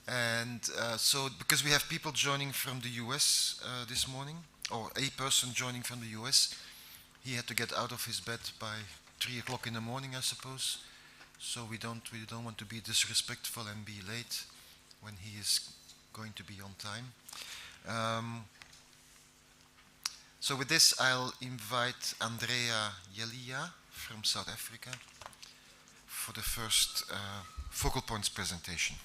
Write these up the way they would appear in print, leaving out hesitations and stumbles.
And so, because we have people joining from the US this morning, or a person joining from the US, he had to get out of his bed by 3 o'clock in the morning, I suppose. So we don't want to be disrespectful and be late when he is going to be on time. So with this, I'll invite Andrea Yelia from South Africa for the first focal points presentation.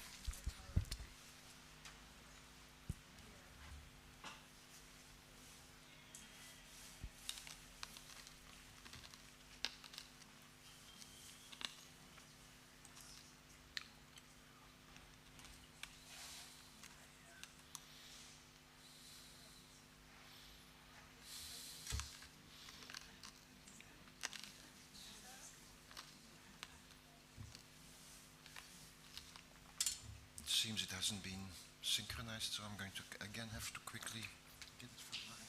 Seems it hasn't been synchronized, so I'm going to again have to quickly get it from mine.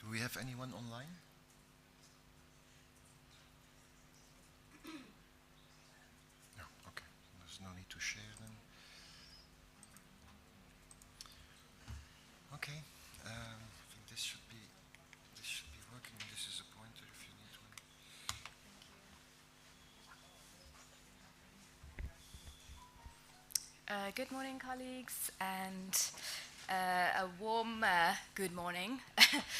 Do we have anyone online? No, okay. There's no need to share then. Okay. I think this should be working. This is a pointer if you need one. Good morning, colleagues, and a warm good morning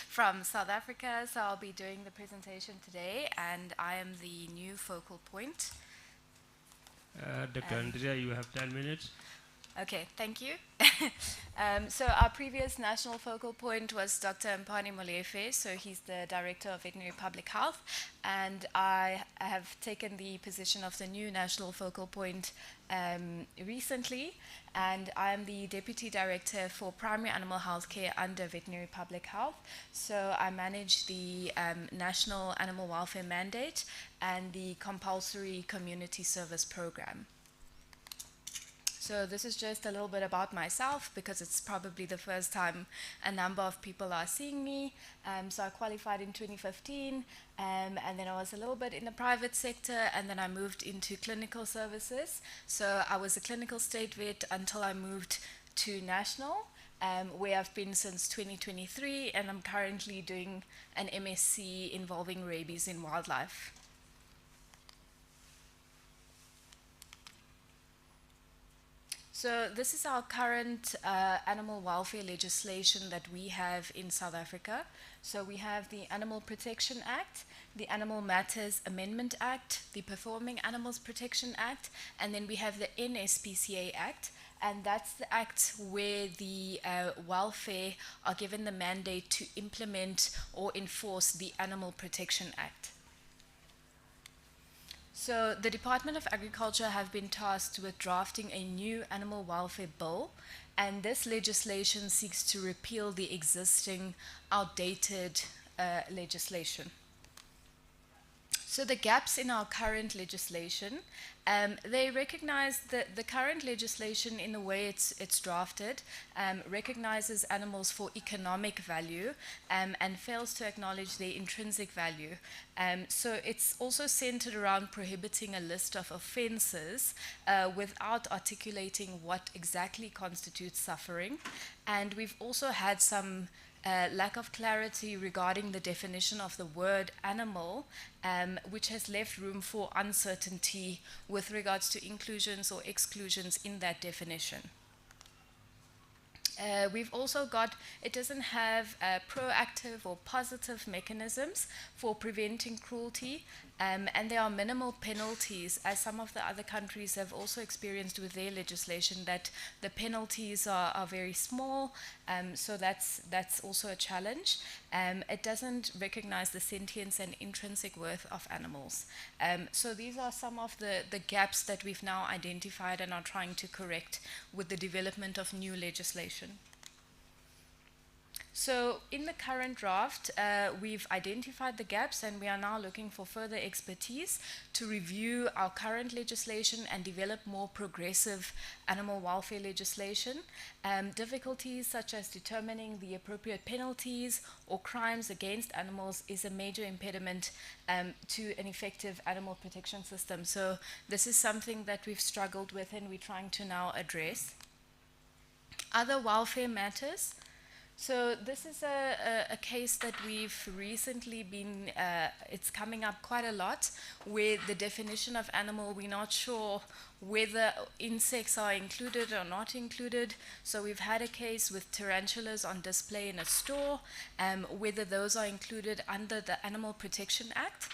from South Africa. So I'll be doing the presentation today, and I am the new focal point. Dr. Andrea, you have 10 minutes. Okay, thank you. So our previous national focal point was Dr. Mpani Molefe, so he's the Director of Veterinary Public Health, and I have taken the position of the new national focal point recently, and I am the Deputy Director for Primary Animal Health Care under Veterinary Public Health. So I manage the National Animal Welfare Mandate and the Compulsory Community Service Program. So this is just a little bit about myself because it's probably the first time a number of people are seeing me. So I qualified in 2015 and then I was a little bit in the private sector and then I moved into clinical services. So I was a clinical state vet until I moved to national, where I've been since 2023, and I'm currently doing an MSc involving rabies in wildlife. So this is our current animal welfare legislation that we have in South Africa. So we have the Animal Protection Act, the Animal Matters Amendment Act, the Performing Animals Protection Act, and then we have the NSPCA Act, and that's the act where the welfare are given the mandate to implement or enforce the Animal Protection Act. So the Department of Agriculture have been tasked with drafting a new animal welfare bill, and this legislation seeks to repeal the existing outdated legislation. So the gaps in our current legislation, they recognize that the current legislation in the way it's drafted recognizes animals for economic value and fails to acknowledge their intrinsic value. So it's also centered around prohibiting a list of offenses without articulating what exactly constitutes suffering. And we've also had some lack of clarity regarding the definition of the word animal, which has left room for uncertainty with regards to inclusions or exclusions in that definition. We've also got, it doesn't have proactive or positive mechanisms for preventing cruelty, and there are minimal penalties, as some of the other countries have also experienced with their legislation, that the penalties are very small, so that's also a challenge. It doesn't recognize the sentience and intrinsic worth of animals. So these are some of the gaps that we've now identified and are trying to correct with the development of new legislation. So in the current draft, we've identified the gaps, and we are now looking for further expertise to review our current legislation and develop more progressive animal welfare legislation. Difficulties such as determining the appropriate penalties or crimes against animals is a major impediment to an effective animal protection system. So this is something that we've struggled with and we're trying to now address. Other welfare matters. So this is a case that we've recently been, it's coming up quite a lot, where the definition of animal, we're not sure whether insects are included or not included. So we've had a case with tarantulas on display in a store, whether those are included under the Animal Protection Act.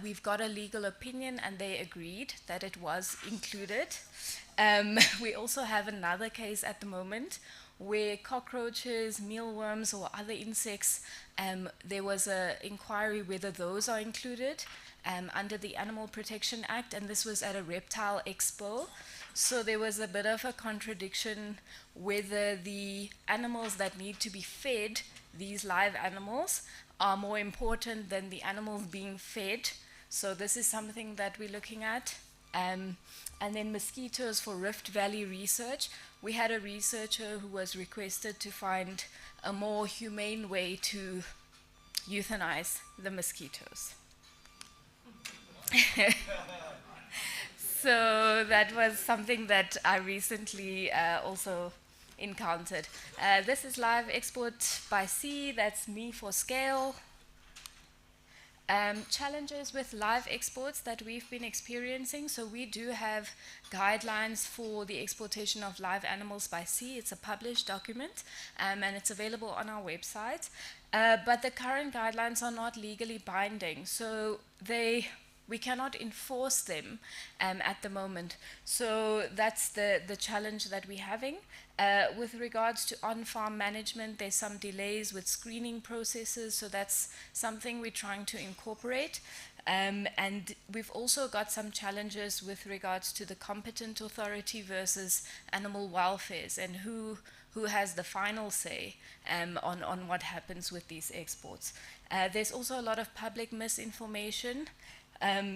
We've got a legal opinion and they agreed that it was included. We also have another case at the moment where cockroaches, mealworms, or other insects, there was an inquiry whether those are included under the Animal Protection Act, and this was at a reptile expo. So there was a bit of a contradiction whether the animals that need to be fed, these live animals, are more important than the animals being fed. So this is something that we're looking at. And then mosquitoes for Rift Valley research. We had a researcher who was requested to find a more humane way to euthanize the mosquitoes. So that was something that I recently also encountered. This is live export by sea, that's me for scale. Challenges with live exports that we've been experiencing. So we do have guidelines for the exportation of live animals by sea. It's a published document and it's available on our website. But the current guidelines are not legally binding. So we cannot enforce them at the moment. So that's the challenge that we're having. With regards to on-farm management, there's some delays with screening processes, so that's something we're trying to incorporate. And we've also got some challenges with regards to the competent authority versus animal welfare and who has the final say on what happens with these exports. There's also a lot of public misinformation.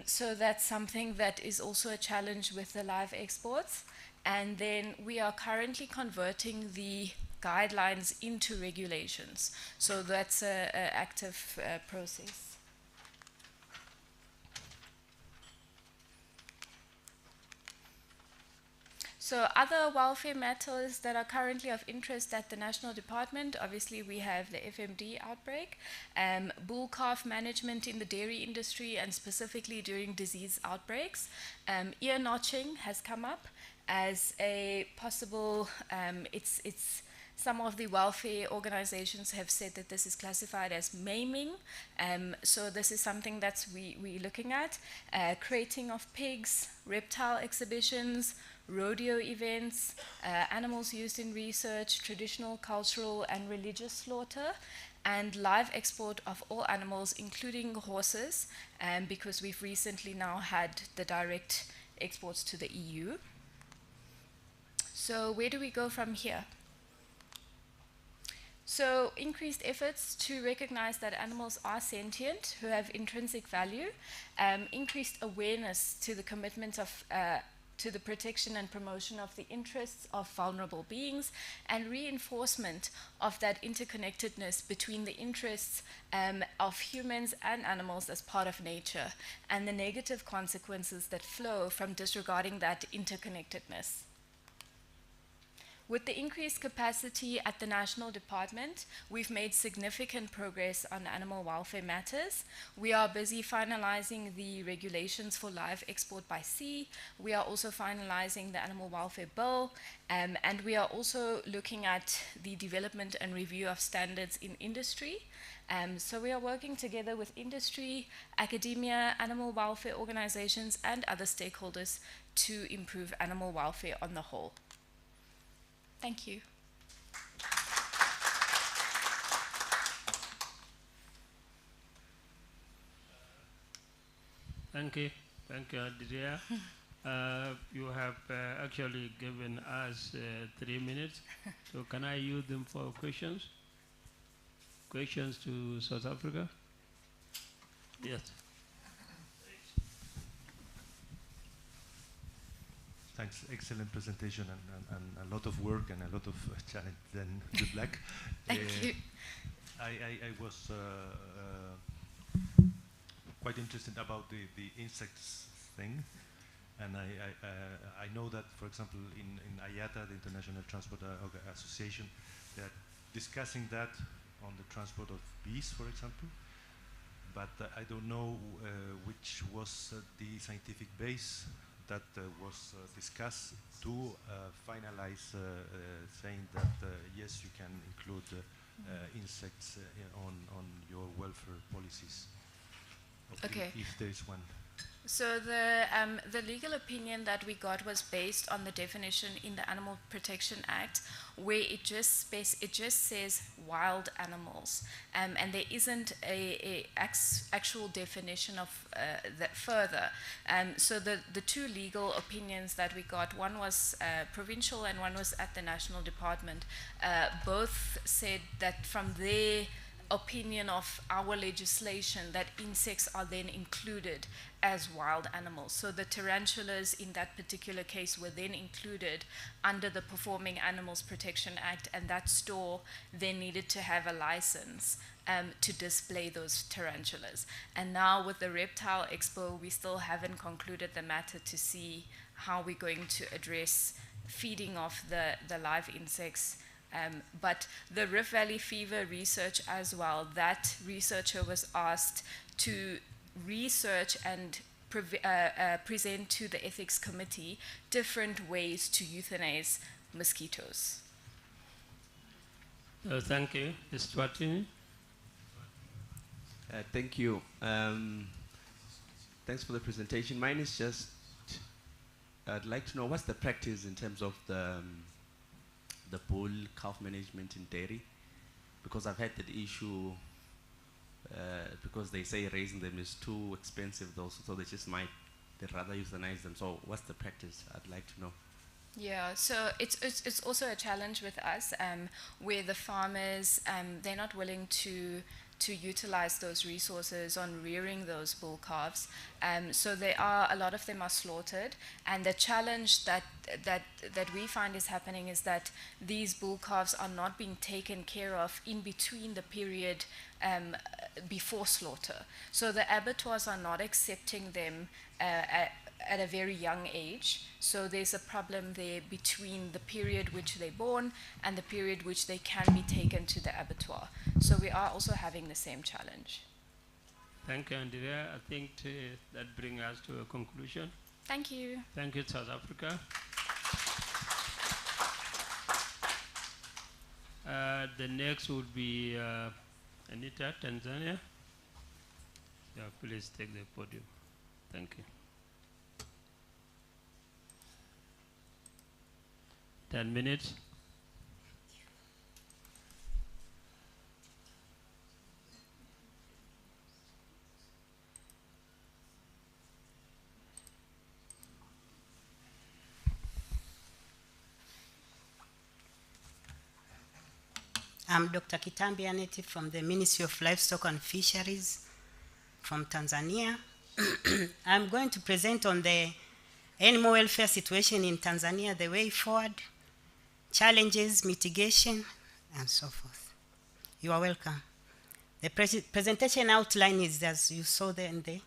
So that's something that is also a challenge with the live exports. And then we are currently converting the guidelines into regulations. So that's an active process. So other welfare matters that are currently of interest at the National Department, obviously we have the FMD outbreak, bull calf management in the dairy industry and specifically during disease outbreaks. Ear notching has come up as a possible, some of the welfare organizations have said that this is classified as maiming. So this is something that we're looking at. Crating of pigs, reptile exhibitions, rodeo events, animals used in research, traditional, cultural, and religious slaughter, and live export of all animals, including horses, because we've recently now had the direct exports to the EU. So where do we go from here? So increased efforts to recognize that animals are sentient, who have intrinsic value, increased awareness to the commitment of to the protection and promotion of the interests of vulnerable beings, and reinforcement of that interconnectedness between the interests of humans and animals as part of nature, and the negative consequences that flow from disregarding that interconnectedness. With the increased capacity at the National Department, we've made significant progress on animal welfare matters. We are busy finalizing the regulations for live export by sea. We are also finalizing the Animal Welfare Bill, and we are also looking at the development and review of standards in industry. So we are working together with industry, academia, animal welfare organizations, and other stakeholders to improve animal welfare on the whole. Thank you. Thank you, Andrea. You have actually given us 3 minutes, so can I use them for questions? Questions to South Africa? Yes. Thanks, excellent presentation and a lot of work and a lot of challenge. Then good luck. Thank you. I was quite interested about the insects thing, and I know that, for example, in IATA, the International Transport Association, they are discussing that on the transport of bees, for example, but I don't know which was the scientific base that was discussed to finalize saying that yes, you can include insects on your welfare policies. Okay. If there is one. So the legal opinion that we got was based on the definition in the Animal Protection Act, where it just says wild animals, and there isn't a actual definition of that further. So the two legal opinions that we got, one was provincial and one was at the National Department, both said that from their opinion of our legislation that insects are then included as wild animals. So the tarantulas in that particular case were then included under the Performing Animals Protection Act, and that store then needed to have a license to display those tarantulas. And now with the Reptile Expo, we still haven't concluded the matter to see how we're going to address feeding of the live insects. But the Rift Valley fever research as well, that researcher was asked to research and present to the ethics committee different ways to euthanize mosquitoes. Thank you. Mr. Watini? Thank you. Thanks for the presentation. Mine is just, I'd like to know what's the practice in terms of the bull calf management in dairy, because I've had that issue because they say raising them is too expensive, though, so they'd rather euthanize them. So what's the practice? I'd like to know. Yeah, so it's also a challenge with us where the farmers, they're not willing to utilize those resources on rearing those bull calves. So a lot of them are slaughtered, and the challenge that we find is happening is that these bull calves are not being taken care of in between the period before slaughter. So the abattoirs are not accepting them at a very young age. So there's a problem there between the period which they're born and the period which they can be taken to the abattoir. So we are also having the same challenge. Thank you, Andrea. I think that brings us to a conclusion. Thank you. Thank you, South Africa. The next would be Anita, Tanzania. Yeah, please take the podium. Thank you. 10 minutes. I'm Dr. Kitambi Aneti from the Ministry of Livestock and Fisheries from Tanzania. I'm going to present on the animal welfare situation in Tanzania, the way forward, challenges, mitigation, and so forth. You are welcome. The presentation outline is as you saw there in they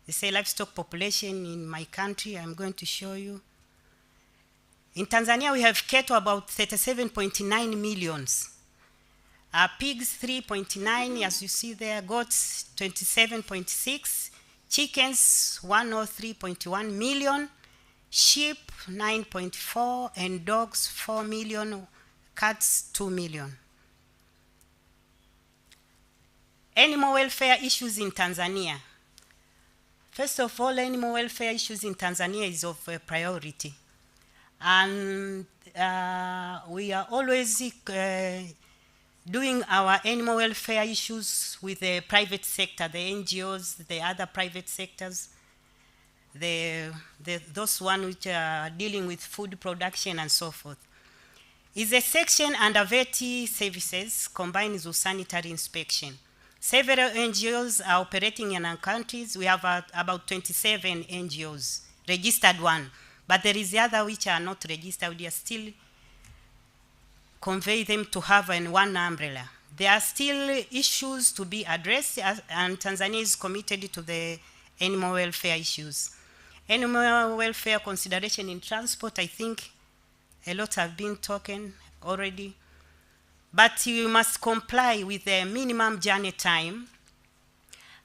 say livestock population in my country. I'm going to show you In Tanzania, we have cattle about 37.9 millions. Pigs 3.9, as you see there, goats 27.6, chickens 103.1 million, sheep 9.4, and dogs 4 million, cats 2 million. Animal welfare issues in Tanzania. First of all, animal welfare issues in Tanzania is of priority. And we are always doing our animal welfare issues with the private sector, the NGOs, the other private sectors, those ones which are dealing with food production and so forth. Is a section under vet services combined with sanitary inspection. Several NGOs are operating in our countries. We have about 27 NGOs, registered one, but there is the other which are not registered. We are still convey them to have in one umbrella. There are still issues to be addressed, and Tanzania is committed to the animal welfare issues. Animal welfare consideration in transport, I think a lot have been talking already. But you must comply with the minimum journey time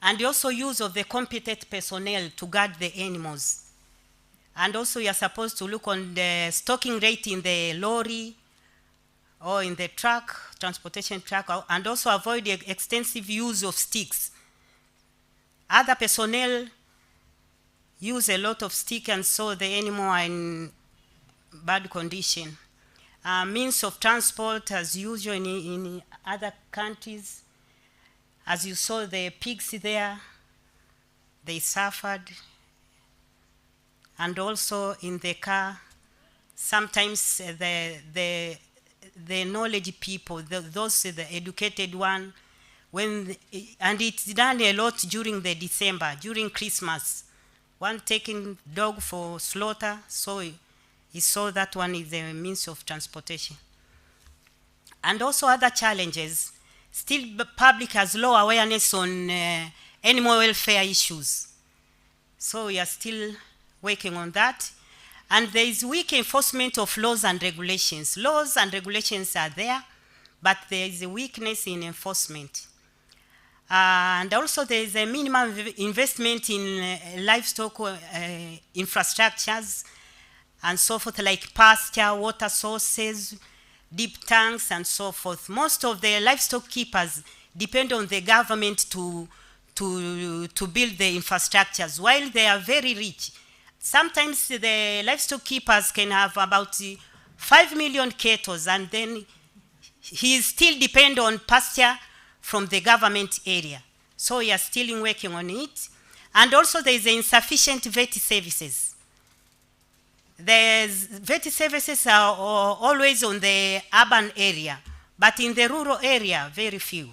and also use of the competent personnel to guard the animals. And also you are supposed to look on the stocking rate in the lorry or in the truck, transportation truck, and also avoid the extensive use of sticks. Other personnel use a lot of stick, and so the animal are in bad condition. Means of transport, as usual in other countries, as you saw the pigs there, they suffered. And also in the car, sometimes the knowledge people, the educated one, and it's done a lot during the December, during Christmas. One taking dog for slaughter, so he saw that one is a means of transportation. And also other challenges. Still, the public has low awareness on animal welfare issues. So we are still working on that. And there is weak enforcement of laws and regulations. Laws and regulations are there, but there is a weakness in enforcement. And also there is a minimum investment in livestock infrastructures and so forth, like pasture, water sources, deep tanks, and so forth. Most of the livestock keepers depend on the government to build the infrastructures, while they are very rich. Sometimes the livestock keepers can have about 5 million cattle, and then he still depend on pasture from the government area. So we are still working on it. And also there is insufficient vet services. The vet services are always on the urban area, but in the rural area, very few.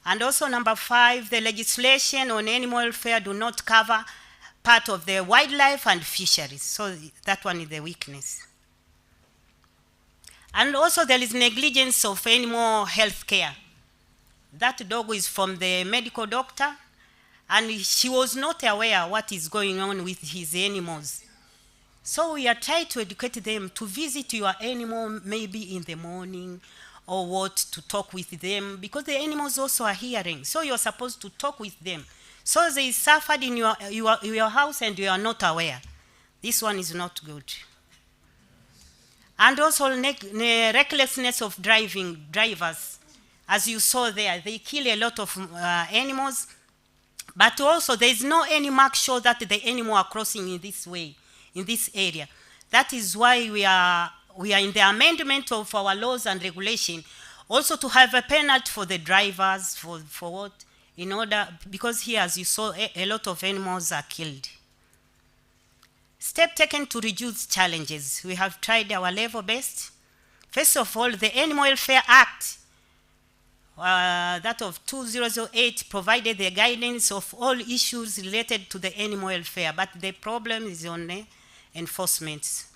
And also number 5, the legislation on animal welfare do not cover part of the wildlife and fisheries. So that one is the weakness. And also there is negligence of animal health care. That dog is from the medical doctor, and she was not aware what is going on with his animals. So we are trying to educate them to visit your animal maybe in the morning or what, to talk with them, because the animals also are hearing. So you're supposed to talk with them. So they suffered in your house and you are not aware. This one is not good. And also recklessness of drivers. As you saw there, they kill a lot of animals, but also there is no any mark show that the animal are crossing in this way, in this area. That is why we are in the amendment of our laws and regulation, also to have a penalty for the drivers, for what, in order, because here, as you saw, a lot of animals are killed. Step taken to reduce challenges. We have tried our level best. First of all, the Animal Welfare Act, that of 2008, provided the guidance of all issues related to the animal welfare, but the problem is on enforcement.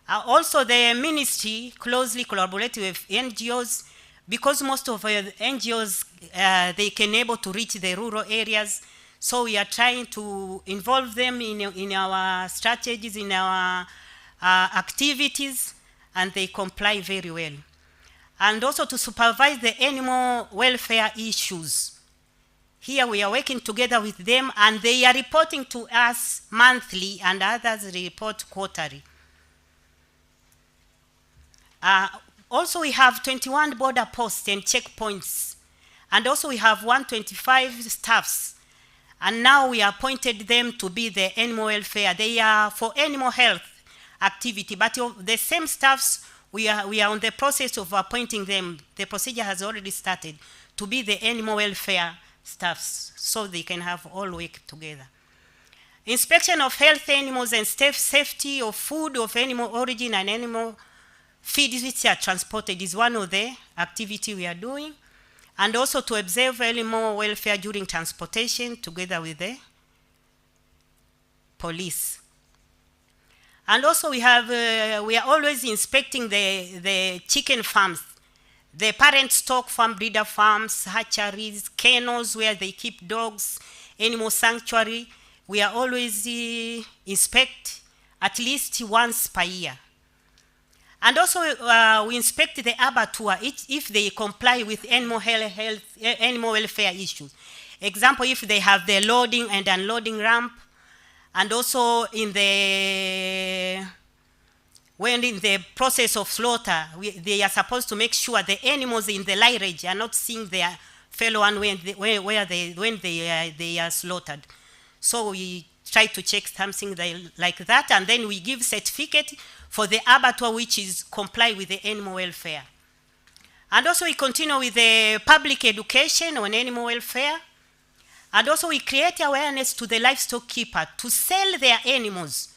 Also, the ministry closely collaborates with NGOs, because most of the NGOs, they can able to reach the rural areas. So we are trying to involve them in our strategies, in our activities, and they comply very well. And also to supervise the animal welfare issues. Here we are working together with them, and they are reporting to us monthly, and others report quarterly. Also we have 21 border posts and checkpoints, and also we have 125 staffs, and now we appointed them to be the animal welfare. They are for animal health activity, but the same staffs, we are on the process of appointing them. The procedure has already started to be the animal welfare staffs, so they can have all work together. Inspection of health animals and safety of food of animal origin and animal feeds which are transported is one of the activity we are doing, and also to observe animal welfare during transportation together with the police. And also we are always inspecting the chicken farms, the parent stock farm, breeder farms, hatcheries, kennels where they keep dogs, animal sanctuary. We are always inspect at least once per year. And also we inspect the abattoir if they comply with animal animal welfare issues. Example, if they have the loading and unloading ramp, and also when in the process of slaughter, they are supposed to make sure the animals in the lairage are not seeing their fellow one when they are slaughtered. So we try to check something like that, and then we give certificate for the abattoir which is comply with the animal welfare. And also we continue with the public education on animal welfare. And also we create awareness to the livestock keeper to sell their animals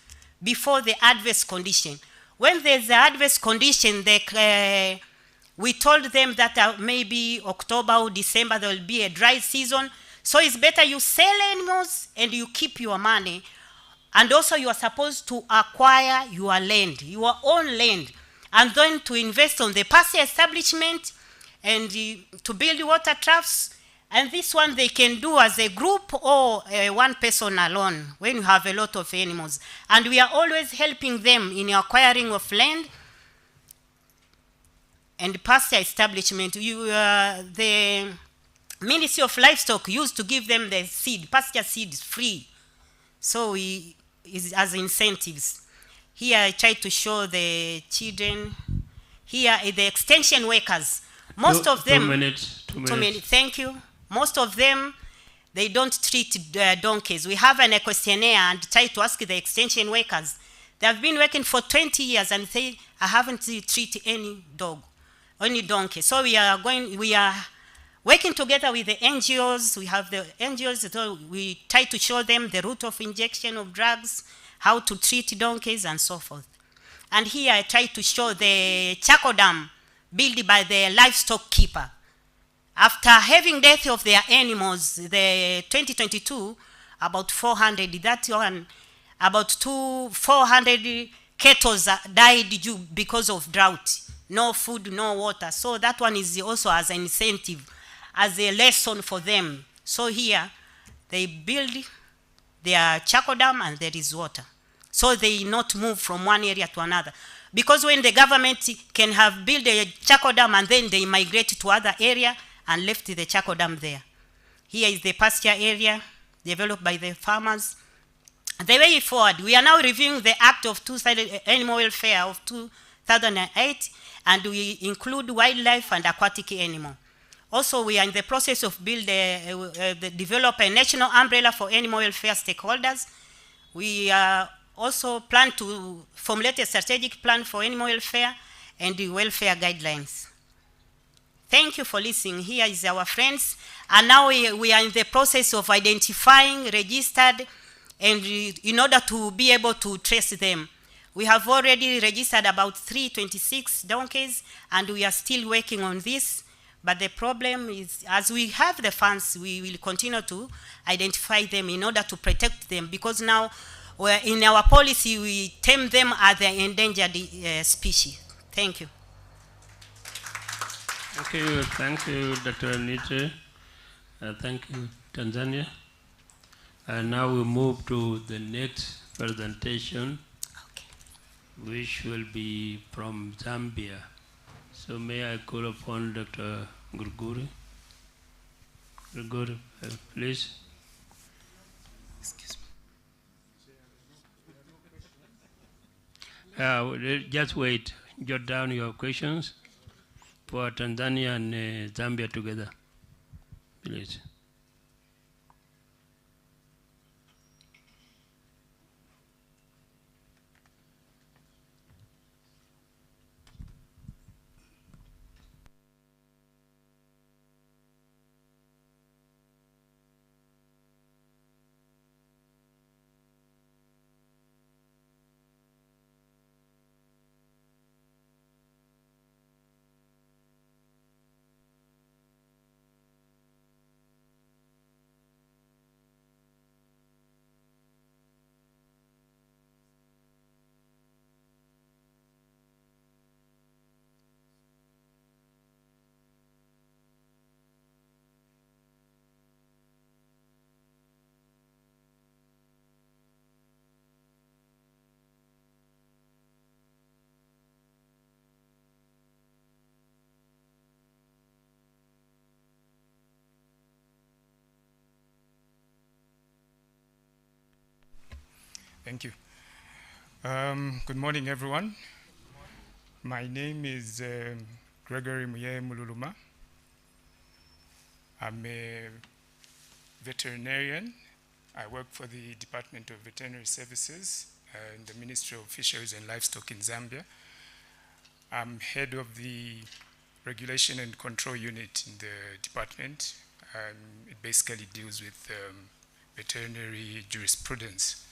before the adverse condition. When there's an adverse condition, we told them that maybe October or December there will be a dry season. So it's better you sell animals and you keep your money. And also you are supposed to acquire your land, your own land, and then to invest on the pasture establishment and to build water troughs. And this one they can do as a group or one person alone when you have a lot of animals. And we are always helping them in acquiring of land and pasture establishment. The Ministry of Livestock used to give them the seed, pasture seeds free. So as incentives. Here I try to show the children. Here are the extension workers. Most of them. 2 minutes. 2 minutes. Thank you. Most of them, they don't treat donkeys. We have a questionnaire and try to ask the extension workers. They have been working for 20 years and say, I haven't treated any dog, any donkey. So we are working together with the NGOs. We have the NGOs, so we try to show them the route of injection of drugs, how to treat donkeys, and so forth. And here I try to show the charcoal dam built by the livestock keeper. After having death of their animals, the 2022, about 400, that one, about 400 cattle died because of drought. No food, no water. So that one is also as an incentive, as a lesson for them. So here, they build their charcoal dam and there is water. So they not move from one area to another. Because when the government can have built a charcoal dam and then they migrate to other area and left the charcoal dam there. Here is the pasture area developed by the farmers. The way forward, we are now reviewing the Act of Animal Welfare of 2008, and we include wildlife and aquatic animal. Also, we are in the process of develop a national umbrella for animal welfare stakeholders. We also plan to formulate a strategic plan for animal welfare and the welfare guidelines. Thank you for listening. Here is our friends. And now we are in the process of identifying, registered, and in order to be able to trace them. We have already registered about 326 donkeys, and we are still working on this. But the problem is, as we have the funds, we will continue to identify them in order to protect them, because now in our policy, we term them as the endangered species. Thank you. Okay, thank you, Dr. Nietzsche. Thank you, Tanzania. And now we move to the next presentation. Okay. which will be from Zambia. So may I call upon Dr. Gurguri? Gurguri, please. Excuse me. Just wait. Jot down your questions for Tanzania and Zambia together, please. Thank you. Good morning, everyone. My name is Gregory Muye Mululuma. I'm a veterinarian. I work for the Department of Veterinary Services in the Ministry of Fisheries and Livestock in Zambia. I'm head of the Regulation and Control Unit in the department. It basically deals with veterinary jurisprudence.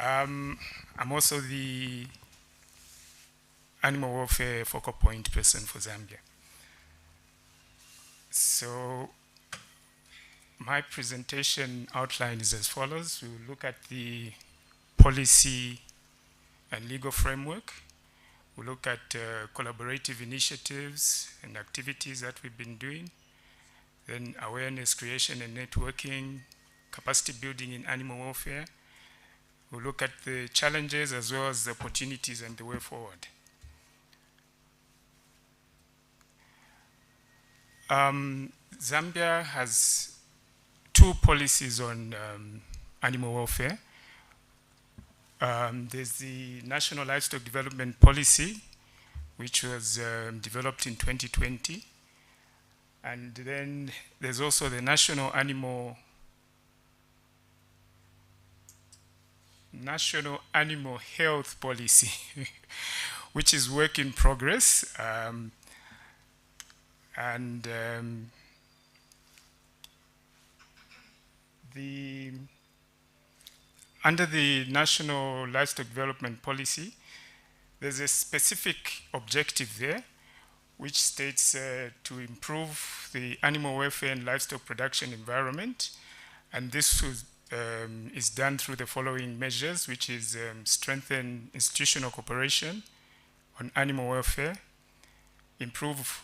I'm also the animal welfare focal point person for Zambia. So my presentation outline is as follows. We'll look at the policy and legal framework. We'll look at collaborative initiatives and activities that we've been doing. Then awareness creation and networking, capacity building in animal welfare. We'll look at the challenges as well as the opportunities and the way forward. Zambia has two policies on animal welfare. There's the National Livestock Development Policy, which was developed in 2020. And then there's also the National Animal Health Policy, which is work in progress. Under the National Livestock Development Policy, there's a specific objective there, which states to improve the animal welfare and livestock production environment. And this is done through the following measures, which is strengthen institutional cooperation on animal welfare, improve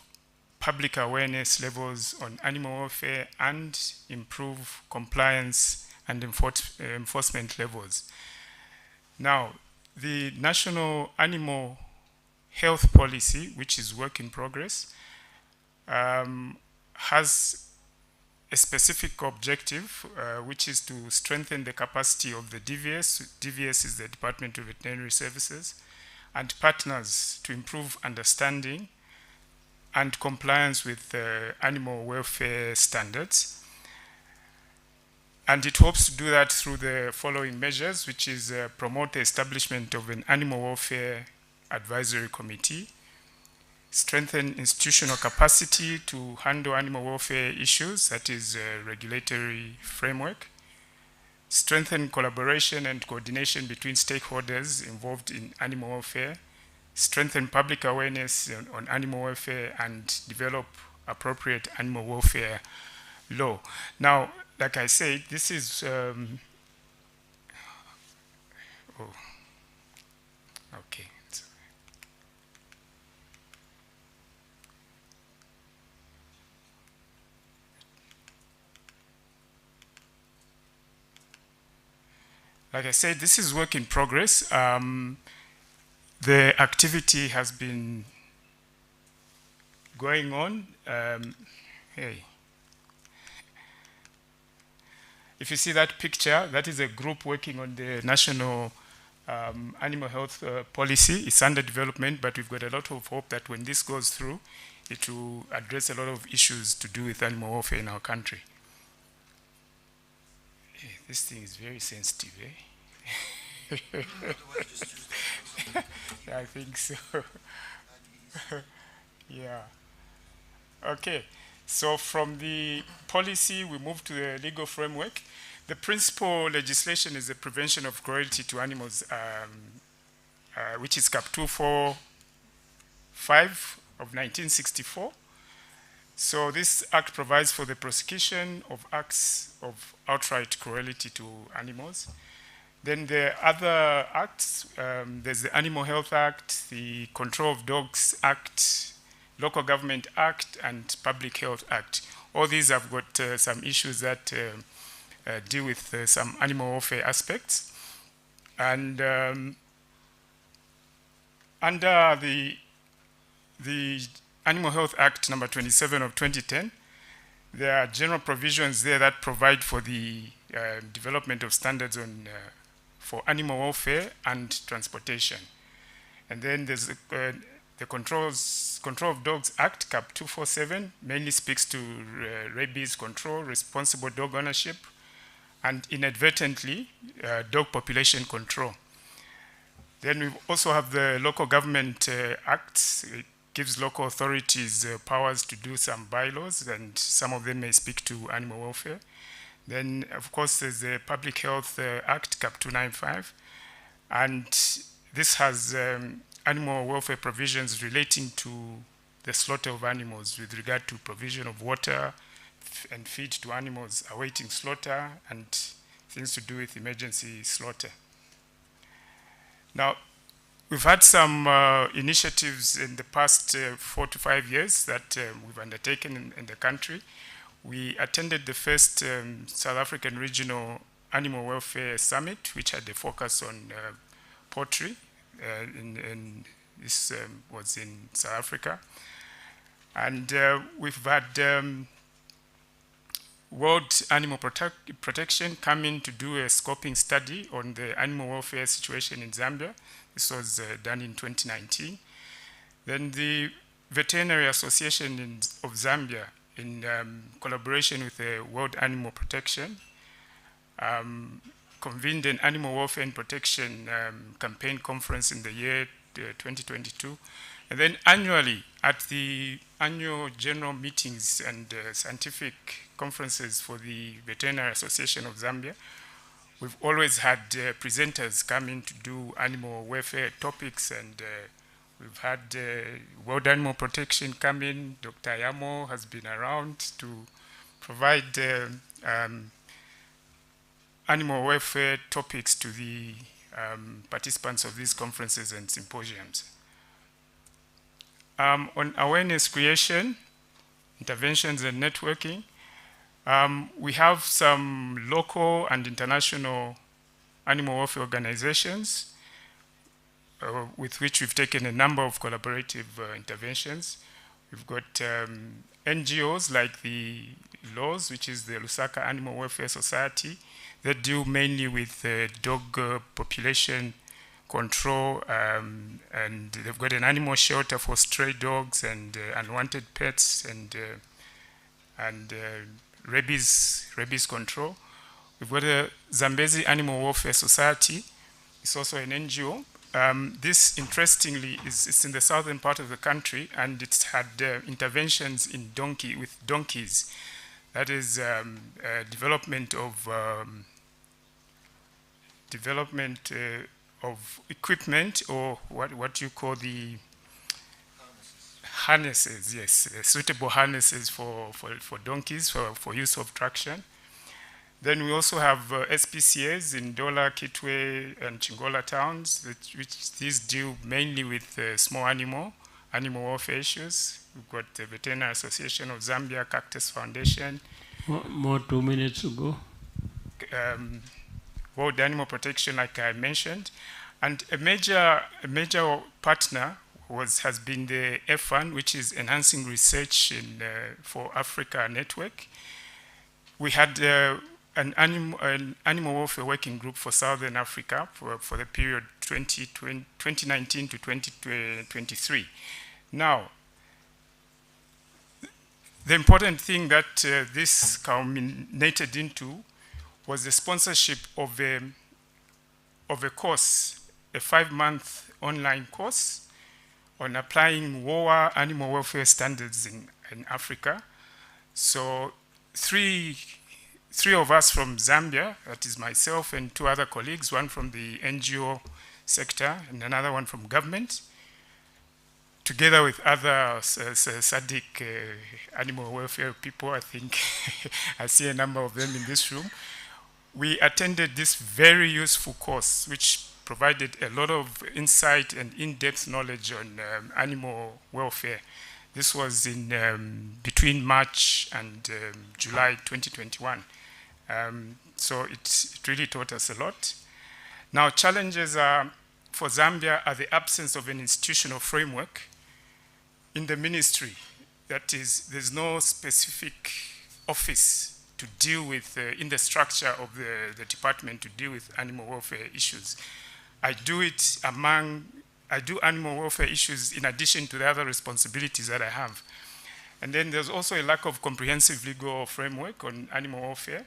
public awareness levels on animal welfare, and improve compliance and enforcement levels. Now, the National Animal Health Policy, which is work in progress, has a specific objective, which is to strengthen the capacity of the DVS. DVS is the Department of Veterinary Services, and partners to improve understanding and compliance with animal welfare standards. And it hopes to do that through the following measures, which is promote the establishment of an animal welfare advisory committee, strengthen institutional capacity to handle animal welfare issues, that is regulatory framework, strengthen collaboration and coordination between stakeholders involved in animal welfare, strengthen public awareness on animal welfare, and develop appropriate animal welfare law. Now, like I said, this is okay. Like I said, this is work in progress. The activity has been going on. Hey. If you see that picture, that is a group working on the national animal health policy. It's under development, but we've got a lot of hope that when this goes through, it will address a lot of issues to do with animal welfare in our country. Hey, this thing is very sensitive, eh? Yeah, I think so. Yeah. Okay. So from the policy, we move to the legal framework. The principal legislation is the Prevention of Cruelty to Animals, which is Cap 245 of 1964. So this act provides for the prosecution of acts of outright cruelty to animals. Then the other acts, there's the Animal Health Act, the Control of Dogs Act, Local Government Act, and Public Health Act. All these have got some issues that deal with some animal welfare aspects. And under the Animal Health Act number 27 of 2010, there are general provisions there that provide for the development of standards on for animal welfare and transportation. And then there's the Control of Dogs Act, Cap 247, mainly speaks to rabies control, responsible dog ownership, and inadvertently, dog population control. Then we also have the Local Government Act. It gives local authorities powers to do some bylaws, and some of them may speak to animal welfare. Then, of course, there's the Public Health Act, Cap 295, and this has animal welfare provisions relating to the slaughter of animals with regard to provision of water and feed to animals awaiting slaughter and things to do with emergency slaughter. Now, we've had some initiatives in the past 4 to 5 years that we've undertaken in the country. We attended the first South African Regional Animal Welfare Summit, which had a focus on poultry. This was in South Africa. And we've had World Animal Protection come in to do a scoping study on the animal welfare situation in Zambia. This was done in 2019. Then the Veterinary Association of Zambia, in collaboration with the World Animal Protection, convened an animal welfare and protection campaign conference in the year 2022. And then annually, at the annual general meetings and scientific conferences for the Veterinary Association of Zambia, we've always had presenters come in to do animal welfare topics, and we've had World Animal Protection come in. Dr. Yamo has been around to provide animal welfare topics to the participants of these conferences and symposiums. On awareness creation, interventions and networking, we have some local and international animal welfare organizations with which we've taken a number of collaborative interventions. We've got NGOs like the LAWS, which is the Lusaka Animal Welfare Society, that deal mainly with dog population control, and they've got an animal shelter for stray dogs and unwanted pets and rabies control. We've got a Zambezi Animal Welfare Society. It's also an NGO. This, interestingly, is in the southern part of the country, and it's had interventions in with donkeys. That is development of equipment, or what you call the harnesses, yes, suitable harnesses for donkeys for use of traction. Then we also have SPCAs in Dola, Kitwe, and Chingola towns, which these deal mainly with small animal welfare issues. We've got the Veterinary Association of Zambia, Cactus Foundation. More 2 minutes to go. World Animal Protection, like I mentioned. And a major partner has been the F1, which is Enhancing Research for Africa Network. We had an animal welfare working group for Southern Africa for the period 2019 to 2023. Now, the important thing that this culminated into was the sponsorship of a course, a 5-month online course on applying WOAH animal welfare standards in Africa. So three of us from Zambia, that is myself and 2 other colleagues, one from the NGO sector and another one from government, together with other SADC animal welfare people, I think I see a number of them in this room. We attended this very useful course, which provided a lot of insight and in-depth knowledge on animal welfare. This was in between March and July 2021. So it really taught us a lot. Now, challenges for Zambia are the absence of an institutional framework in the ministry. That is, there's no specific office to deal with, in the structure of the department, to deal with animal welfare issues. I do animal welfare issues in addition to the other responsibilities that I have. And then there's also a lack of comprehensive legal framework on animal welfare.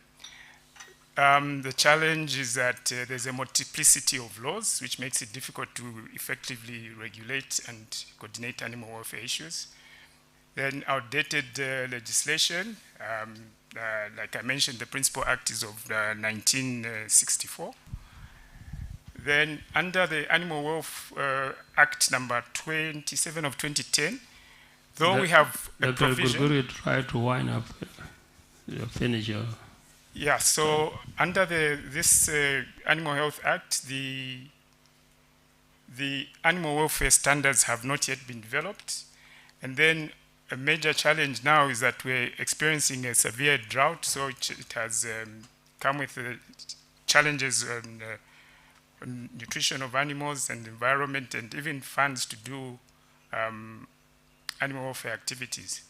The challenge is that there's a multiplicity of laws, which makes it difficult to effectively regulate and coordinate animal welfare issues. Then outdated legislation, like I mentioned, the Principal Act is of 1964. Then under the Animal Welfare Act number 27 of 2010, though we have a provision... Dr. Gurguri, try to wind up, finish your... Yeah, so under this Animal Health Act, the animal welfare standards have not yet been developed. And then a major challenge now is that we're experiencing a severe drought, so it has come with challenges on nutrition of animals and environment, and even funds to do animal welfare activities.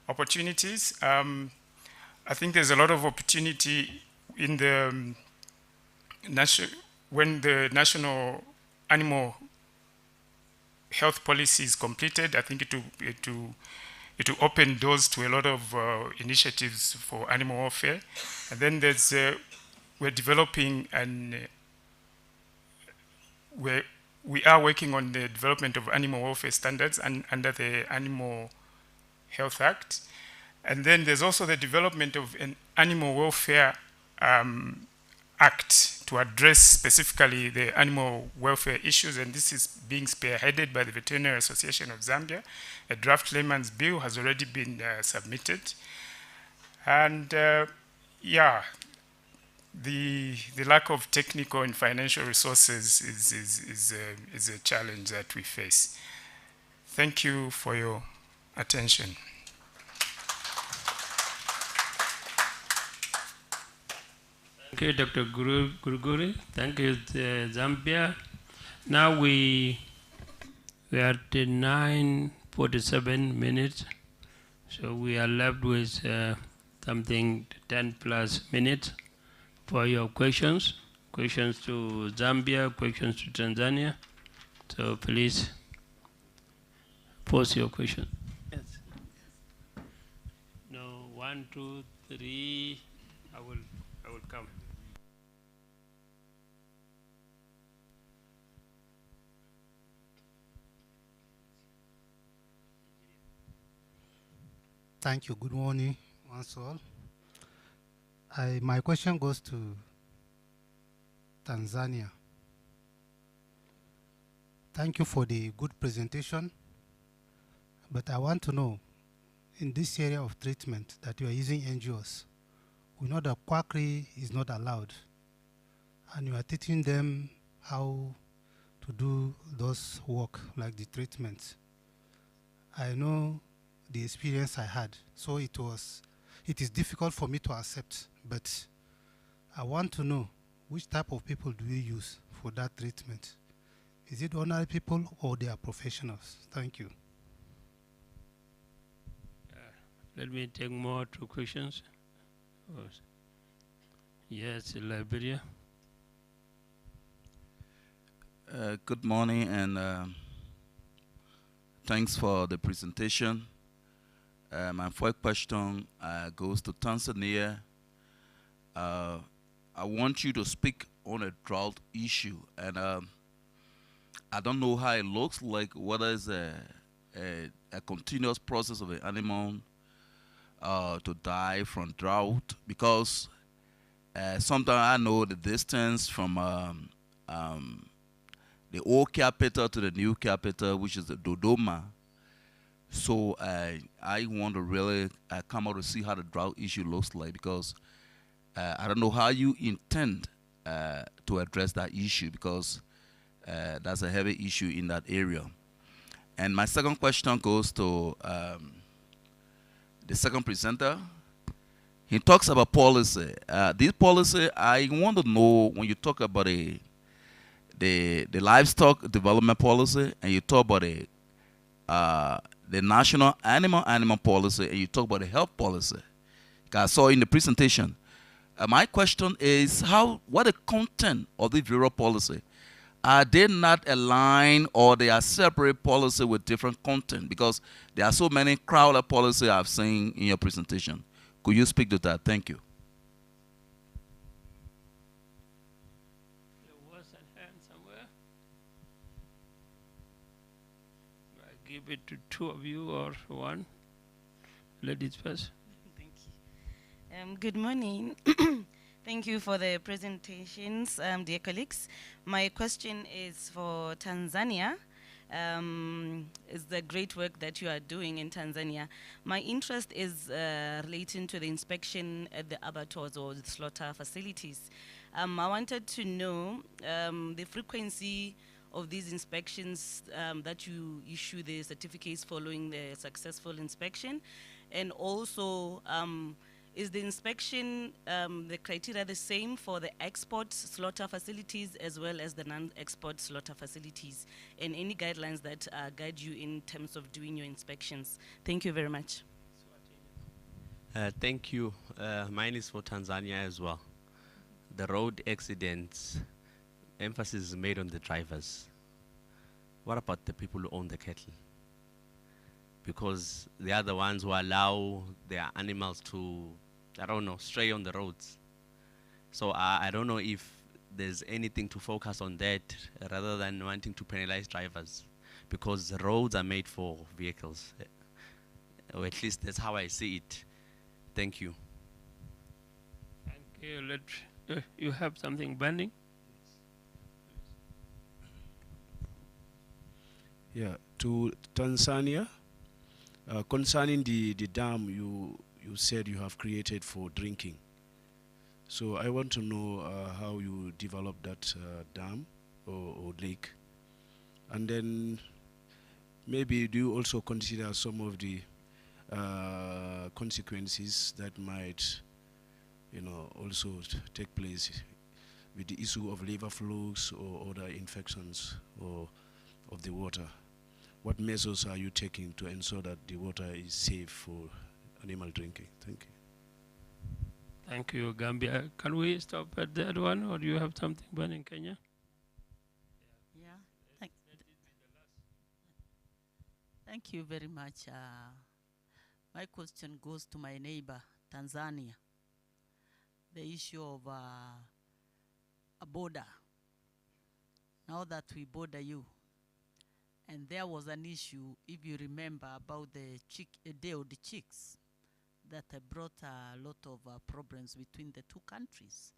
Opportunities. I think there's a lot of opportunity in the when the national animal health policy is completed. I think it will open doors to a lot of initiatives for animal welfare. And then there's we're developing we are working on the development of animal welfare standards under the Animal Health Act. And then there's also the development of an Animal Welfare Act to address specifically the animal welfare issues, and this is being spearheaded by the Veterinary Association of Zambia. A draft layman's bill has already been submitted. And yeah, the lack of technical and financial resources is a challenge that we face. Thank you for your attention. Thank you, Dr. Gurguri. Thank you, Zambia. Now we are at 9:47 minutes, so we are left with something 10+ minutes for your questions. Questions to Zambia, questions to Tanzania. So please pose your question. Yes. No, 1, 2, 3. I will come. Thank you. Good morning, once all. My question goes to Tanzania. Thank you for the good presentation, but I want to know, in this area of treatment that you are using NGOs, we know that quackery is not allowed, and you are teaching them how to do those work, like the treatment. I know the experience I had, so it is difficult for me to accept, but I want to know which type of people do you use for that treatment? Is it ordinary people or they are professionals? Thank you. Let me take more two questions. Yes, Liberia. Good morning, and thanks for the presentation. My first question goes to Tanzania. I want you to speak on a drought issue, and I don't know how it looks like, whether it's a continuous process of the animal to die from drought, because sometimes I know the distance from the old capital to the new capital, which is the Dodoma. So I want to really come out to see how the drought issue looks like, because I don't know how you intend to address that issue, because that's a heavy issue in that area. And my second question goes to the second presenter. He talks about policy. This policy, I want to know, when you talk about the livestock development policy, and you talk about the national animal policy, and you talk about the health policy. I saw in the presentation. My question is, what the content of the various policy? Are they not aligned, or they are separate policy with different content? Because there are so many crowded policy I've seen in your presentation. Could you speak to that? Thank you. There was a hand somewhere. I give it to two of you or one. Ladies first. Thank you. Good morning. Thank you for the presentations, dear colleagues. My question is for Tanzania. Is the great work that you are doing in Tanzania. My interest is relating to the inspection at the abattoirs or the slaughter facilities. I wanted to know the frequency of these inspections, that you issue the certificates following the successful inspection, and also is the inspection, the criteria the same for the export slaughter facilities as well as the non-export slaughter facilities, and any guidelines that guide you in terms of doing your inspections? Thank you very much. Thank you. Mine is for Tanzania as well. The road accidents, emphasis is made on the drivers. What about the people who own the cattle? Because they are the ones who allow their animals to, I don't know, stray on the roads. So I don't know if there's anything to focus on that rather than wanting to penalize drivers, because the roads are made for vehicles. Or at least that's how I see it. Thank you. Thank you. You have something burning? Yeah, to Tanzania, concerning the dam you said you have created for drinking. So I want to know how you developed that dam or lake. And then maybe do you also consider some of the consequences that might, also take place with the issue of liver flux or other infections of the water? What measures are you taking to ensure that the water is safe for animal drinking? Thank you. Thank you, Gambia. Can we stop at that one, or do you have something burning, Kenya? Yeah. Thank you very much. My question goes to my neighbor, Tanzania. The issue of a border. Now that we border you, and there was an issue, if you remember, about the day of the chicks that brought a lot of problems between the two countries.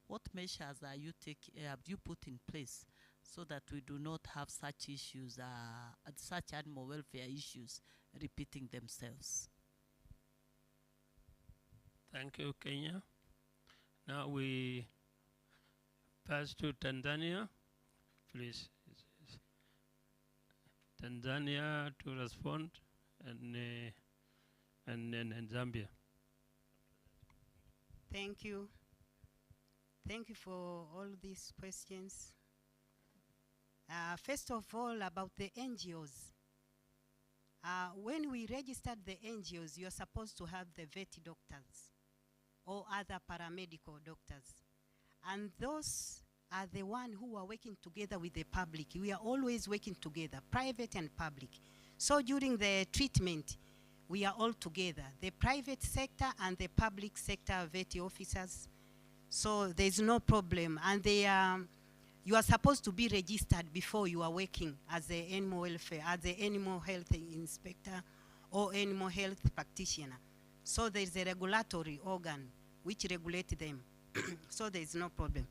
What measures have you put in place so that we do not have such issues, such animal welfare issues repeating themselves? Thank you, Kenya. Now we pass to Tanzania, please. Tanzania to respond, and Zambia. Thank you. Thank you for all these questions. First of all, about the NGOs. When we registered the NGOs, you're supposed to have the vet doctors or other paramedical doctors. And those are the ones who are working together with the public. We are always working together, private and public. So during the treatment, we are all together, the private sector and the public sector vet officers. So there's no problem. And they you are supposed to be registered before you are working as an animal welfare, as an animal health inspector or animal health practitioner. So there's a regulatory organ which regulates them. So there's no problem.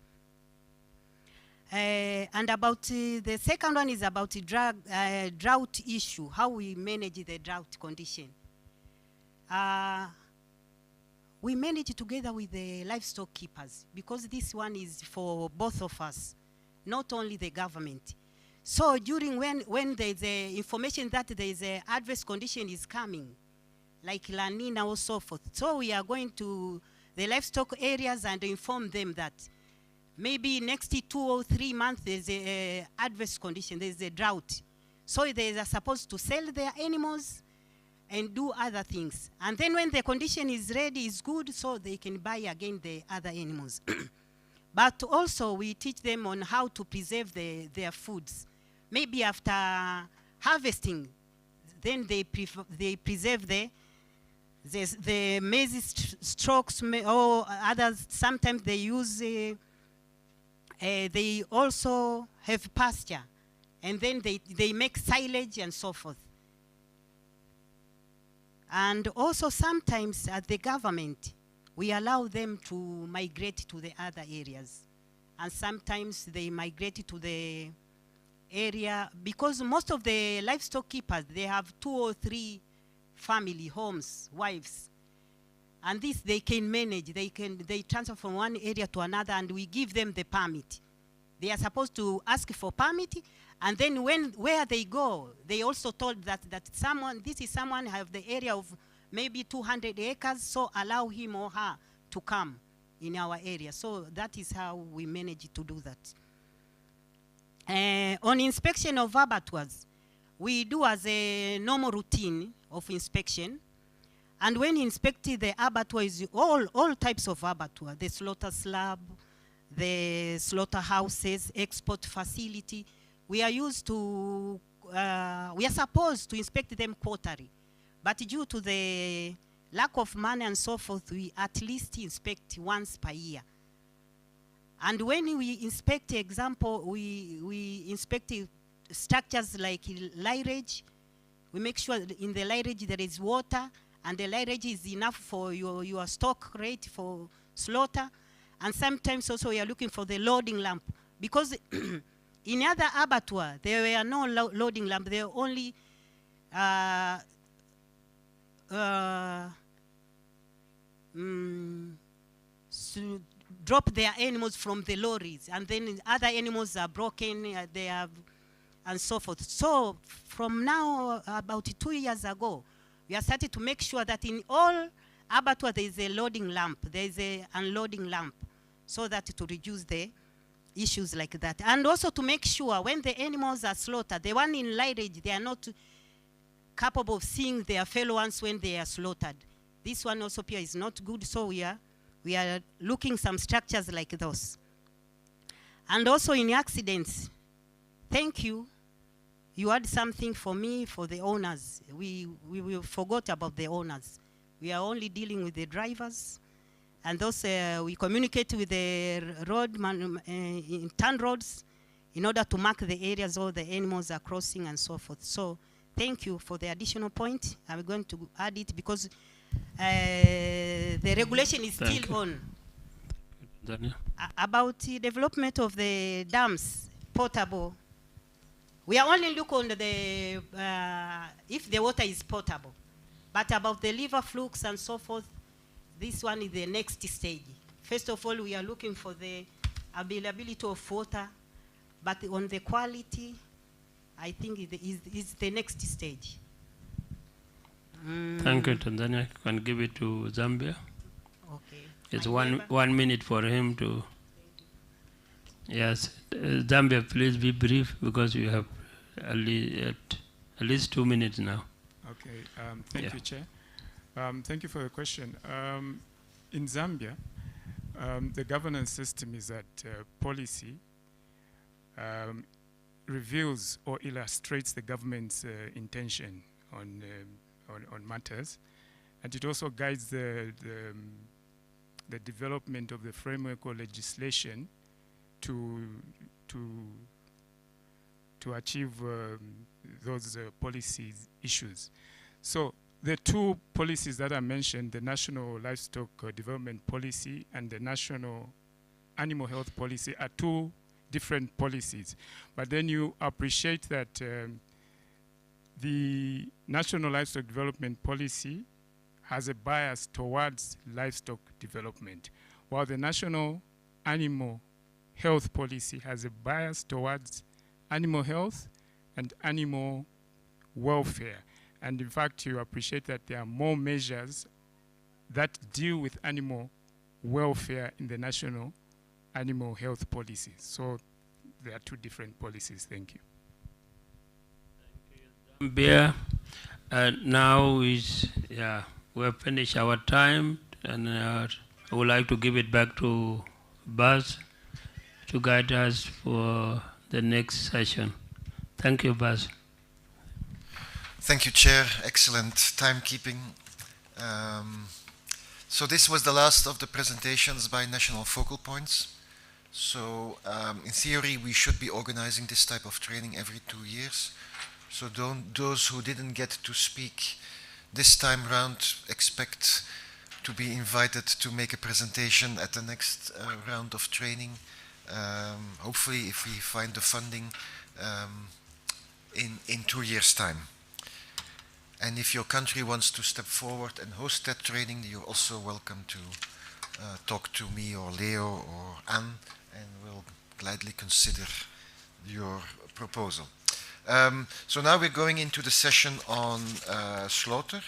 And about the second one is about the drought issue, how we manage the drought condition. We manage it together with the livestock keepers because this one is for both of us, not only the government. So during when there's information that there's an adverse condition is coming, like La Nina or so forth, so we are going to the livestock areas and inform them that maybe next 2 or 3 months there's a adverse condition, there's a drought. So they are supposed to sell their animals and do other things. And then when the condition is ready, is good, so they can buy again the other animals. But also we teach them on how to preserve their foods. Maybe after harvesting, then they preserve the maize stalks or others. Sometimes they use, they also have pasture. And then they make silage and so forth. And also sometimes at the government, we allow them to migrate to the other areas. And sometimes they migrate to the area, because most of the livestock keepers, they have 2 or 3 family homes, wives. And this they can manage. They transfer from one area to another, and we give them the permit. They are supposed to ask for permit, and then where they go, they also told that this is someone have the area of maybe 200 acres, so allow him or her to come in our area. So that is how we manage to do that. On inspection of abattoirs, we do as a normal routine of inspection. And when inspecting the abattoir is all types of abattoir, the slaughter slab, the slaughterhouses, export facility, we are supposed to inspect them quarterly. But due to the lack of money and so forth, we at least inspect once per year. And when we inspect, example, we inspect structures like lairage. We make sure that in the lairage there is water, and the lairage is enough for your stock rate for slaughter. And sometimes also we are looking for the loading lamp, because in other abattoir there were no loading lamp. There were only drop their animals from the lorries, and then other animals are broken, and so forth. So from now, about 2 years ago, we are starting to make sure that in all abattoir there is a loading lamp, there is an unloading lamp, so that to reduce the issues like that. And also to make sure when the animals are slaughtered, the one in lairage, they are not capable of seeing their fellow ones when they are slaughtered. This one also is not good, so we are looking some structures like those. And also in accidents, thank you. You had something for me, for the owners. We forgot about the owners. We are only dealing with the drivers. And those, we communicate with the roadman in town roads in order to mark the areas all the animals are crossing and so forth. So thank you for the additional point. I'm going to add it because the regulation is still on. About the development of the dams, potable. We are only looking on the, if the water is potable. But about the liver flux and so forth, this one is the next stage. First of all, we are looking for the availability of water, but on the quality, I think it is the next stage. Thank you, Tanzania. You can give it to Zambia. Okay. It's one minute for him to. Yes, Zambia, please be brief because you have at least 2 minutes now. Okay, thank you, Chair. Thank you for the question. In Zambia, the governance system is that policy reveals or illustrates the government's intention on matters, and it also guides the development of the framework or legislation to achieve those policies issues. So the two policies that I mentioned, the National Livestock Development Policy and the National Animal Health Policy, are two different policies. But then you appreciate that the National Livestock Development Policy has a bias towards livestock development, while the National Animal Health Policy has a bias towards animal health and animal welfare. And in fact, you appreciate that there are more measures that deal with animal welfare in the National Animal Health Policy. So there are two different policies. Thank you. Zambia, now is, we have finished our time, and I would like to give it back to Buzz to guide us for the next session. Thank you, Buzz. Thank you, Chair. Excellent timekeeping. So this was the last of the presentations by national focal points. So in theory, we should be organizing this type of training every 2 years. So those who didn't get to speak this time round, expect to be invited to make a presentation at the next round of training. Hopefully, if we find the funding in 2 years' time. And if your country wants to step forward and host that training, you're also welcome to talk to me or Leo or Anne, and we'll gladly consider your proposal. So now we're going into the session on slaughter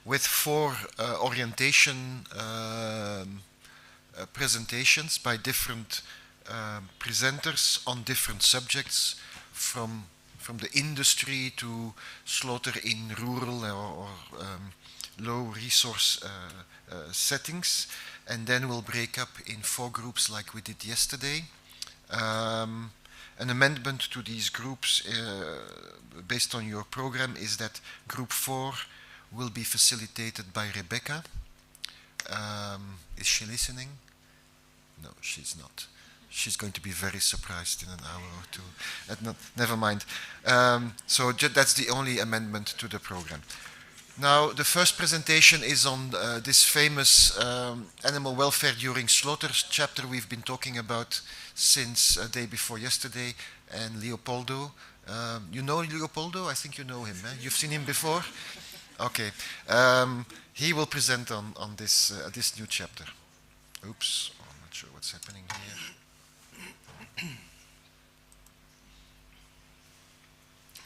with 4 orientation presentations by different presenters on different subjects, from the industry to slaughter in rural or low resource settings, and then we'll break up in 4 groups like we did yesterday. An amendment to these groups based on your program is that group 4 will be facilitated by Rebecca. Is she listening? No, she's not. She's going to be very surprised in an hour or two. Never mind. So that's the only amendment to the program. Now, the first presentation is on this famous animal welfare during slaughter chapter we've been talking about since day before yesterday, and Leopoldo. You know Leopoldo? I think you know him. Eh? You've seen him before? Okay. He will present on this new chapter. Oops, I'm not sure what's happening here.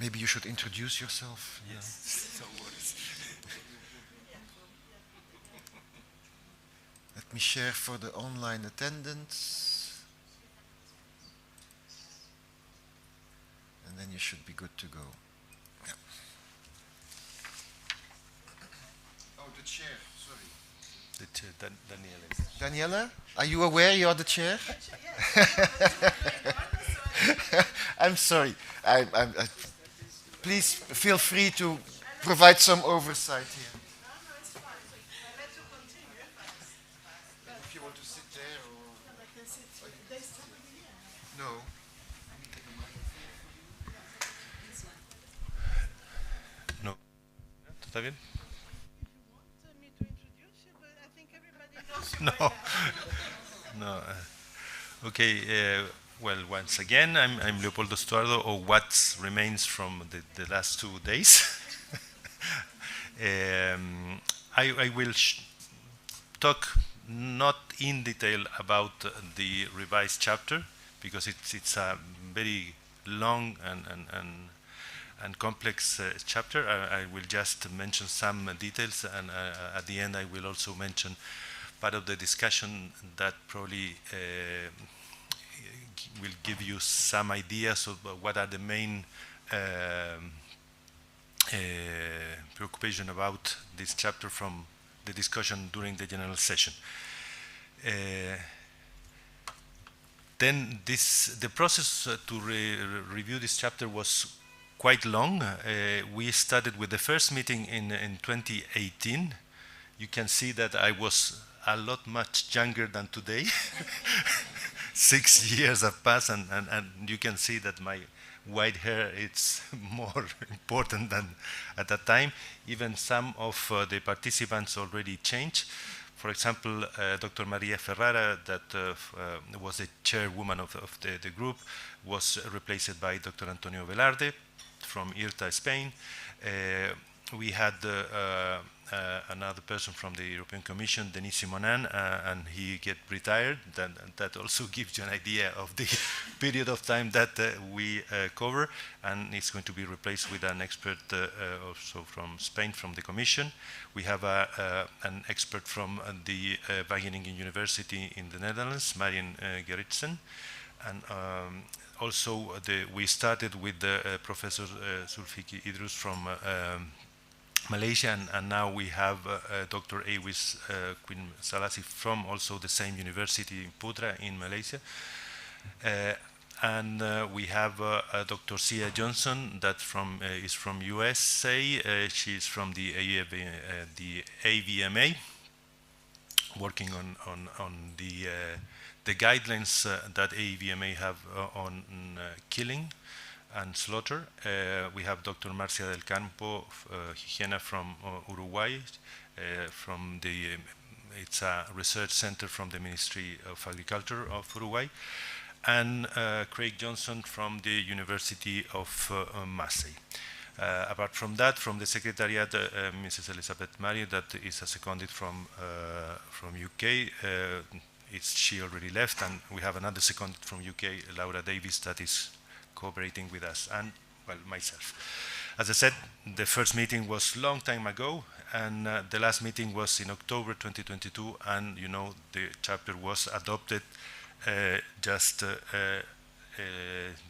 Maybe you should introduce yourself. Yes, no worries. Let me share for the online attendance. And then you should be good to go. Yeah. Oh, the chair, sorry. The chair, Daniela. Daniela, are you aware you are the chair? I'm sorry. Please feel free to provide some oversight here. If you want to sit there or... No. No. ¿Está bien? No. No. Okay. Well, once again, I'm Leopoldo Stuardo, or what remains from the last 2 days. I will talk not in detail about the revised chapter, because it's a very long and complex chapter. I will just mention some details, and at the end I will also mention part of the discussion that probably will give you some ideas of what are the main preoccupation about this chapter from the discussion during the general session. Then the process to review this chapter was quite long. We started with the first meeting in 2018. You can see that I was a lot much younger than today. 6 years have passed, and you can see that my white hair is more important than at that time. Even some of the participants already changed. For example, Dr. Maria Ferrara, that was the chairwoman of the group, was replaced by Dr. Antonio Velarde from IRTA, Spain. We had another person from the European Commission, Denis Simonin, and he get retired. That also gives you an idea of the period of time that we cover, and it's going to be replaced with an expert also from Spain, from the Commission. We have an expert from the Wageningen University in the Netherlands, Marian Gerritsen, and also we started with Professor Zulfikar Idrus from Malaysia, and now we have Dr. Awis Queen Salasi from also the same university in Putra in Malaysia. And we have Dr. Sia Johnson that is from USA. She is from the AVMA, working on the guidelines that AVMA have on killing and slaughter. We have Dr. Marcia del Campo, Higiena from Uruguay, it's a research center from the Ministry of Agriculture of Uruguay, and Craig Johnson from the University of Marseille. Apart from that, from the Secretariat, Mrs. Elizabeth Mari, that is a seconded from UK. She already left, and we have another seconded from UK, Laura Davis, that is cooperating with us, and well, myself. As I said, the first meeting was long time ago, and the last meeting was in October 2022, and you know, the chapter was adopted just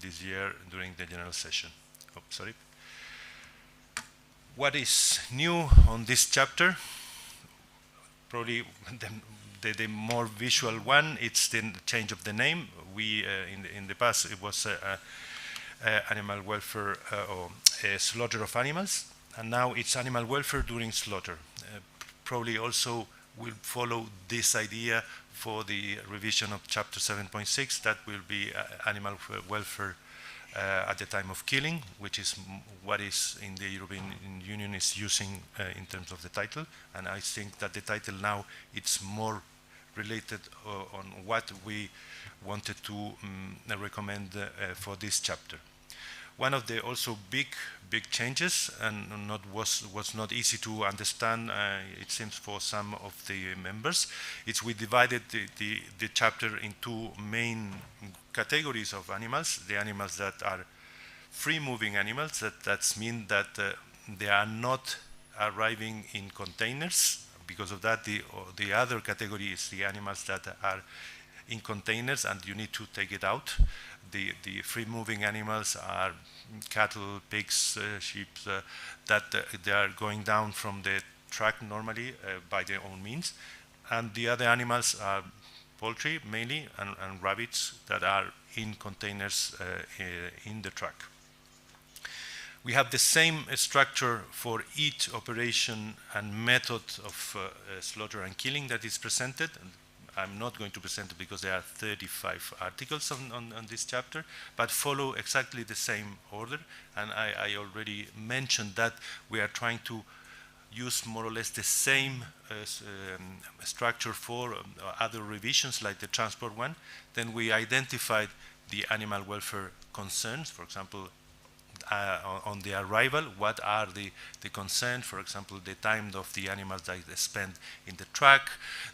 this year during the general session. Oh, sorry. What is new on this chapter? Probably the more visual one, it's the change of the name. We in the past it was animal welfare or slaughter of animals, and now it's animal welfare during slaughter. Probably also will follow this idea for the revision of chapter 7.6, that will be animal welfare at the time of killing, which is what is in the European Union is using in terms of the title, and I think that the title now it's more related on what we wanted to recommend for this chapter. One of the also big changes, and was not easy to understand, it seems, for some of the members, is we divided the chapter in two main categories of animals. The animals that are free-moving animals, that means that they are not arriving in containers. Because of that, the other category is the animals that are in containers and you need to take it out. The free-moving animals are cattle, pigs, sheep, that they are going down from the truck normally by their own means. And the other animals are poultry mainly, and rabbits that are in containers in the truck. We have the same structure for each operation and method of slaughter and killing that is presented. And I'm not going to present it because there are 35 articles on this chapter, but follow exactly the same order. And I already mentioned that we are trying to use more or less the same structure for other revisions like the transport one. Then we identified the animal welfare concerns, for example, on the arrival, what are the concerns, for example, the time of the animals that they spend in the truck,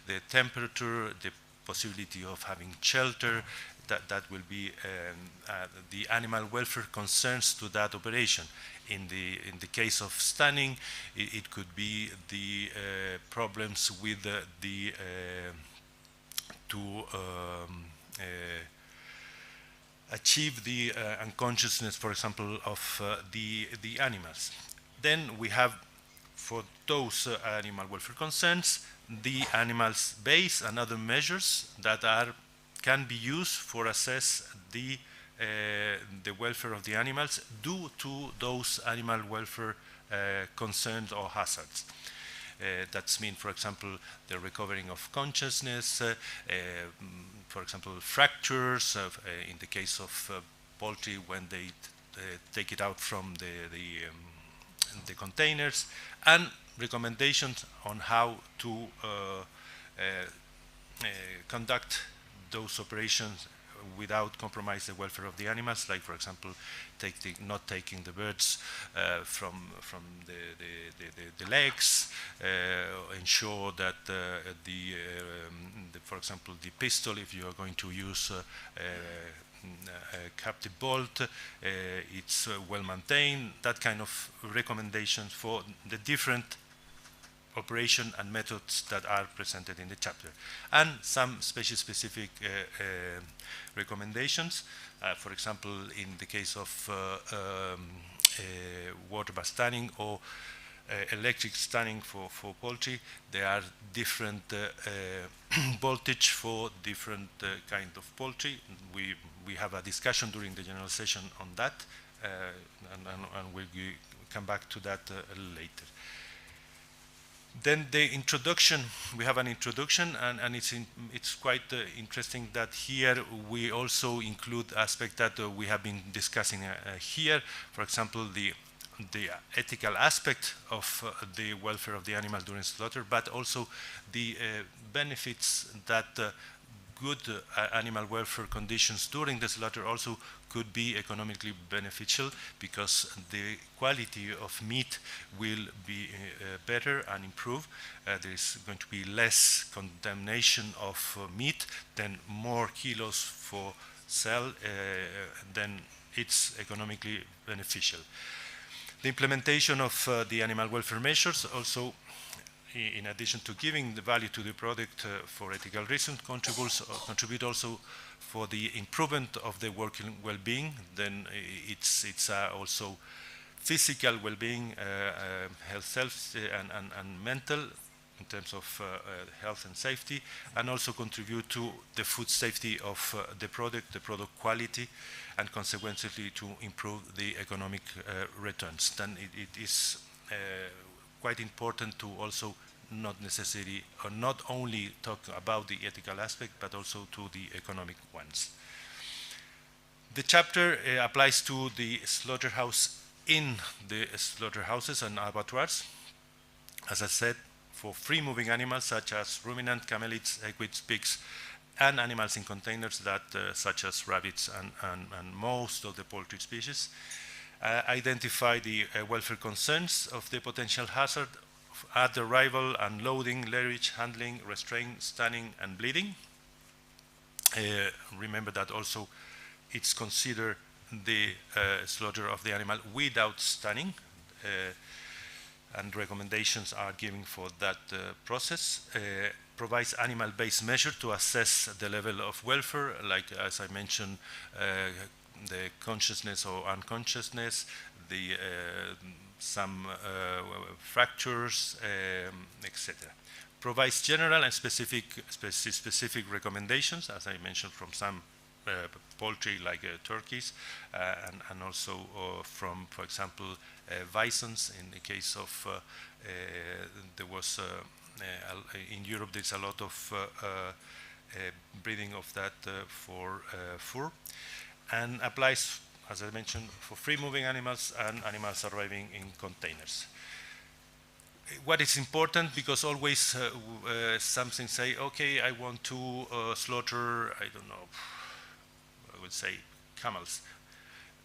the temperature, the possibility of having shelter, that will be the animal welfare concerns to that operation. In the case of stunning, it could be the problems with achieve the unconsciousness, for example, of the animals. Then we have, for those animal welfare concerns, the animals base and other measures that can be used for assess the welfare of the animals due to those animal welfare concerns or hazards. That's mean, for example, the recovering of consciousness, for example, fractures, in the case of poultry when they take it out from the containers, and recommendations on how to conduct those operations without compromise the welfare of the animals, like, for example, not taking the birds from the legs, ensure that for example, the pistol, if you are going to use a captive bolt, it's well maintained, that kind of recommendations for the different operation and methods that are presented in the chapter, and some species-specific recommendations. For example, in the case of water bath stunning or electric stunning for poultry, there are different voltage for different kind of poultry. We have a discussion during the general session on that, and we'll come back to that later. Then the introduction, we have an introduction, and it's quite interesting that here we also include aspects that we have been discussing here. For example, the ethical aspect of the welfare of the animal during slaughter, but also the benefits that good animal welfare conditions during the slaughter also could be economically beneficial, because the quality of meat will be better and improve. There is going to be less contamination of meat, then more kilos for sale, then it's economically beneficial. The implementation of the animal welfare measures also, in addition to giving the value to the product for ethical reasons, contribute also for the improvement of the working well-being. Then it's also physical well-being, health and mental, in terms of health and safety, and also contribute to the food safety of the product quality, and consequently to improve the economic returns. Then it is quite important to also not only talk about the ethical aspect, but also to the economic ones. The chapter applies to the slaughterhouse in the slaughterhouses and abattoirs. As I said, for free-moving animals such as ruminant, camelids, equids, pigs, and animals in containers that such as rabbits and most of the poultry species. Identify the welfare concerns of the potential hazard at arrival, unloading, layerage, handling, restraint, stunning, and bleeding. Remember that also it's considered the slaughter of the animal without stunning, and recommendations are given for that process. Provides animal-based measure to assess the level of welfare, like as I mentioned, the consciousness or unconsciousness, the some fractures, etc. Provides general and specific recommendations, as I mentioned, from some poultry like turkeys, and also from, for example, bisons. In the case of there was in Europe, there's a lot of breeding of that for fur, and applies, as I mentioned, for free-moving animals and animals arriving in containers. What is important, because always something say, okay, I want to slaughter, I don't know, I would say camels.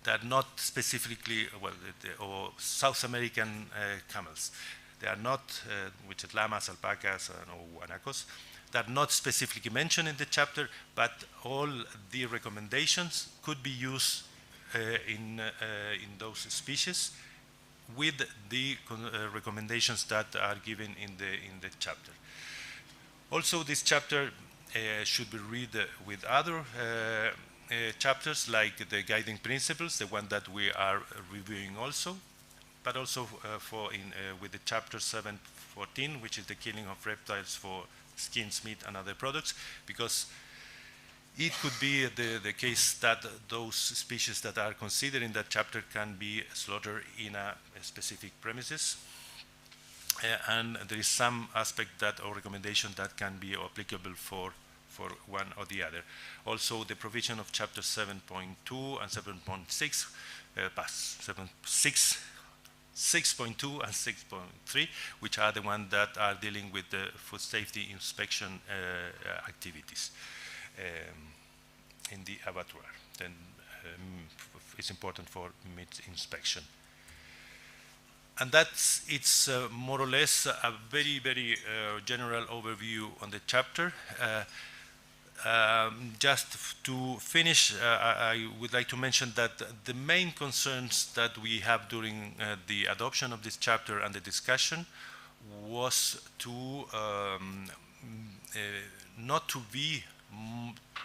They're not specifically, well, or South American camels. They are not, which is llamas, alpacas, or guanacos. They're not specifically mentioned in the chapter, but all the recommendations could be used in those species with the recommendations that are given in the chapter. Also, this chapter should be read with other chapters like the guiding principles, the one that we are reviewing also, but also with the chapter 714, which is the killing of reptiles for skins, meat, and other products, because it could be the case that those species that are considered in that chapter can be slaughtered in a specific premises. And there is some aspect that or recommendation that can be applicable for one or the other. Also, the provision of chapter 7.2 and 7.6, 6.2 and 6.3, which are the ones that are dealing with the food safety inspection activities in the abattoir. Then it's important for meat inspection. And it's more or less a very, very general overview on the chapter. Just to finish, I would like to mention that the main concerns that we have during the adoption of this chapter and the discussion was to not to be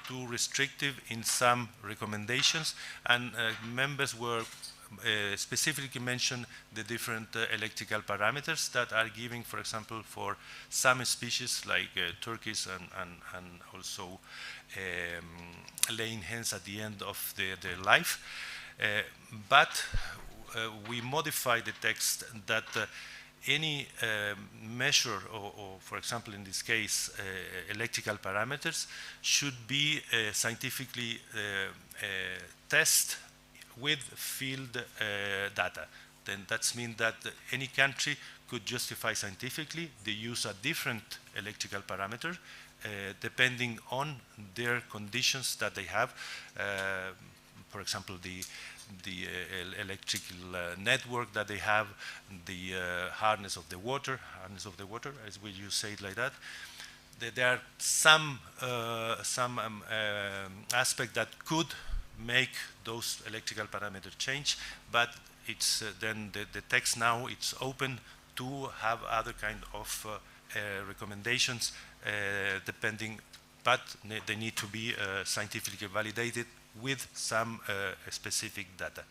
too restrictive in some recommendations, and members were specifically mentioned the different electrical parameters that are giving, for example, for some species like turkeys and also laying hens at the end of their life. But we modified the text that any measure, or for example in this case electrical parameters, should be scientifically tested with field data. Then that means that any country could justify scientifically the use of different electrical parameters depending on their conditions that they have. For example, the electrical network that they have, the hardness of the water, as we you say it like that. There are some aspect that could make those electrical parameters change, but it's then the text now it's open to have other kind of recommendations depending, but they need to be scientifically validated with some specific data.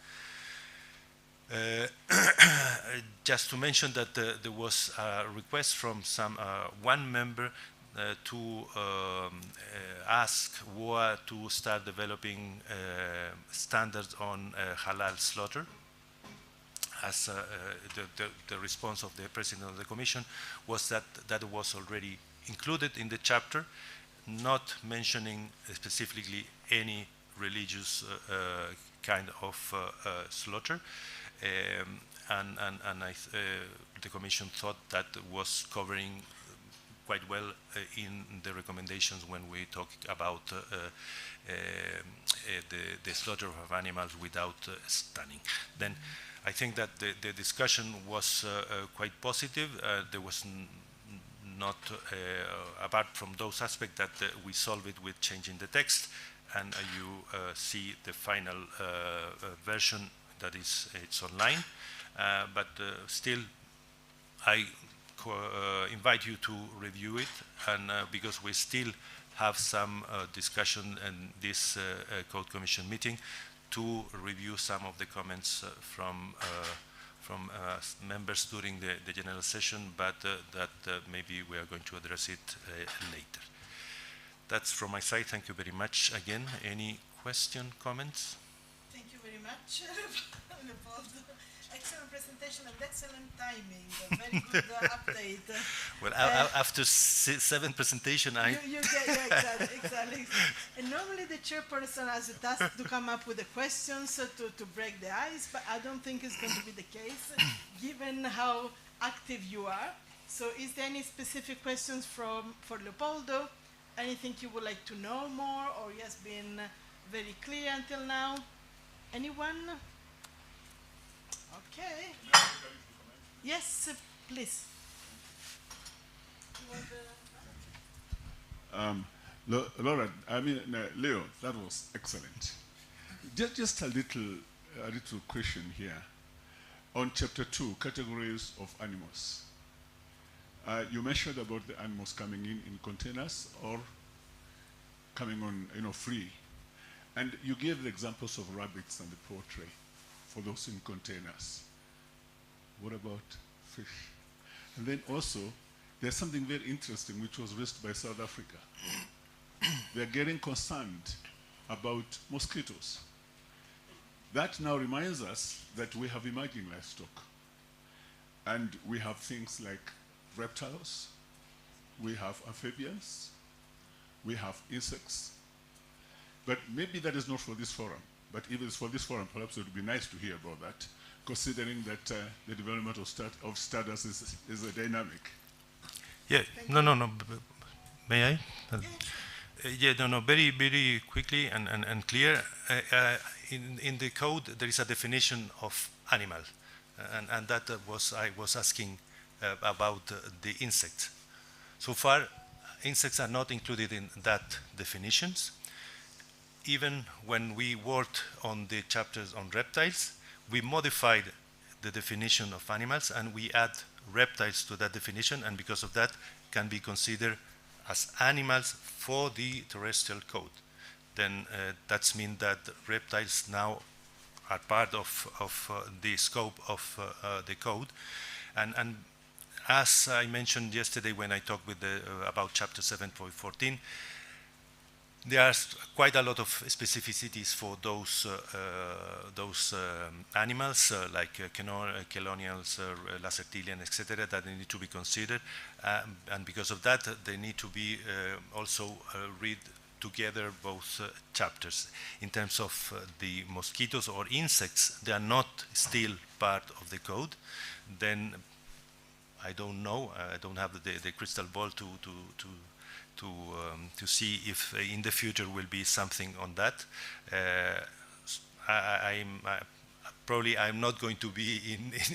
Just to mention that there was a request from one member to ask WOAH to start developing standards on halal slaughter. As the response of the President of the Commission was that was already included in the chapter, not mentioning specifically any religious kind of slaughter, and the Commission thought that was covering quite well in the recommendations when we talk about the slaughter of animals without stunning. Then I think that the discussion was quite positive. There was not, apart from those aspects that we solve it with changing the text, and you see the final version that it's online. But still, I invite you to review it, and because we still have some discussion in this Code Commission meeting to review some of the comments from members during the general session, but that maybe we are going to address it later. That's from my side. Thank you very much again. Any question, comments? Thank you very much, Leopoldo. Excellent presentation and excellent timing. A very good update. Well, after 7 presentations, you get, yeah, exactly. And normally the chairperson has a task to come up with the questions to break the ice, but I don't think it's going to be the case, given how active you are. So is there any specific questions for Leopoldo? Anything you would like to know more, or he has been very clear until now? Anyone? Okay. Yes, please. Laura, Leo, that was excellent. Just a little question here. On chapter 2, categories of animals. You mentioned about the animals coming in containers or coming on, free. And you gave the examples of rabbits and the poultry for those in containers. What about fish? And then also, there's something very interesting which was raised by South Africa. They're getting concerned about mosquitoes. That now reminds us that we have emerging livestock. And we have things like reptiles, we have amphibians, we have insects. But maybe that is not for this forum. But if it's for this forum, perhaps it would be nice to hear about that, considering that the development of Stardust is a dynamic. Yeah, no. May I? Yeah, no, very, very quickly and clear. In the code, there is a definition of animal, and that I was asking about the insects. So far, insects are not included in that definitions. Even when we worked on the chapters on reptiles, we modified the definition of animals and we add reptiles to that definition, and because of that can be considered as animals for the terrestrial code. Then that means that reptiles now are part of the scope of the code. And as I mentioned yesterday when I talked with about chapter 7.14, there are quite a lot of specificities for those animals like chelonials, lacertilian, etc., that they need to be considered, and because of that, they need to be also read together both chapters. In terms of the mosquitoes or insects, they are not still part of the code. Then I don't know. I don't have the crystal ball to see if in the future will be something on that. Probably I'm not going to be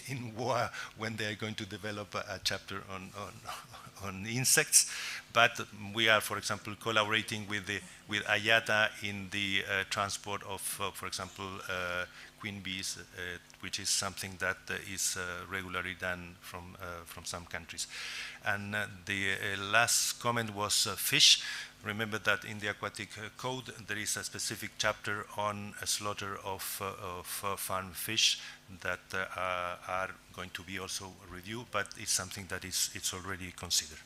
in WOAH when they are going to develop a chapter on insects, but we are, for example, collaborating with IATA in the transport of, for example, queen bees, which is something that is regularly done from some countries. And the last comment was fish. Remember that in the aquatic code there is a specific chapter on a slaughter of farm fish that are going to be also reviewed, but it's something that it's already considered.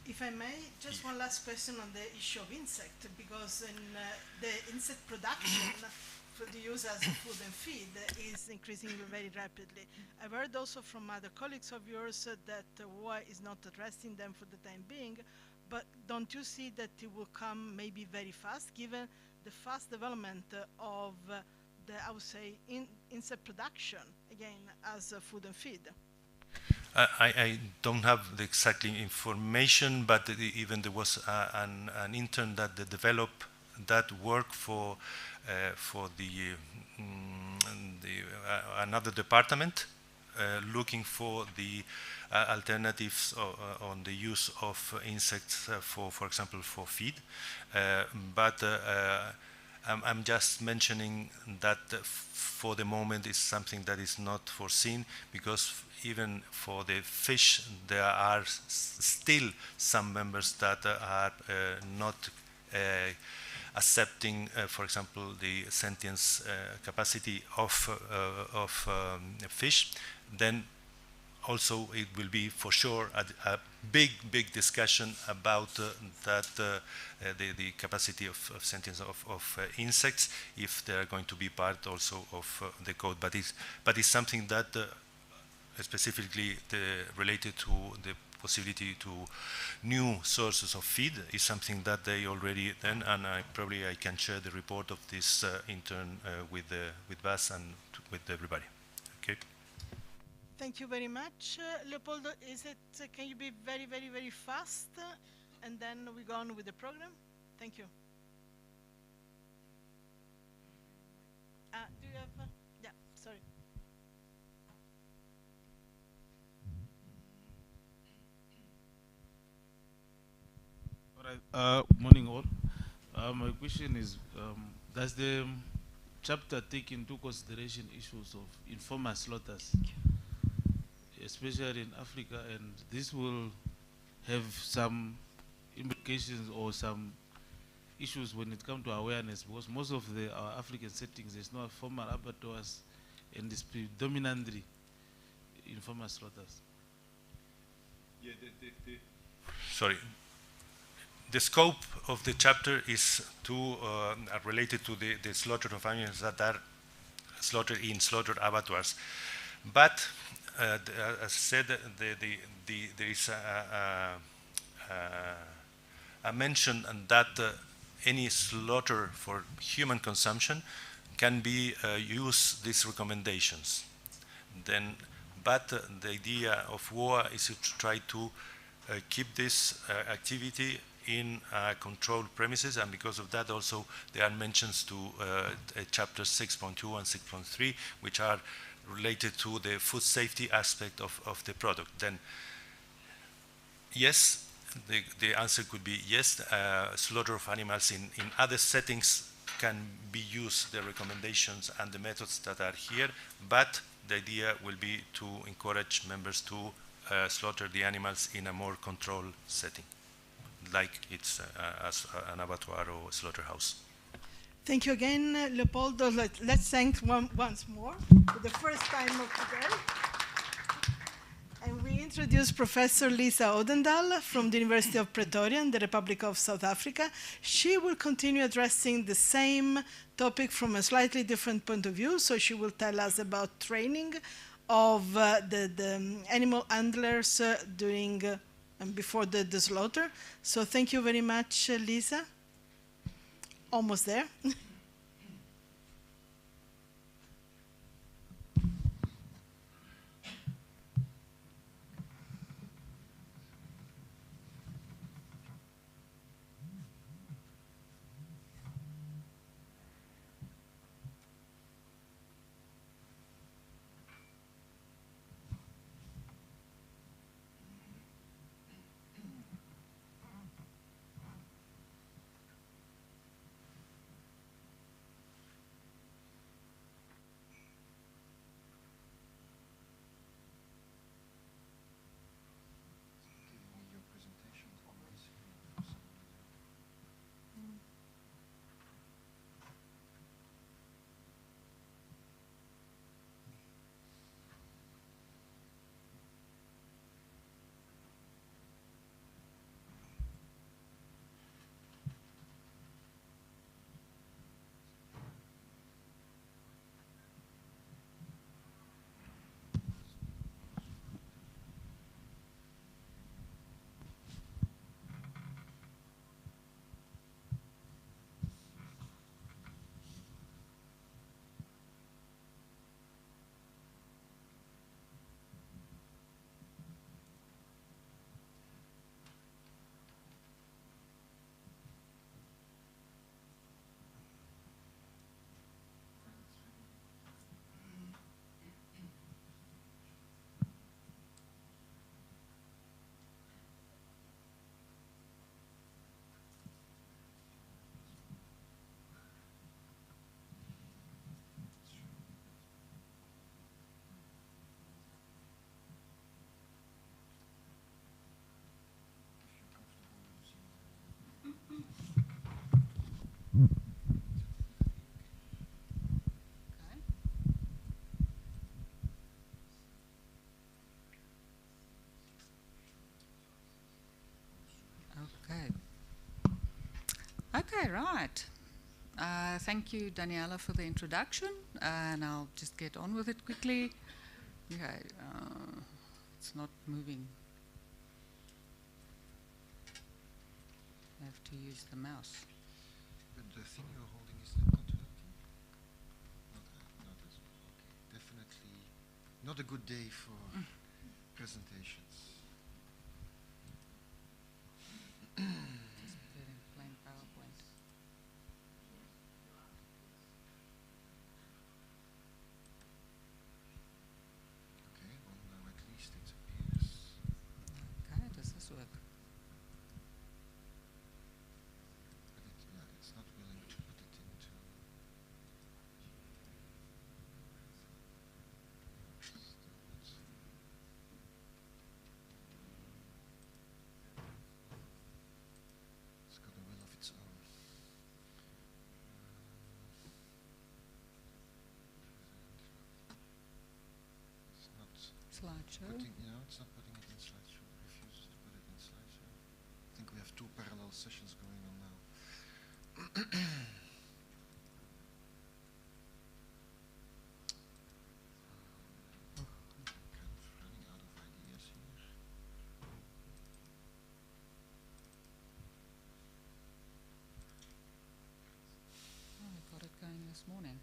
If I may, just one last question on the issue of insect, because in the insect production for the use as a food and feed is increasing very rapidly. I've heard also from other colleagues of yours that WOAH is not addressing them for the time being, but don't you see that it will come maybe very fast, given the fast development of the, I would say, insect production, again, as a food and feed? I don't have the exact information, but even there was an intern that developed that work for another department, looking for the alternatives on the use of insects for example, for feed. But I'm just mentioning that for the moment is something that is not foreseen, because even for the fish, there are still some members that are not accepting, for example, the sentience capacity of fish. Then also it will be for sure a big discussion about the capacity of sentience of insects, if they are going to be part also of the code. But it's something that specifically related to the possibility to new sources of feed is something that they already then, and I can share the report of this intern with Vas and with everybody. Okay. Thank you very much. Leopoldo, can you be very, very, very fast? And then we go on with the program. Thank you. Do you have, yeah, sorry. All right, morning all. My question is, does the chapter take into consideration issues of informal slaughters, especially in Africa, and this will have some implications or some issues when it comes to awareness, because most of our African settings, there's no formal abattoirs, and it's predominantly informal slaughters. Yeah, sorry. The scope of the chapter is related to the slaughter of animals that are slaughtered in slaughtered abattoirs. But as said, there is a mention that any slaughter for human consumption can be use these recommendations. Then, but the idea of WOAH is to try to keep this activity in controlled premises, and because of that also there are mentions to chapters 6.2 and 6.3, which are related to the food safety aspect of the product. Then yes, the answer could be yes, slaughter of animals in other settings can be used, the recommendations and the methods that are here, but the idea will be to encourage members to slaughter the animals in a more controlled setting, like it's as an abattoir or slaughterhouse. Thank you again, Leopoldo. Let's thank once more for the first time of today. And we introduce Professor Lisa Odendaal from the University of Pretoria in the Republic of South Africa. She will continue addressing the same topic from a slightly different point of view. So she will tell us about training of the animal handlers during and before the slaughter. So thank you very much, Lisa. Almost there. Okay, right. Thank you, Daniela, for the introduction, and I'll just get on with it quickly. Okay, it's not moving. I have to use the mouse. But the thing you're holding is not working? Not as well. Okay. Definitely not a good day for presentations. Just put it in plain PowerPoint. Okay, well now at least it appears. Okay, does this work? But it's not willing to put it into. slideshow. It's not putting it in slideshow. It refuses to put it in slideshow. I think we have two parallel sessions going on now. Kind of running out of ideas here. Oh, we got it going this morning.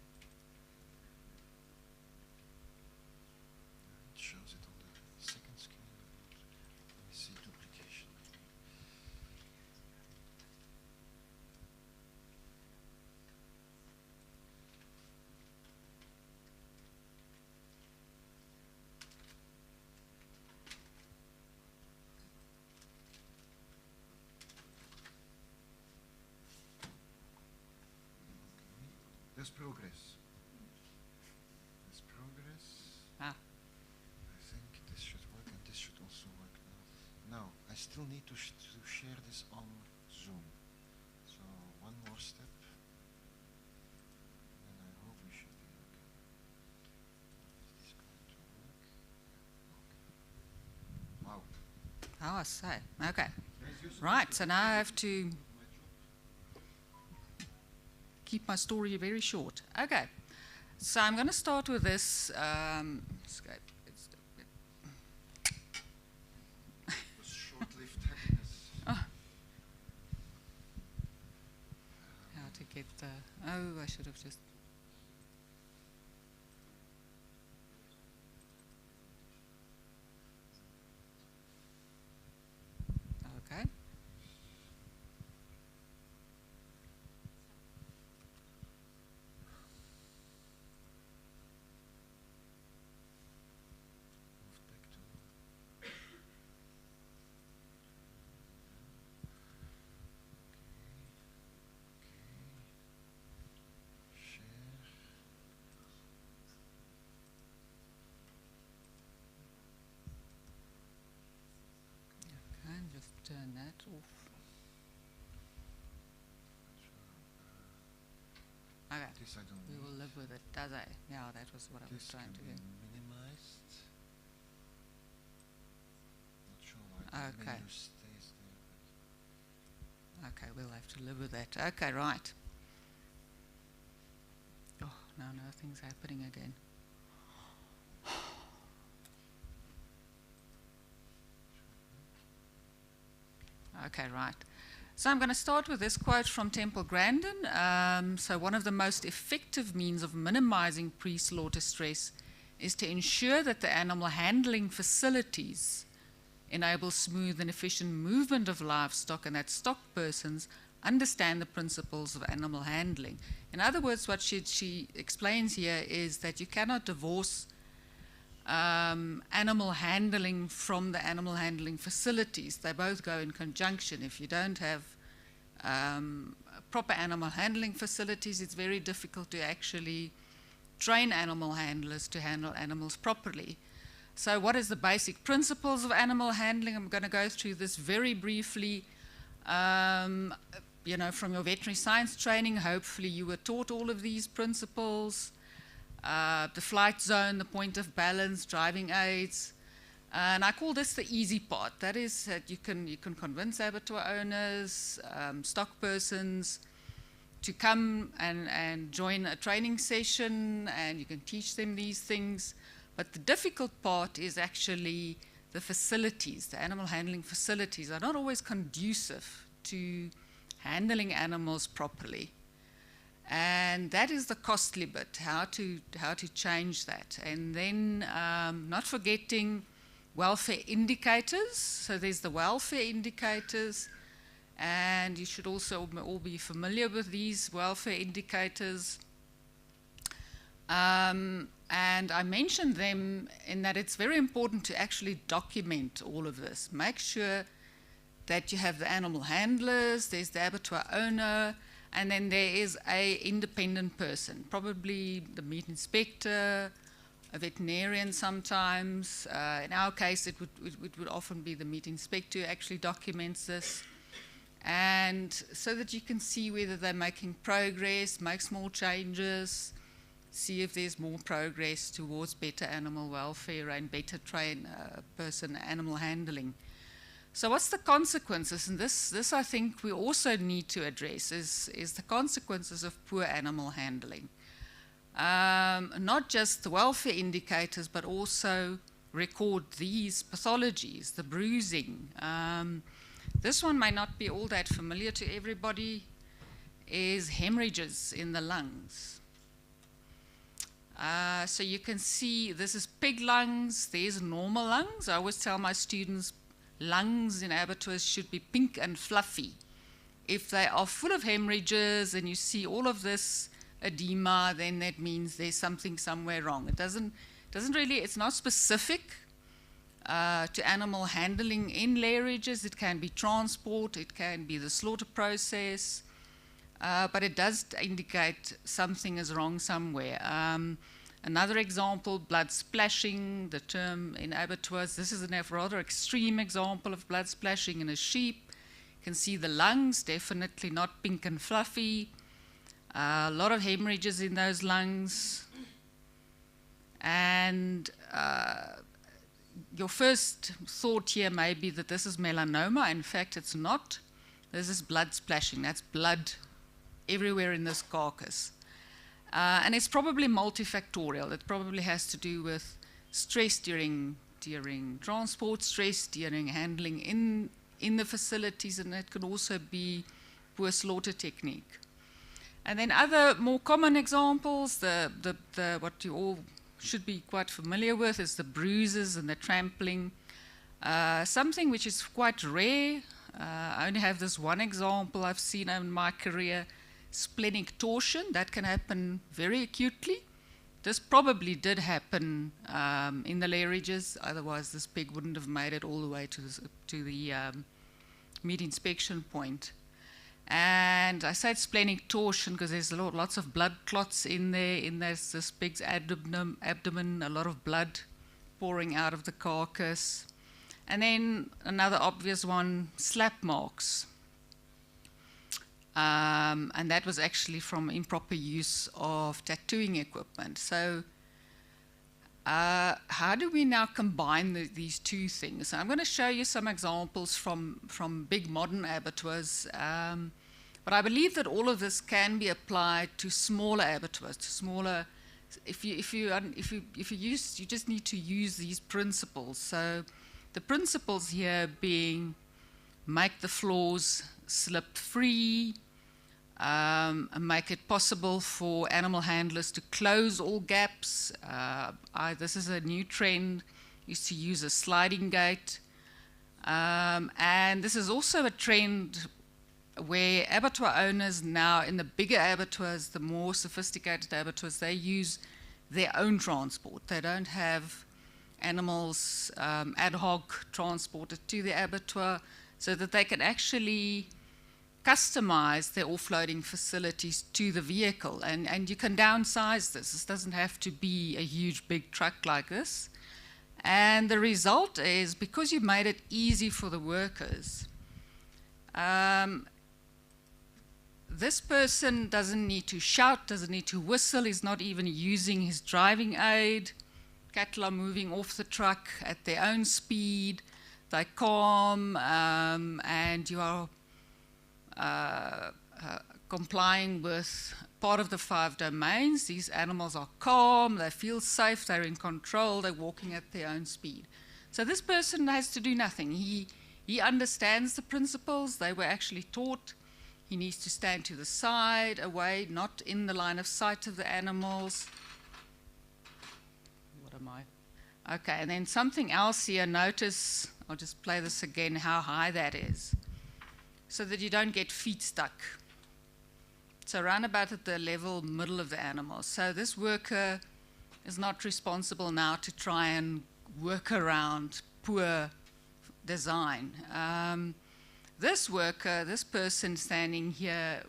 It shows it on the second screen. Let me see duplication. There's progress. There's progress. Ah. I think this should work and this should also work now. Now, I still need to share this on Zoom. So, one more step. And I hope we should be okay. Is this going to work? Okay. Wow. Oh, I say. Okay. Right, so now I have to keep my story very short. Okay, so I'm going to start with this. Escape. Short-lived happiness. Oh. How to get the... Oh, I should have just... Okay. And just turn that off. Okay, This I don't we need. will live with it, does it? Yeah, that was what I was This trying to can do. be minimized. Not sure why the Okay. menu stays there. Okay, we'll have to live with that. Okay, right. Oh, no, nothing's happening again. Okay, right. So I'm going to start with this quote from Temple Grandin. So one of the most effective means of minimizing pre-slaughter stress is to ensure that the animal handling facilities enable smooth and efficient movement of livestock and that stock persons understand the principles of animal handling. In other words, what she explains here is that you cannot divorce animal handling from the animal handling facilities. They both go in conjunction. If you don't have proper animal handling facilities, it's very difficult to actually train animal handlers to handle animals properly. So what is the basic principles of animal handling? I'm going to go through this very briefly. You know, from your veterinary science training, hopefully you were taught all of these principles. The flight zone, the point of balance, driving aids. And I call this the easy part. That is that you can convince abattoir owners, stock persons to come and join a training session, and you can teach them these things. But the difficult part is actually the facilities. The animal handling facilities are not always conducive to handling animals properly. And that is the costly bit, how to change that. And then not forgetting welfare indicators. So there's the welfare indicators, and you should also all be familiar with these welfare indicators. And I mentioned them in that it's very important to actually document all of this. Make sure that you have the animal handlers, there's the abattoir owner, and then there is a independent person, probably the meat inspector, a veterinarian sometimes. In our case, it would often be the meat inspector who actually documents this. And so that you can see whether they're making progress, make small changes, see if there's more progress towards better animal welfare and better train person animal handling. So what's the consequences? And this I think we also need to address is the consequences of poor animal handling. Not just the welfare indicators, but also record these pathologies, the bruising. This one may not be all that familiar to everybody, is hemorrhages in the lungs. So you can see this is pig lungs, there's normal lungs. I always tell my students lungs in abattoirs should be pink and fluffy. If they are full of hemorrhages and you see all of this edema, then that means there's something somewhere wrong. It doesn't really, it's not specific to animal handling in lairages. It can be transport, it can be the slaughter process, but it does indicate something is wrong somewhere. Another example, blood splashing, the term in abattoirs. This is a rather extreme example of blood splashing in a sheep. You can see the lungs, definitely not pink and fluffy. A lot of hemorrhages in those lungs. And your first thought here may be that this is melanoma. In fact, it's not. This is blood splashing. That's blood everywhere in this carcass. And it's probably multifactorial. It probably has to do with stress during transport, stress during handling in the facilities, and it could also be poor slaughter technique. And then other more common examples, what you all should be quite familiar with is the bruises and the trampling. Something which is quite rare. I only have this one example I've seen in my career. Splenic torsion, that can happen very acutely. This probably did happen in the lairages, otherwise this pig wouldn't have made it all the way to the meat inspection point. And I said splenic torsion because there's lots of blood clots in there, in this pig's abdomen, a lot of blood pouring out of the carcass. And then another obvious one, slap marks. And that was actually from improper use of tattooing equipment. So how do we now combine these two things? I'm going to show you some examples from big modern abattoirs, but I believe that all of this can be applied to smaller abattoirs, to smaller. You just need to use these principles. So the principles here being make the floors slip free, make it possible for animal handlers to close all gaps. This is a new trend, is to use a sliding gate. And this is also a trend where abattoir owners now, in the bigger abattoirs, the more sophisticated abattoirs, they use their own transport. They don't have animals ad hoc transported to the abattoir, so that they can actually customize their offloading facilities to the vehicle. And you can downsize this. This doesn't have to be a huge big truck like this. And the result is, because you've made it easy for the workers, this person doesn't need to shout, doesn't need to whistle, he's not even using his driving aid. Cattle are moving off the truck at their own speed. They're calm, and you are complying with part of the 5 domains. These animals are calm, they feel safe, they're in control, they're walking at their own speed. So this person has to do nothing. He understands the principles, they were actually taught. He needs to stand to the side, away, not in the line of sight of the animals. What am I? Okay, and then something else here, notice, I'll just play this again, how high that is, so that you don't get feet stuck. So around about at the level middle of the animal. So this worker is not responsible now to try and work around poor design. This worker, this person standing here,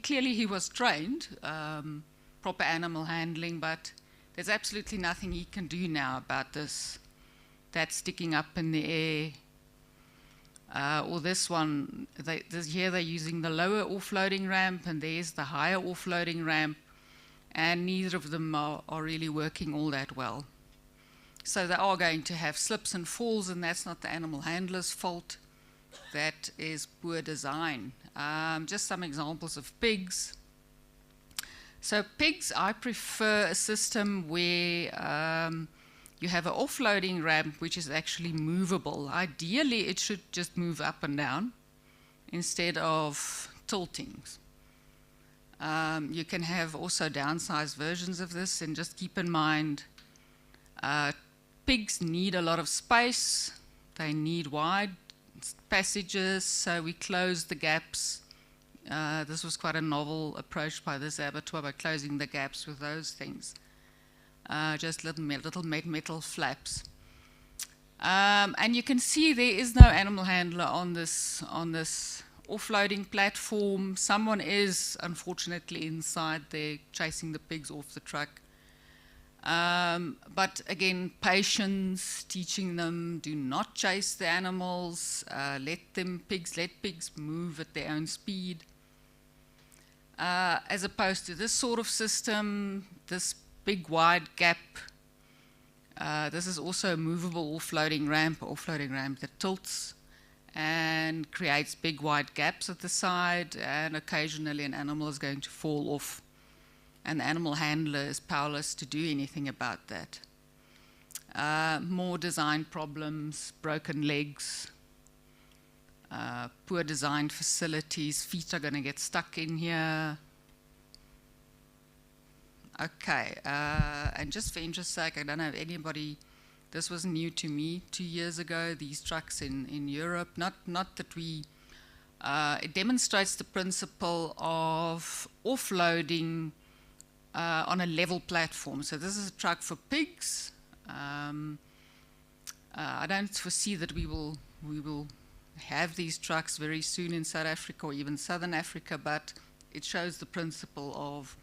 clearly he was trained, proper animal handling, but there's absolutely nothing he can do now about this. That's sticking up in the air. Or this one, here they're using the lower offloading ramp, and there's the higher offloading ramp. and neither of them are really working all that well. So they are going to have slips and falls, and that's not the animal handler's fault. That is poor design. Just some examples of pigs. So pigs, I prefer a system where you have an offloading ramp which is actually movable. Ideally, it should just move up and down instead of tilting. You can have also downsized versions of this, and just keep in mind pigs need a lot of space. They need wide passages, so we close the gaps. This was quite a novel approach by this abattoir, by closing the gaps with those things. Just little metal flaps. And you can see there is no animal handler on this offloading platform. Someone is unfortunately inside there chasing the pigs off the truck. But again, patience, teaching them, do not chase the animals, let pigs move at their own speed. As opposed to this sort of system, this big wide gap, this is also a movable offloading ramp that tilts and creates big wide gaps at the side, and occasionally an animal is going to fall off, and the animal handler is powerless to do anything about that. More design problems, broken legs, poor designed facilities, feet are going to get stuck in here. Okay, and just for interest's sake, I don't know if anybody, this was new to me 2 years ago, these trucks in Europe, not that we, it demonstrates the principle of offloading on a level platform. So this is a truck for pigs. I don't foresee that we will have these trucks very soon in South Africa or even Southern Africa, but it shows the principle of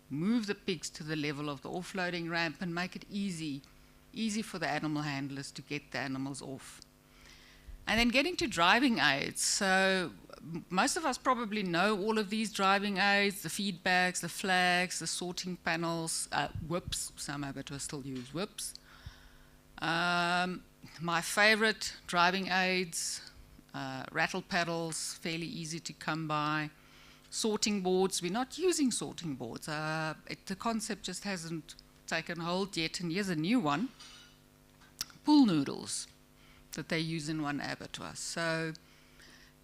move the pigs to the level of the offloading ramp and make it easy for the animal handlers to get the animals off. And then getting to driving aids. So most of us probably know all of these driving aids, the feedbacks, the flags, the sorting panels, whips. Some abattoirs still use whips. My favorite driving aids, rattle paddles, fairly easy to come by. Sorting boards, we're not using sorting boards. The concept just hasn't taken hold yet, and here's a new one. Pool noodles that they use in one abattoir. So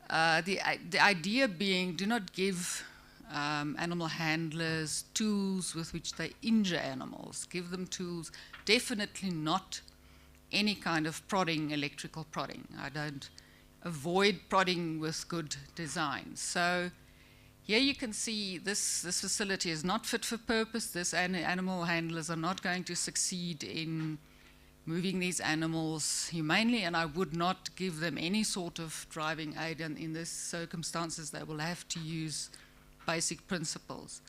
the idea being, do not give animal handlers tools with which they injure animals. Give them tools, definitely not any kind of prodding, electrical prodding. I don't avoid prodding with good design. So here you can see this facility is not fit for purpose. This animal handlers are not going to succeed in moving these animals humanely, and I would not give them any sort of driving aid, and in these circumstances they will have to use basic principles.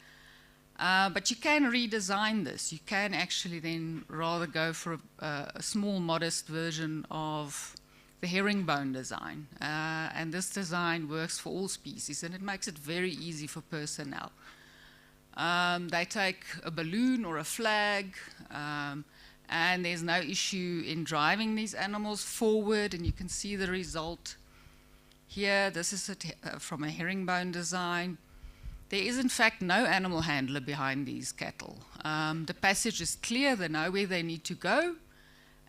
But you can redesign this. You can actually then rather go for a small, modest version of the herringbone design. And this design works for all species, and it makes it very easy for personnel. They take a balloon or a flag, and there's no issue in driving these animals forward, and you can see the result here. This is from a herringbone design. There is, in fact, no animal handler behind these cattle. The passage is clear. They know where they need to go,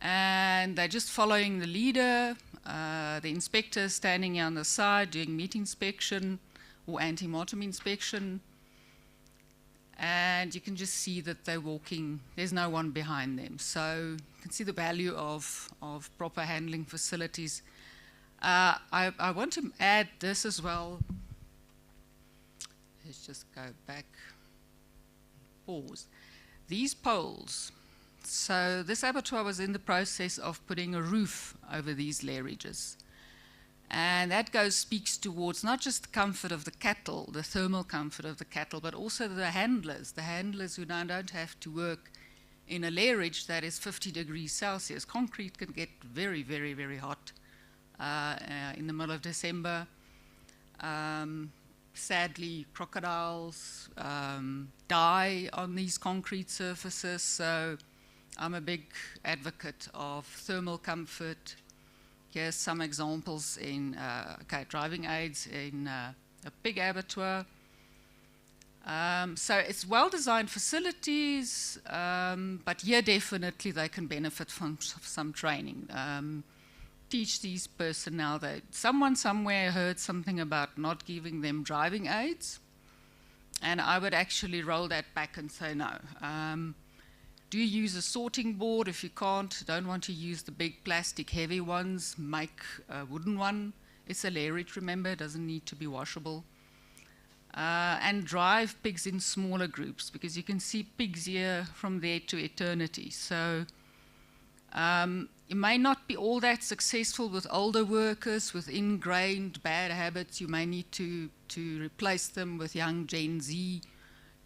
and they're just following the leader. The inspector is standing on the side doing meat inspection or anti-mortem inspection. And you can just see that they're walking. There's no one behind them. So you can see the value of proper handling facilities. I want to add this as well. Let's just go back. Pause. These poles. So this abattoir was in the process of putting a roof over these lairages. And that speaks towards not just the comfort of the cattle, the thermal comfort of the cattle, but also the handlers who now don't have to work in a lairage that is 50 degrees Celsius. Concrete can get very, very, very hot in the middle of December. sadly, crocodiles die on these concrete surfaces. So I'm a big advocate of thermal comfort. Here's some examples in driving aids in a pig abattoir. So it's well-designed facilities, but here definitely they can benefit from some training. Teach these personnel that someone somewhere heard something about not giving them driving aids, and I would actually roll that back and say no. Do use a sorting board. If you don't want to use the big plastic heavy ones, make a wooden one. It's a lairage, remember, it doesn't need to be washable. And drive pigs in smaller groups, because you can see pigs here from there to eternity. So you may not be all that successful with older workers with ingrained bad habits. You may need to replace them with young Gen Z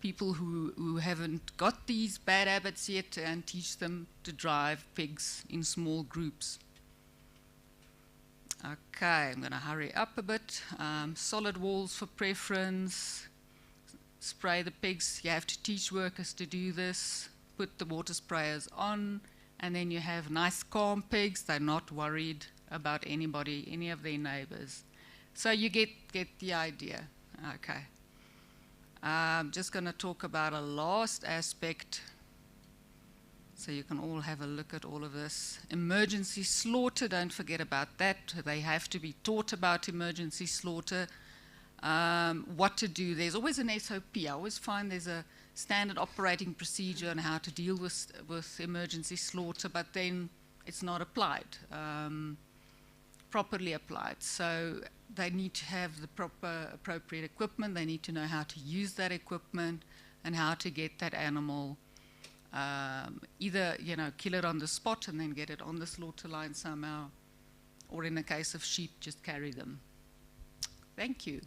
people who haven't got these bad habits yet, and teach them to drive pigs in small groups. Okay, I'm going to hurry up a bit. Solid walls for preference. Spray the pigs. You have to teach workers to do this. Put the water sprayers on, and then you have nice, calm pigs. They're not worried about anybody, any of their neighbors. So you get the idea. Okay. I'm just going to talk about a last aspect, so you can all have a look at all of this. Emergency slaughter, don't forget about that. They have to be taught about emergency slaughter, what to do. There's always an SOP. I always find there's a standard operating procedure on how to deal with emergency slaughter, but then it's not applied, properly applied. So they need to have the proper, appropriate equipment. They need to know how to use that equipment and how to get that animal, either, kill it on the spot and then get it on the slaughter line somehow, or in the case of sheep, just carry them. Thank you.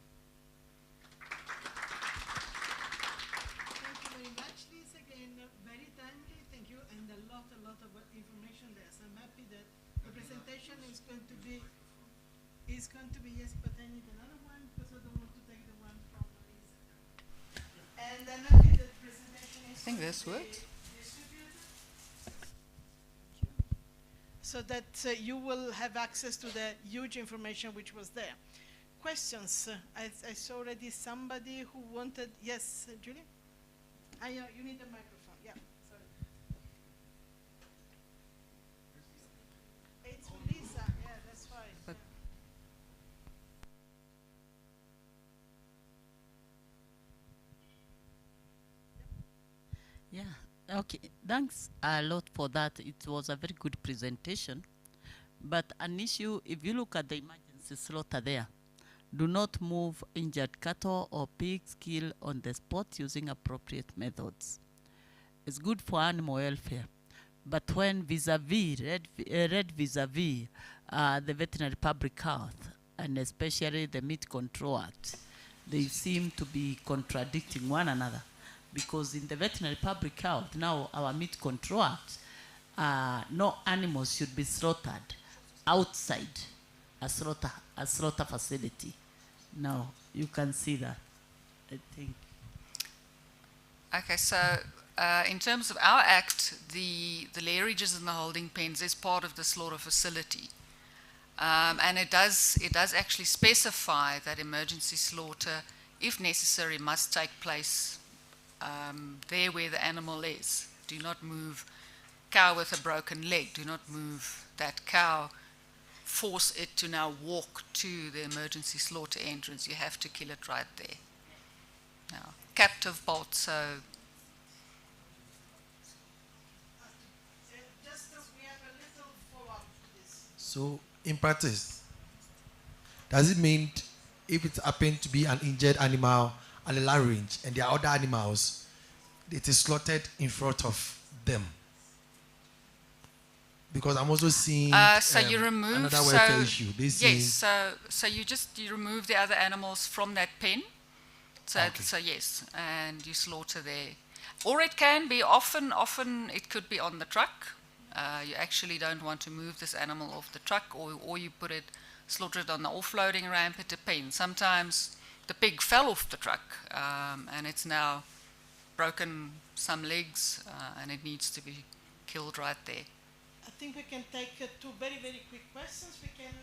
Thank you very much, Liz. Again, very timely. Thank you, and a lot of information there. So I'm happy that the presentation is going to be, yes, but I need another one because I don't want to take the one from Liz. And I'm happy that the presentation is. I think this works. So that you will have access to the huge information which was there. Questions? I saw already somebody who wanted. Yes, Julie? You need a microphone. Yeah, sorry. It's Lisa. Yeah, that's fine. But Yeah, okay. Thanks a lot for that. It was a very good presentation. But an issue, if you look at the emergency slaughter there, do not move injured cattle or pigs killed on the spot using appropriate methods. It's good for animal welfare. But when vis-a-vis, read vis-a-vis the Veterinary Public Health, and especially the Meat Control Act, they seem to be contradicting one another. Because in the Veterinary Public Health, now our Meat Control Act, no animals should be slaughtered outside a slaughter facility. Now, you can see that, I think. Okay, so in terms of our act, the lairages and the holding pens is part of the slaughter facility. And it does actually specify that emergency slaughter, if necessary, must take place there where the animal is. Do not move cow with a broken leg. Do not move that cow. Force it to now walk to the emergency slaughter entrance. You have to kill it right there. Now, captive bolt, so we have a little follow-up to this. So, in practice, does it mean if it happened to be an injured animal on the land range and there are other animals, it is slaughtered in front of them? Because I'm also seeing so you remove another welfare issue. Yes, so you remove the other animals from that pen. So, Okay. so yes, and you slaughter there. Or it can be, often it could be on the truck. You actually don't want to move this animal off the truck, or you slaughter it on the offloading ramp. It depends. Sometimes the pig fell off the truck, and it's now broken some legs, and it needs to be killed right there. I think we can take two very, very quick questions. We have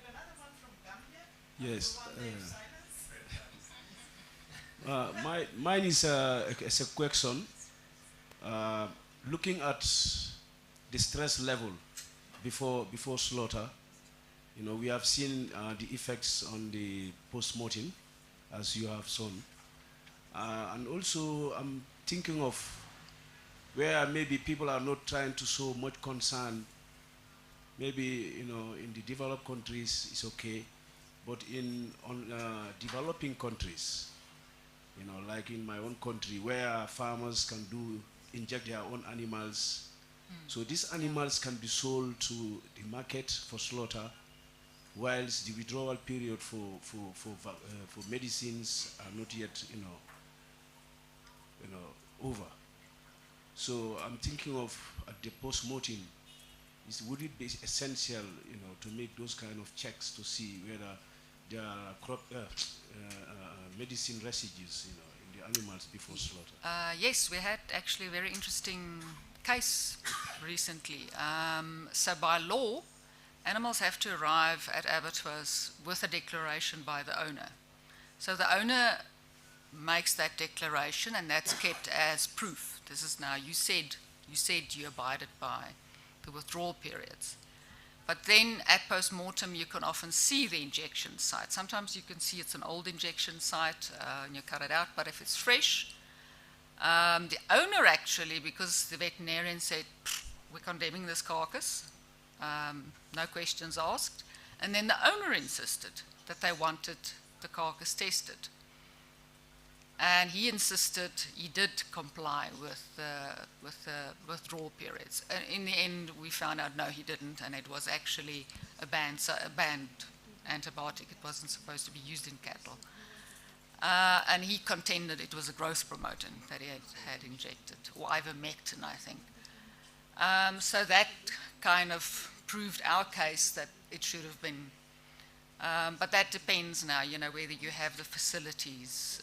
another one from Gambia. Yes. Mine is a question. Looking at the stress level before slaughter, we have seen the effects on the post-mortem, as you have shown. And also, I'm thinking of where maybe people are not trying to show much concern. Maybe, in the developed countries, it's okay. But in developing countries, like in my own country, where farmers can inject their own animals. So these animals can be sold to the market for slaughter, whilst the withdrawal period for medicines are not yet, over. So I'm thinking of at the post-mortem, would it be essential, to make those kind of checks to see whether there are medicine residues, in the animals before slaughter? Yes, we had actually a very interesting case recently. So by law, animals have to arrive at abattoirs with a declaration by the owner. So the owner makes that declaration, and that's kept as proof. This is now, you said you abided by the withdrawal periods. But then at post-mortem, you can often see the injection site. Sometimes you can see it's an old injection site, and you cut it out, but if it's fresh, the owner actually, because the veterinarian said, we're condemning this carcass, no questions asked, and then the owner insisted that they wanted the carcass tested. And he insisted he did comply with the withdrawal periods. And in the end, we found out, no, he didn't, and it was actually a banned antibiotic. It wasn't supposed to be used in cattle. And he contended it was a growth promoter that he had injected, or ivermectin, I think. So that kind of proved our case that it should have been. But that depends now, whether you have the facilities.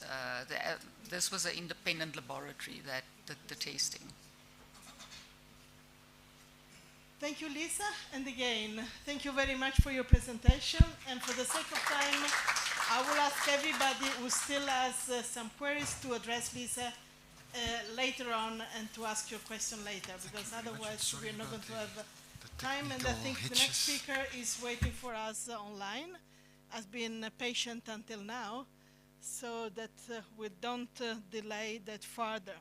This was an independent laboratory that did the testing. Thank you, Lisa. And again, thank you very much for your presentation. And for the sake of time, I will ask everybody who still has some queries to address Lisa later on and to ask your question later, because otherwise we're not going to have time. And I think the next speaker is waiting for us online, has been patient until now, so that we don't delay that further.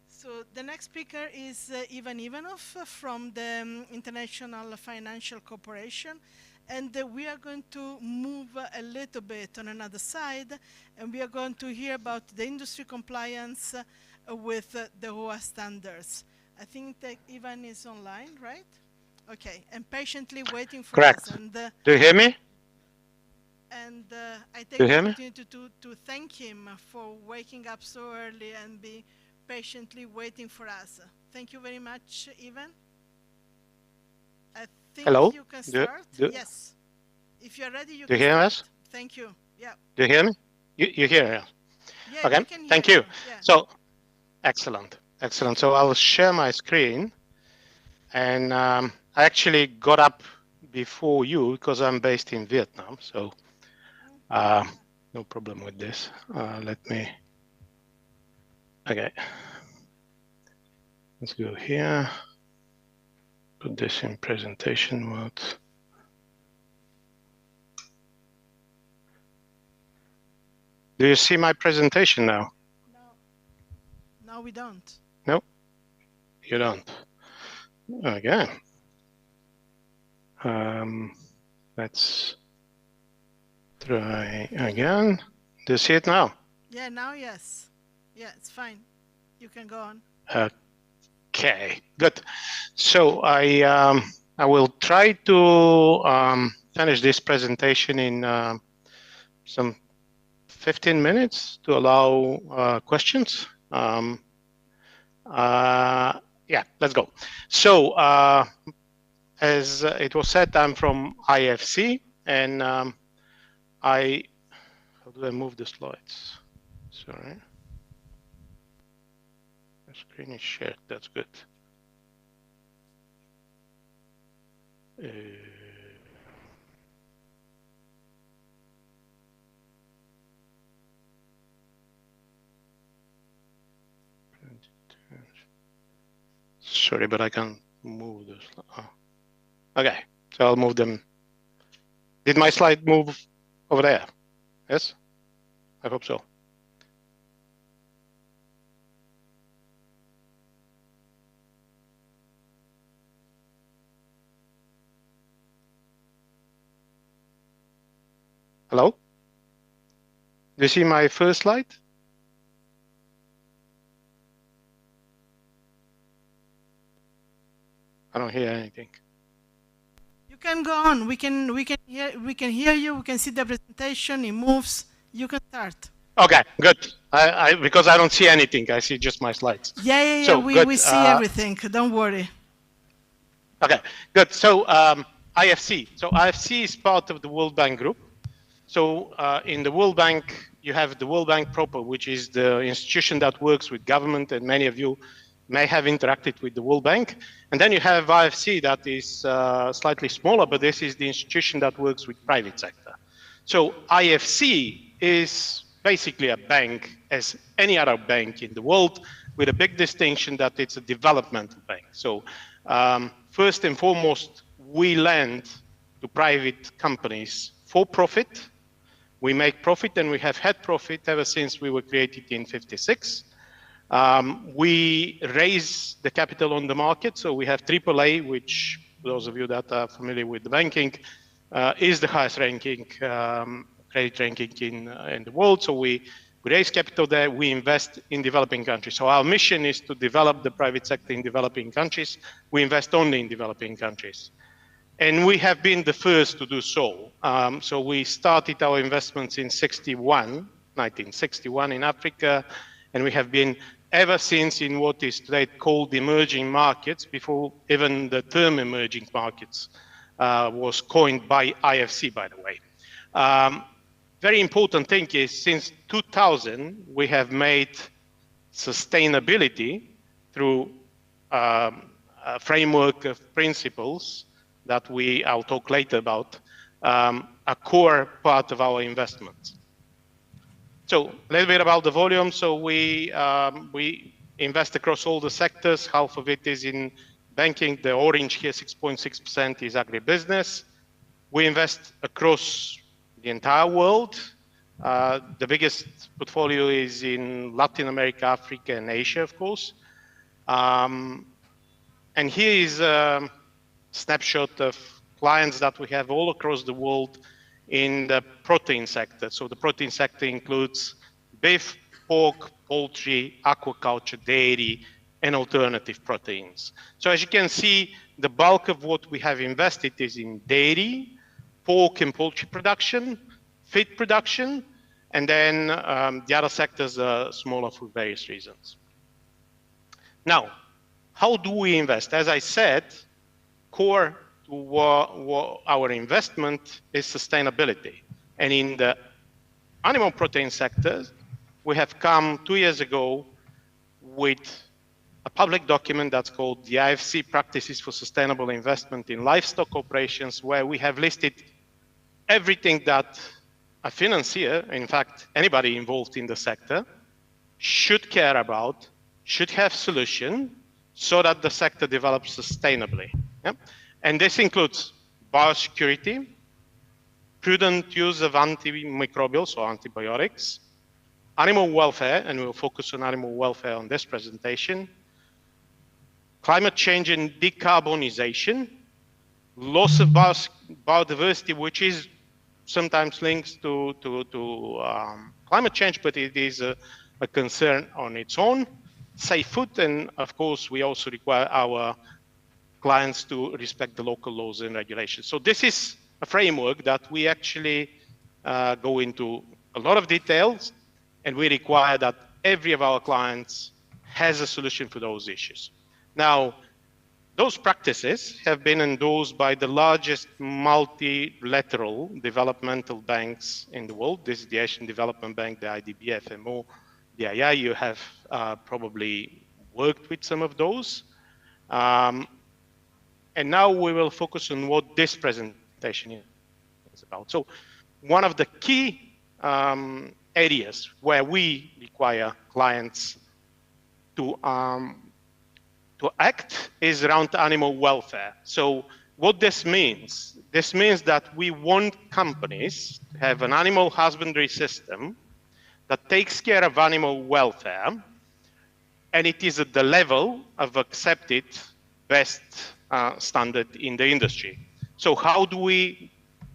So the next speaker is Ivan Ivanov from the International Financial Corporation, and we are going to move a little bit on another side, and we are going to hear about the industry compliance with the WOAH standards. I think that Ivan is online, right? Okay, and patiently waiting for Correct. us. And, do you hear me? And I take Do you the hear me? opportunity to thank him for waking up so early and be patiently waiting for us. Thank you very much, Ivan. I think Hello? you can Do- start. do- Yes. If you're ready, you Do you can hear start. us? Thank you. Yeah. Do you hear me? You hear us? Yeah, Okay, we can hear thank you. Yeah. So, excellent. So I'll share my screen. And I actually got up before you because I'm based in Vietnam. So no problem with this. Let me, okay. Let's go here. Put this in presentation mode. Do you see my presentation now? No, we don't. No, you don't. Okay. Let's try again. Do you see it now? Yeah, now yes. Yeah, it's fine. You can go on. Okay, good. So I will try to finish this presentation in some 15 minutes to allow questions. Yeah, let's go. So as it was said, I'm from IFC, and I How do I move the slides? Sorry. The screen is shared. That's good. Sorry, but I can't move this. Oh. Okay, so I'll move them. Did my slide move over there? Yes? I hope so. Hello? Do you see my first slide? I don't hear anything. You can go on. We can hear you. We can see the presentation. It moves. You can start. Okay, good. Because I don't see anything. I see just my slides. Yeah. So, we see everything. Don't worry. Okay, good. So IFC. So IFC is part of the World Bank Group. So in the World Bank, you have the World Bank proper, which is the institution that works with government, and many of you may have interacted with the World Bank. And then you have IFC that is slightly smaller, but this is the institution that works with private sector. So IFC is basically a bank as any other bank in the world, with a big distinction that it's a developmental bank. So first and foremost, we lend to private companies for profit. We make profit, and we have had profit ever since we were created in '56. We raise the capital on the market, so we have AAA, which, those of you that are familiar with the banking, is the highest ranking credit ranking in the world. So we raise capital there, we invest in developing countries. So our mission is to develop the private sector in developing countries. We invest only in developing countries. And we have been the first to do so. So we started our investments in 1961 in Africa, and we have been ever since in what is today called emerging markets, before even the term emerging markets was coined by IFC, by the way. Very important thing is, since 2000, we have made sustainability through a framework of principles that I'll talk later about, a core part of our investments. So a little bit about the volume. So we invest across all the sectors. Half of it is in banking. The orange here, 6.6%, is agribusiness. We invest across the entire world. The biggest portfolio is in Latin America, Africa, and Asia, of course. And here is a snapshot of clients that we have all across the world in the protein sector. So the protein sector includes beef, pork, poultry, aquaculture, dairy, and alternative proteins. So as you can see, the bulk of what we have invested is in dairy, pork and poultry production, feed production, and then the other sectors are smaller for various reasons. Now, how do we invest? As I said, core to our investment is sustainability. And in the animal protein sector, we have come 2 years ago with a public document that's called the IFC Practices for Sustainable Investment in Livestock Operations, where we have listed everything that a financier, in fact, anybody involved in the sector, should care about, should have solution, so that the sector develops sustainably. Yeah? And this includes biosecurity, prudent use of antimicrobials or antibiotics, animal welfare, and we'll focus on animal welfare on this presentation, climate change and decarbonization, loss of biodiversity, which is sometimes linked to climate change, but it is a concern on its own, safe food, and of course, we also require our clients to respect the local laws and regulations. So this is a framework that we actually go into a lot of details, and we require that every of our clients has a solution for those issues. Now, those practices have been endorsed by the largest multilateral developmental banks in the world. This is the Asian Development Bank, the IDB, FMO, the II. You have probably worked with some of those. And now we will focus on what this presentation is about. So one of the key areas where we require clients to act is around animal welfare. So what this means that we want companies to have an animal husbandry system that takes care of animal welfare, and it is at the level of accepted best standard in the industry. So how do we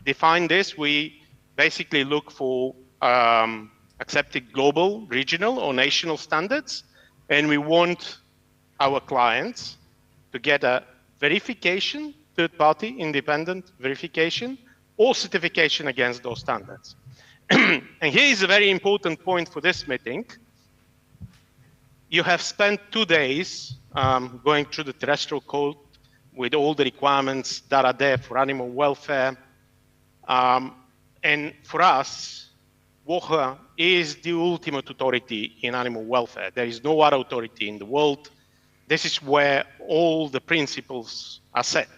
define this? We basically look for accepted global, regional, or national standards, and we want our clients to get a verification, third-party independent verification, or certification against those standards. And here is a very important point for this meeting. You have spent 2 days going through the terrestrial code with all the requirements that are there for animal welfare. And for us, WOAH is the ultimate authority in animal welfare. There is no other authority in the world. This is where all the principles are set.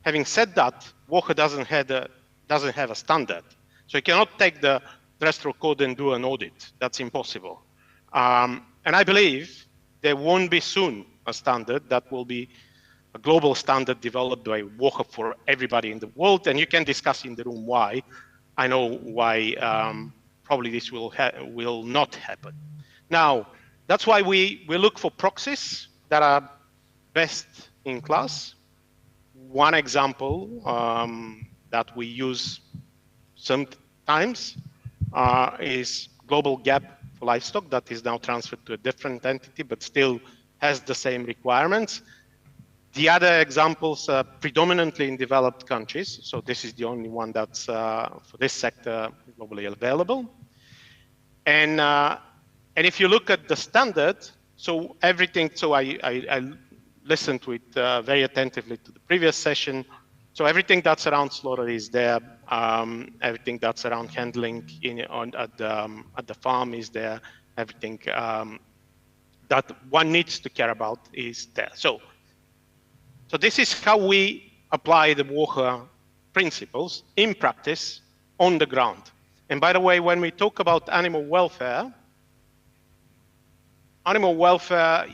Having said that, WOAH doesn't have a standard. So you cannot take the terrestrial code and do an audit. That's impossible. And I believe there won't be soon a standard that will be a global standard developed by WOAH for everybody in the world. And you can discuss in the room why. I know why probably this will not happen. Now, that's why we look for proxies that are best in class. One example that we use sometimes is Global Gap for Livestock that is now transferred to a different entity but still has the same requirements. The other examples are predominantly in developed countries. So this is the only one that's for this sector globally available. And if you look at the standard, so everything, so I listened to it very attentively to the previous session. So everything that's around slaughter is there. Everything that's around handling at the farm is there. Everything that one needs to care about is there. So this is how we apply the WOAH principles in practice on the ground. And by the way, when we talk about animal welfare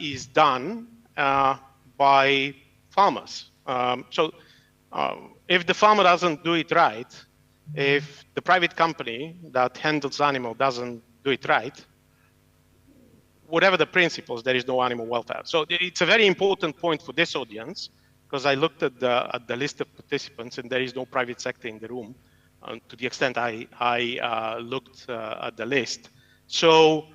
is done by farmers. If the farmer doesn't do it right, if the private company that handles animal doesn't do it right, whatever the principles, there is no animal welfare. So it's a very important point for this audience, because I looked at the list of participants and there is no private sector in the room, to the extent I looked at the list. So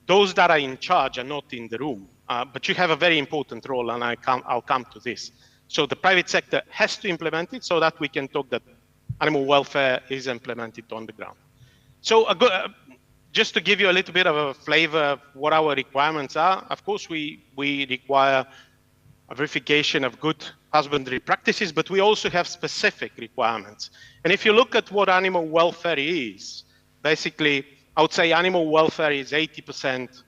those that are in charge are not in the room, but you have a very important role, and I'll come to this. So the private sector has to implement it so that we can talk that animal welfare is implemented on the ground. So just to give you a little bit of a flavor of what our requirements are, of course we require a verification of good husbandry practices, but we also have specific requirements. And if you look at what animal welfare is, basically, I would say animal welfare is 80%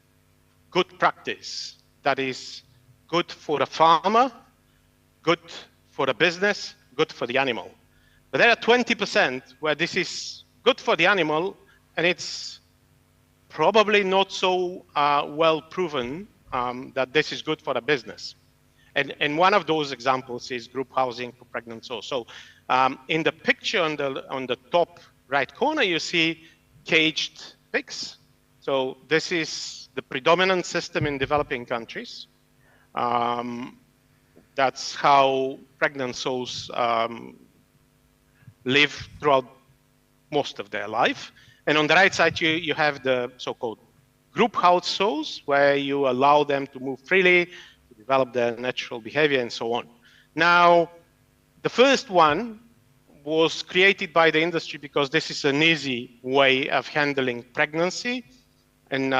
good practice. That is good for the farmer, good for the business, good for the animal. But there are 20% where this is good for the animal, and it's probably not so well proven that this is good for the business. And one of those examples is group housing for pregnant sows. So in the picture on the top right corner, you see caged pigs. So this is the predominant system in developing countries. That's how pregnant sows live throughout most of their life. And on the right side, you have the so-called group house sows, where you allow them to move freely, to develop their natural behavior, and so on. Now, the first one was created by the industry because this is an easy way of handling pregnancy, and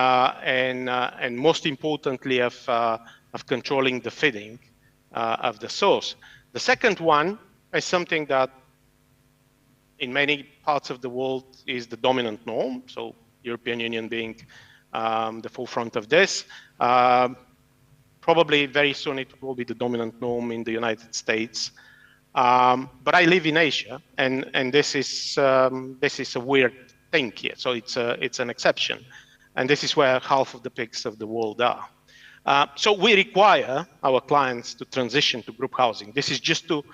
most importantly of controlling the feeding. of the source. The second one is something that in many parts of the world is the dominant norm, so European Union being the forefront of this. Probably very soon it will be the dominant norm in the United States. But I live in Asia, and this is a weird thing here. So it's an exception, and this is where half of the pigs of the world are. So we require our clients to transition to group housing. This is just to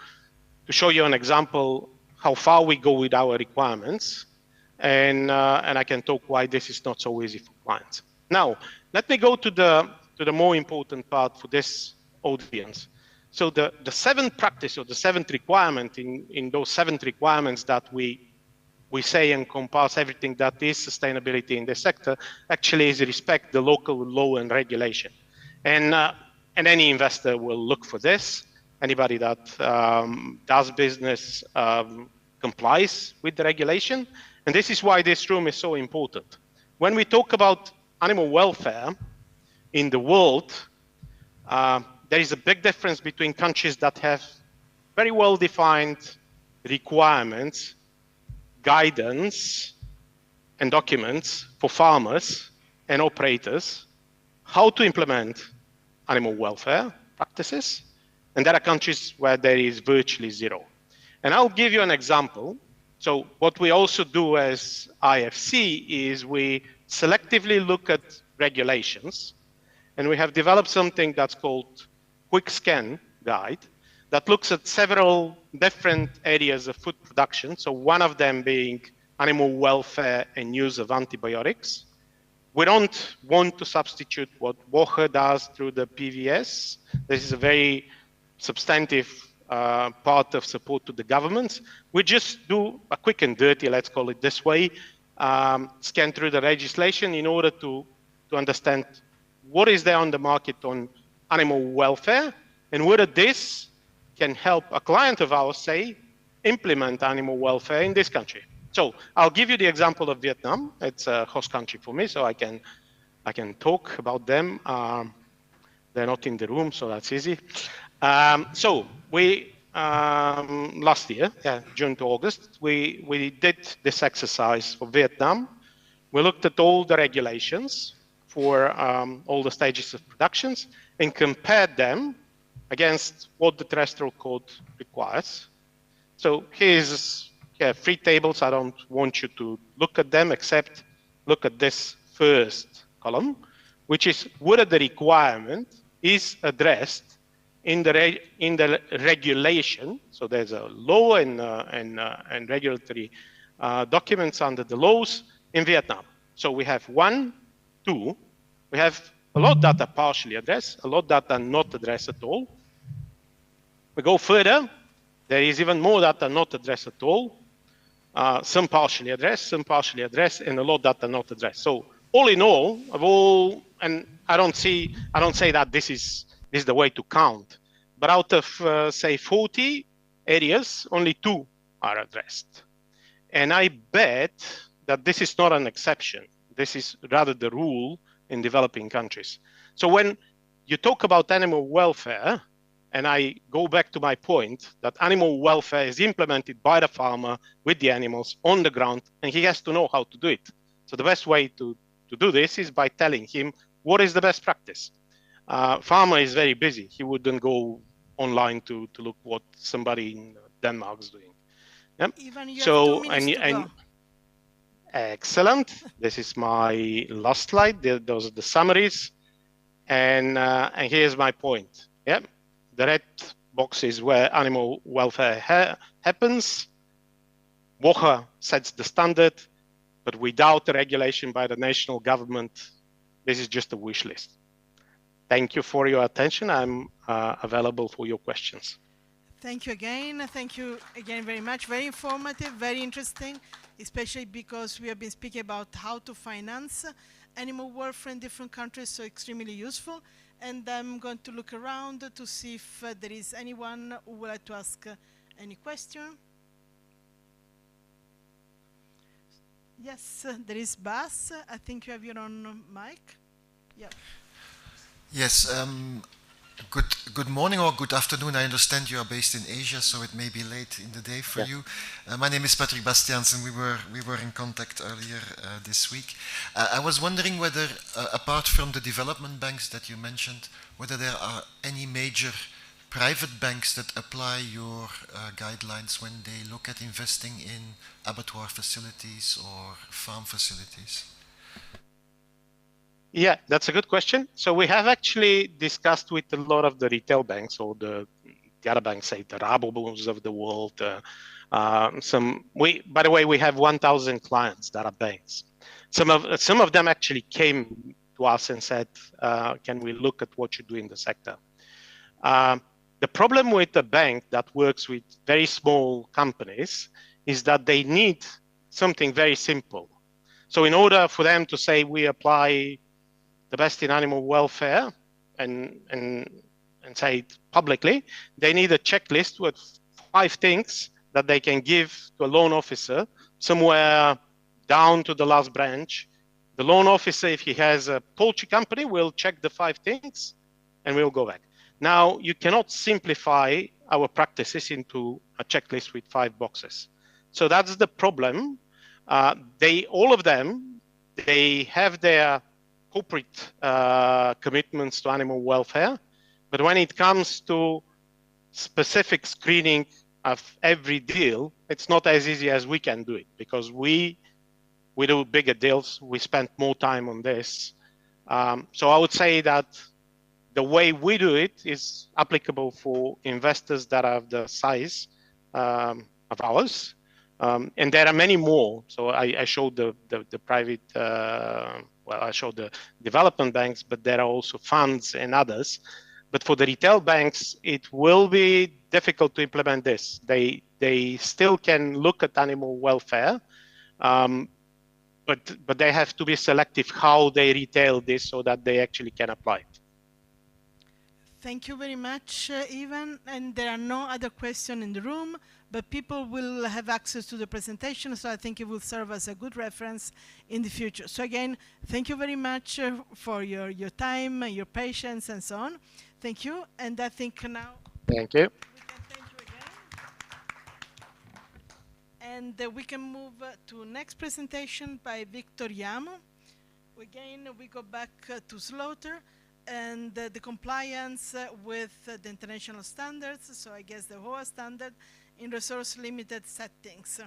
show you an example how far we go with our requirements, and I can talk why this is not so easy for clients. Now, let me go to the more important part for this audience. So the seventh practice or the seventh requirement in those 7 requirements that we say encompass everything that is sustainability in the sector actually is respect the local law and regulation. And any investor will look for this. Anybody that does business complies with the regulation. And this is why this room is so important. When we talk about animal welfare in the world, there is a big difference between countries that have very well-defined requirements, guidance, and documents for farmers and operators, how to implement animal welfare practices, and there are countries where there is virtually zero. And I'll give you an example. So what we also do as IFC is we selectively look at regulations, and we have developed something that's called Quick Scan Guide that looks at several different areas of food production. So one of them being animal welfare and use of antibiotics. We don't want to substitute what WOAH does through the PVS. This is a very substantive part of support to the governments. We just do a quick and dirty, let's call it this way, scan through the legislation in order to understand what is there on the market on animal welfare and whether this can help a client of ours, say, implement animal welfare in this country. So I'll give you the example of Vietnam. It's a host country for me, so I can talk about them. They're not in the room, so that's easy. So we last year, June to August, we did this exercise for Vietnam. We looked at all the regulations for all the stages of productions and compared them against what the terrestrial code requires. So here's 3 tables. I don't want you to look at them except look at this first column, which is whether the requirement is addressed in the regulation. So there's a law and regulatory documents under the laws in Vietnam. So we have 1, 2. We have a lot that are partially addressed, a lot that are not addressed at all. We go further. There is even more that are not addressed at all. Some partially addressed, and a lot that are not addressed. So all in all, and I don't say that this is the way to count, but out of say 40 areas, only 2 are addressed. And I bet that this is not an exception. This is rather the rule in developing countries. So when you talk about animal welfare, and I go back to my point that animal welfare is implemented by the farmer with the animals on the ground, and he has to know how to do it. So the best way to do this is by telling him what is the best practice. Farmer is very busy. He wouldn't go online to look what somebody in Denmark is doing. Yep. Ivan, you have 2 minutes to go. Excellent. This is my last slide. Those are the summaries. And here's my point. Yep. The red box is where animal welfare happens. WOAH sets the standard, but without the regulation by the national government, this is just a wish list. Thank you for your attention. I'm available for your questions. Thank you again. Thank you again very much. Very informative, very interesting, especially because we have been speaking about how to finance animal welfare in different countries, so extremely useful. And I'm going to look around to see if there is anyone who would like to ask any question. Yes, there is Bas. I think you have your own mic. Yeah. Yes, Good morning or good afternoon. I understand you are based in Asia, so it may be late in the day for Yeah. you. My name is Patrick Bastiaans, and we were in contact earlier this week. I was wondering whether, apart from the development banks that you mentioned, whether there are any major private banks that apply your guidelines when they look at investing in abattoir facilities or farm facilities. Yeah, that's a good question. So we have actually discussed with a lot of the retail banks or the other banks, say the Rabobanks of the world. By the way, we have 1,000 clients that are banks. Some of them actually came to us and said, "Can we look at what you do in the sector?" The problem with a bank that works with very small companies is that they need something very simple. So in order for them to say we apply the best in animal welfare and say it publicly, they need a checklist with 5 things that they can give to a loan officer somewhere down to the last branch. The loan officer, if he has a poultry company, will check the 5 things and we'll go back. Now, you cannot simplify our practices into a checklist with 5 boxes. So that's the problem. All of them, they have their corporate commitments to animal welfare, but when it comes to specific screening of every deal, it's not as easy as we can do it, because we do bigger deals, we spend more time on this. So I would say that the way we do it is applicable for investors that have the size of ours. And there are many more. So I showed the private, I showed the development banks, but there are also funds and others. But for the retail banks, it will be difficult to implement this. They still can look at animal welfare, but they have to be selective how they retail this so that they actually can apply it. Thank you very much, Ivan. And there are no other questions in the room, but people will have access to the presentation, so I think it will serve as a good reference in the future. So again, thank you very much for your time, your patience, and so on. Thank you. And I think now... Thank you. We can thank you again. And we can move to next presentation by Victor Yamo. Again, we go back to slaughter and the compliance with the international standards, so I guess the WOAH standard in resource limited settings.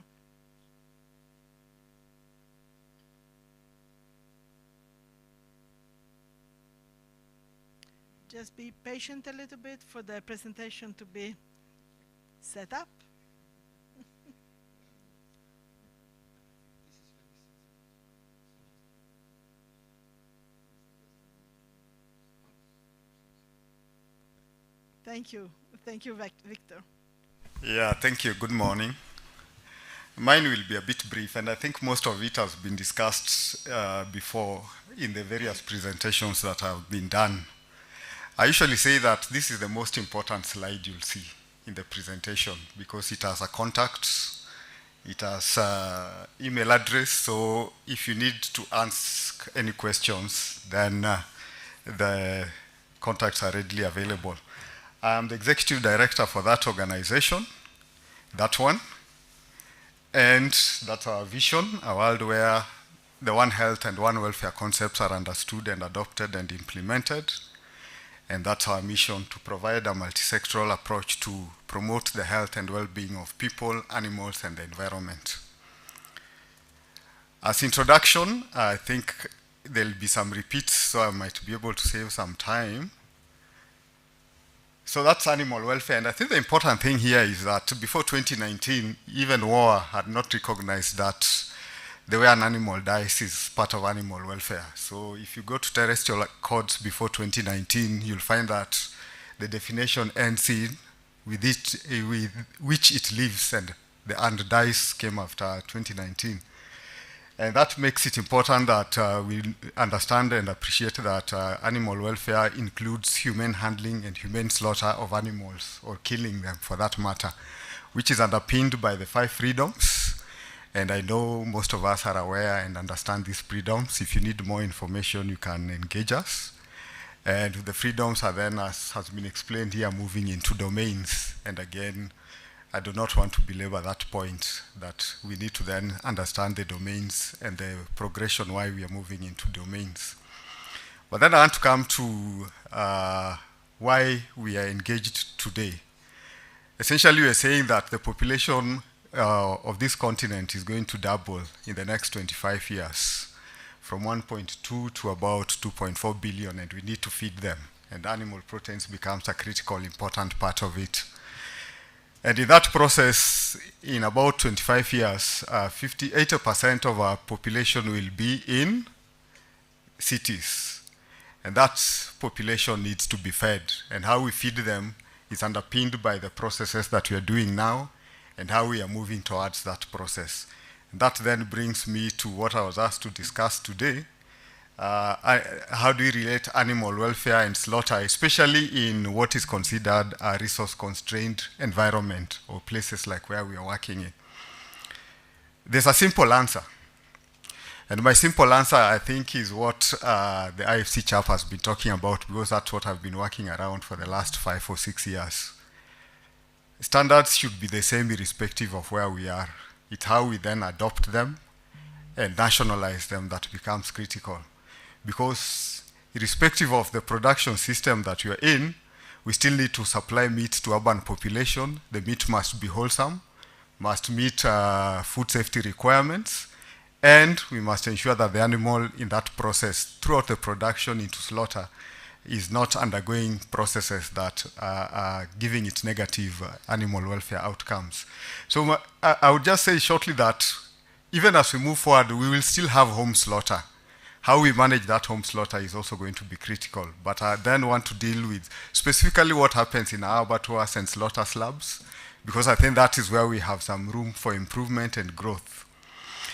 Just be patient a little bit for the presentation to be set up. Thank you. Thank you, Victor. Yeah, thank you. Good morning. Mine will be a bit brief, and I think most of it has been discussed before in the various presentations that have been done. I usually say that this is the most important slide you'll see in the presentation because it has a contact, it has an email address, so if you need to ask any questions, then the contacts are readily available. I'm the executive director for that organization, that one. And that's our vision, a world where the One Health and One Welfare concepts are understood and adopted and implemented. And that's our mission, to provide a multi-sectoral approach to promote the health and well-being of people, animals, and the environment. As introduction, I think there'll be some repeats, so I might be able to save some time. So that's animal welfare, and I think the important thing here is that before 2019, even WOAH had not recognized that the way an animal dies is part of animal welfare. So if you go to terrestrial codes before 2019, you'll find that the definition ends in with which it lives, and the and dies came after 2019. And that makes it important that we understand and appreciate that animal welfare includes human handling and human slaughter of animals, or killing them for that matter, which is underpinned by the 5 freedoms. And I know most of us are aware and understand these freedoms. If you need more information, you can engage us. And the freedoms are then, as has been explained here, moving into domains. And again, I do not want to belabor that point, that we need to then understand the domains and the progression why we are moving into domains. But then I want to come to why we are engaged today. Essentially, we are saying that the population of this continent is going to double in the next 25 years, from 1.2 to about 2.4 billion, and we need to feed them. And animal proteins becomes a critical, important part of it. And in that process, in about 25 years, 80% of our population will be in cities. And that population needs to be fed. And how we feed them is underpinned by the processes that we are doing now and how we are moving towards that process. And that then brings me to what I was asked to discuss today. How do we relate animal welfare and slaughter, especially in what is considered a resource-constrained environment or places like where we are working in? There's a simple answer. And my simple answer, I think, is what the IFC chap has been talking about, because that's what I've been working around for the last 5 or 6 years. Standards should be the same irrespective of where we are. It's how we then adopt them and nationalize them that becomes critical. Because irrespective of the production system that you're in, we still need to supply meat to urban population. The meat must be wholesome, must meet food safety requirements, and we must ensure that the animal in that process, throughout the production into slaughter, is not undergoing processes that are giving it negative animal welfare outcomes. So I would just say shortly that even as we move forward, we will still have home slaughter. How we manage that home slaughter is also going to be critical. But I then want to deal with specifically what happens in our abattoirs and slaughter slabs, because I think that is where we have some room for improvement and growth.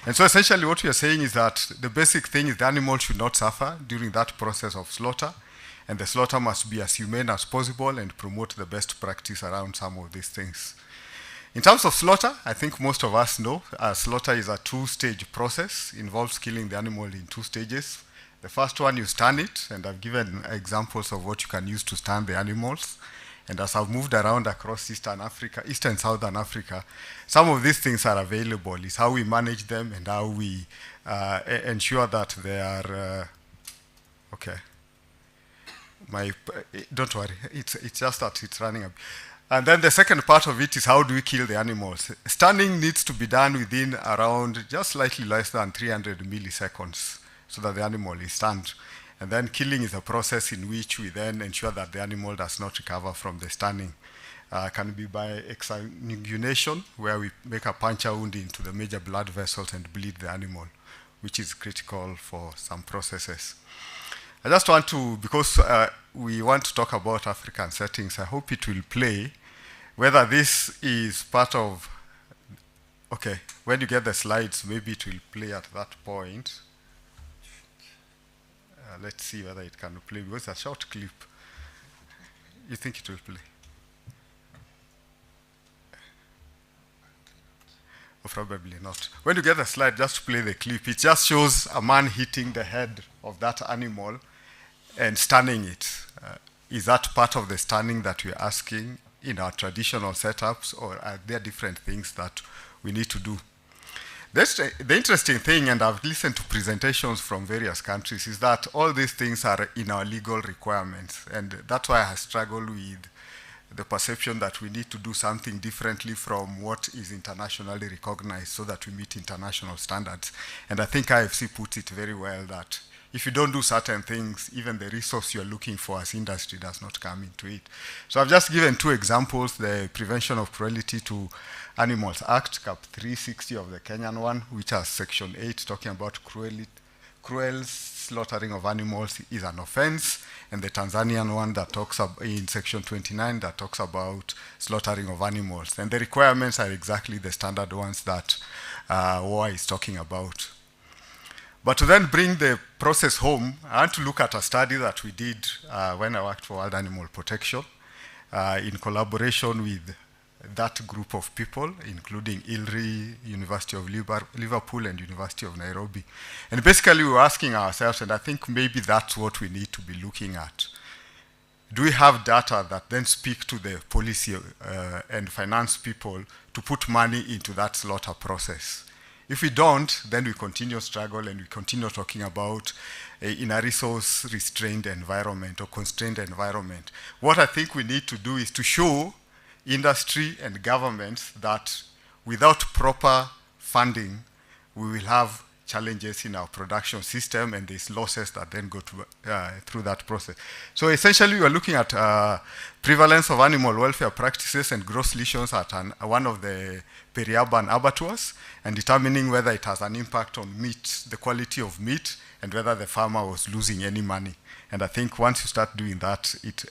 And so essentially what we are saying is that the basic thing is the animal should not suffer during that process of slaughter, and the slaughter must be as humane as possible and promote the best practice around some of these things. In terms of slaughter, I think most of us know slaughter is a two-stage process, involves killing the animal in 2 stages. The first one, you stun it, and I've given examples of what you can use to stun the animals. And as I've moved around across East and Southern Africa, some of these things are available. It's how we manage them and how we ensure that they are, okay. Don't worry, it's just that it's running up. And then the second part of it is how do we kill the animals? Stunning needs to be done within around just slightly less than 300 milliseconds so that the animal is stunned. And then killing is a process in which we then ensure that the animal does not recover from the stunning. Can be by exsanguination, where we make a puncture wound into the major blood vessels and bleed the animal, which is critical for some processes. I just want to, because we want to talk about African settings, I hope it will play, whether this is part of, okay, when you get the slides, maybe it will play at that point. Let's see whether it can play, because it's a short clip. You think it will play? Or probably not. When you get the slide, just play the clip. It just shows a man hitting the head of that animal and stunning it. Is that part of the stunning that we're asking in our traditional setups, or are there different things that we need to do? The interesting thing, and I've listened to presentations from various countries, is that all these things are in our legal requirements. And that's why I struggle with the perception that we need to do something differently from what is internationally recognized so that we meet international standards. And I think IFC put it very well that if you don't do certain things, even the resource you're looking for as industry does not come into it. So I've just given 2 examples, the Prevention of Cruelty to Animals Act, Cap 360 of the Kenyan one, which has Section 8 talking about cruel slaughtering of animals is an offense, and the Tanzanian one that talks about, in Section 29, that talks about slaughtering of animals. And the requirements are exactly the standard ones that WOAH is talking about. But to then bring the process home, I want to look at a study that we did when I worked for World Animal Protection in collaboration with that group of people, including ILRI, University of Liverpool, and University of Nairobi. And basically we were asking ourselves, and I think maybe that's what we need to be looking at. do we have data that then speak to the policy and finance people to put money into that slaughter process? If we don't, then we continue struggle and we continue talking about in a resource-restrained environment or constrained environment. What I think we need to do is to show industry and governments that without proper funding, we will have challenges in our production system, and there's losses that then go to, through that process. So essentially, we are looking at prevalence of animal welfare practices and gross lesions at one of the peri-urban abattoirs, and determining whether it has an impact on meat, the quality of meat, and whether the farmer was losing any money. And I think once you start doing that, it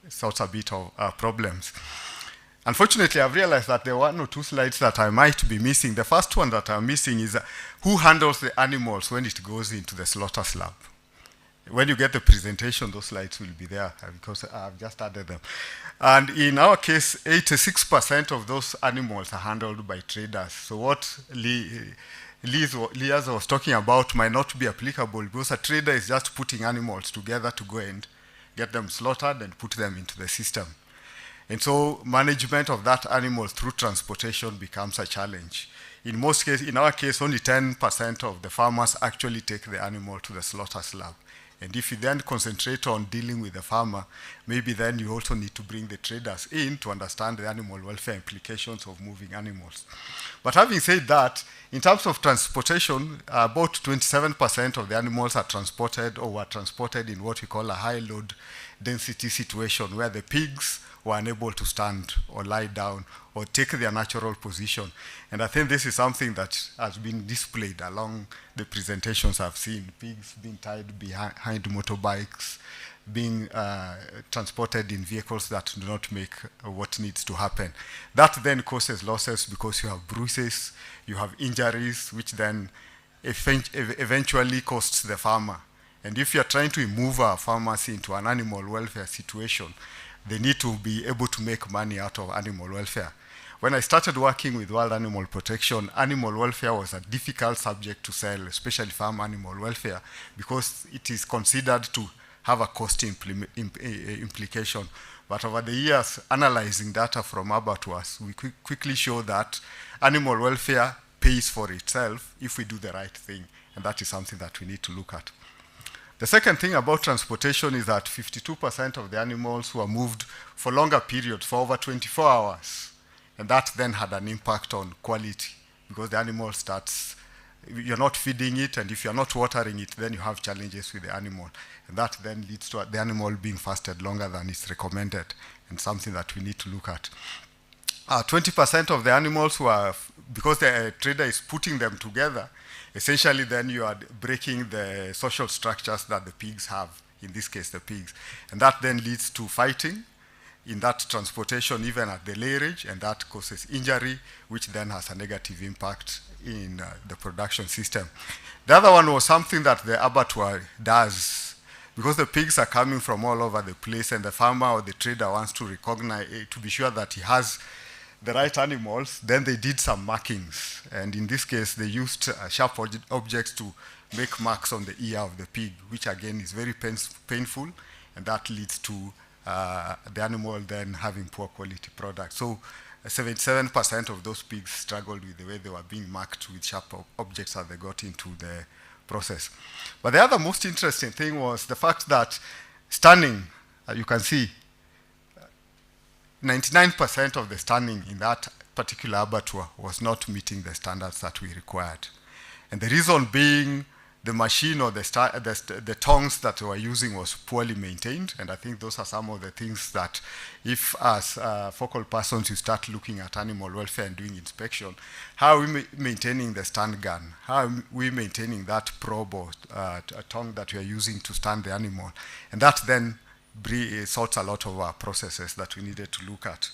sorts a bit of problems. Unfortunately, I've realized that there are 1 or 2 slides that I might be missing. The first one that I'm missing is who handles the animals when it goes into the slaughter slab. When you get the presentation, those slides will be there because I've just added them. And in our case, 86% of those animals are handled by traders. So what Liaz was talking about might not be applicable because a trader is just putting animals together to go and get them slaughtered and put them into the system. And so management of that animal through transportation becomes a challenge. In most cases, in our case, only 10% of the farmers actually take the animal to the slaughter slab. And if you then concentrate on dealing with the farmer, maybe then you also need to bring the traders in to understand the animal welfare implications of moving animals. But having said that, in terms of transportation, about 27% of the animals are transported or were transported in what we call a high load density situation, where the pigs were unable to stand or lie down or take their natural position. And I think this is something that has been displayed along the presentations I've seen, pigs being tied behind motorbikes, being transported in vehicles that do not make what needs to happen. That then causes losses because you have bruises, you have injuries, which then eventually costs the farmer. And if you're trying to move a pharmacy into an animal welfare situation, they need to be able to make money out of animal welfare. When I started working with World Animal Protection, animal welfare was a difficult subject to sell, especially farm animal welfare, because it is considered to have a cost implication. But over the years, analyzing data from abattoirs, we quickly show that animal welfare pays for itself if we do the right thing, and that is something that we need to look at. The second thing about transportation is that 52% of the animals were moved for longer periods, for over 24 hours. And that then had an impact on quality because the animal starts, you're not feeding it, and if you're not watering it, then you have challenges with the animal. And that then leads to the animal being fasted longer than is recommended, and something that we need to look at. 20% of the animals were, because the trader is putting them together, essentially then you are breaking the social structures that the pigs have, in this case the pigs. And that then leads to fighting in that transportation, even at the layerage, and that causes injury, which then has a negative impact in the production system. The other one was something that the abattoir does, because the pigs are coming from all over the place, and the farmer or the trader wants to recognize, to be sure that he has the right animals, then they did some markings. And in this case, they used sharp objects to make marks on the ear of the pig, which again is very painful, and that leads to the animal then having poor quality products. So 77% of those pigs struggled with the way they were being marked with sharp objects as they got into the process. But the other most interesting thing was the fact that stunning, you can see, 99% of the stunning in that particular abattoir was not meeting the standards that we required. And the reason being the machine or the tongs that we were using was poorly maintained. And I think those are some of the things that if as focal persons you start looking at animal welfare and doing inspection, how are we maintaining the stand gun? How are we maintaining that probe or tongue that we are using to stand the animal? And that then sorts a lot of our processes that we needed to look at.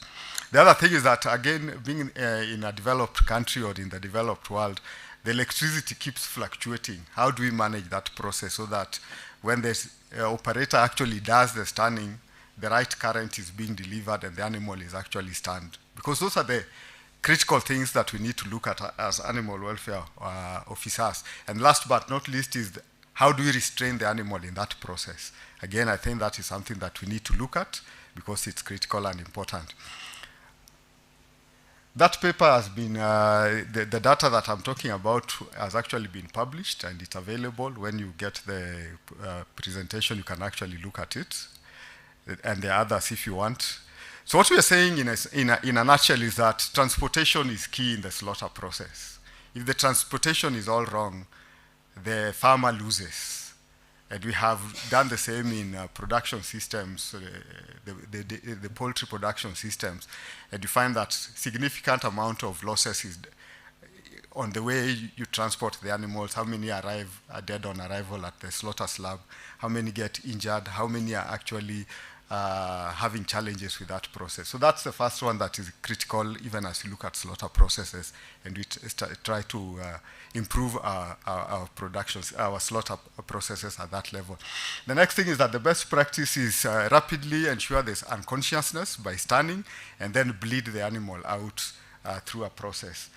The other thing is that, again, being in a developed country or in the developed world, the electricity keeps fluctuating. How do we manage that process so that when the operator actually does the stunning, the right current is being delivered and the animal is actually stunned? Because those are the critical things that we need to look at as animal welfare officers. And last but not least is how do we restrain the animal in that process? Again, I think that is something that we need to look at because it's critical and important. That paper has been, the data that I'm talking about has actually been published and it's available. When you get the presentation, you can actually look at it. And the others if you want. So what we are saying in a nutshell is that transportation is key in the slaughter process. If the transportation is all wrong, the farmer loses. And we have done the same in production systems, the poultry production systems. And you find that significant amount of losses is on the way you transport the animals, how many are dead on arrival at the slaughter slab, how many get injured, how many are actually having challenges with that process. So that's the first one that is critical even as you look at slaughter processes and we try to improve our productions, our slaughter processes at that level. The next thing is that the best practice is rapidly ensure there's unconsciousness by stunning and then bleed the animal out through a process.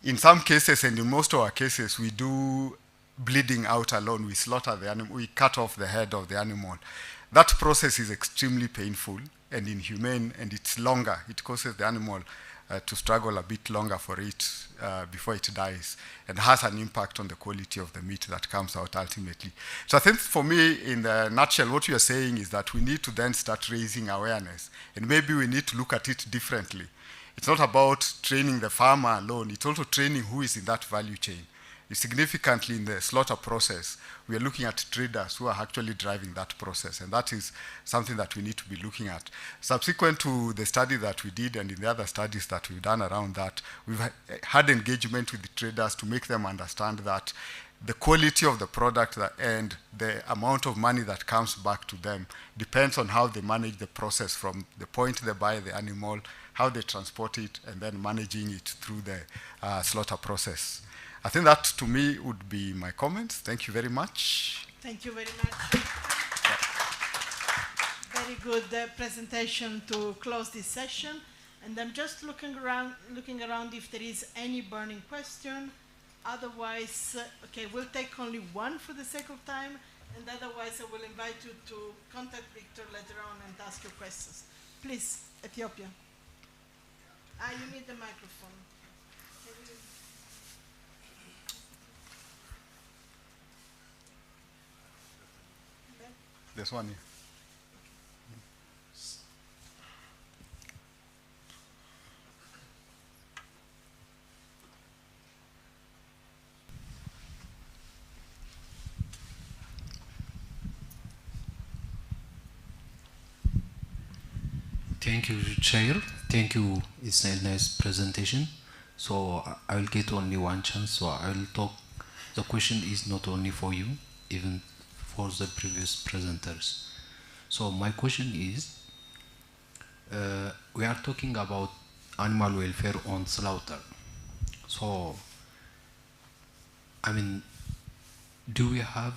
In some cases and in most of our cases we do bleeding out alone. We slaughter the animal, we cut off the head of the animal. That process is extremely painful and inhumane, and it's longer. It causes the animal to struggle a bit longer for it before it dies, and has an impact on the quality of the meat that comes out ultimately. So I think for me, in the nutshell, what you are saying is that we need to then start raising awareness, and maybe we need to look at it differently. It's not about training the farmer alone, it's also training who is in that value chain. Significantly in the slaughter process, we are looking at traders who are actually driving that process, and that is something that we need to be looking at. Subsequent to the study that we did and in the other studies that we've done around that, we've had engagement with the traders to make them understand that the quality of the product and the amount of money that comes back to them depends on how they manage the process from the point they buy the animal, how they transport it, and then managing it through the slaughter process. I think that, to me, would be my comments. Thank you very much. Thank you very much. Very good presentation to close this session. And I'm just looking around if there is any burning question. Otherwise, okay, we'll take only one for the sake of time. And otherwise, I will invite you to contact Victor later on and ask your questions. Please, Ethiopia. You need the microphone. This one here. Thank you, Chair. Thank you. It's a nice presentation. So I will get only one chance. So I will talk. The question is not only for you, even for the previous presenters. So my question is, we are talking about animal welfare on slaughter. So, I mean, do we have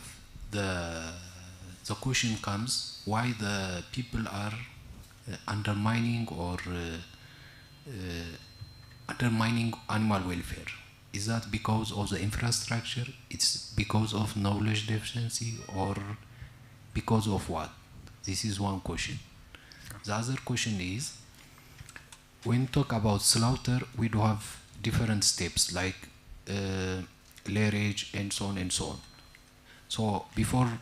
the question comes, why the people are undermining or undermining animal welfare? Is that because of the infrastructure? It's because of knowledge deficiency, or because of what? This is one question. The other question is, when we talk about slaughter, we do have different steps like lairage and so on and so on. So before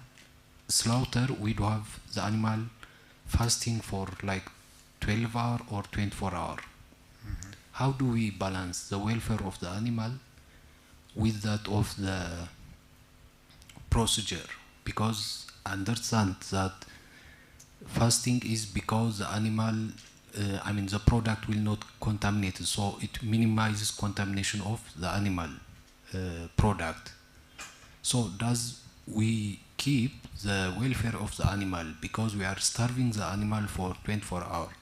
slaughter, we do have the animal fasting for like 12 hours or 24 hours. How do we balance the welfare of the animal with that of the procedure? Because I understand that fasting is because the animal, I mean the product will not contaminate, so it minimizes contamination of the animal product. So does we keep the welfare of the animal because we are starving the animal for 24 hours?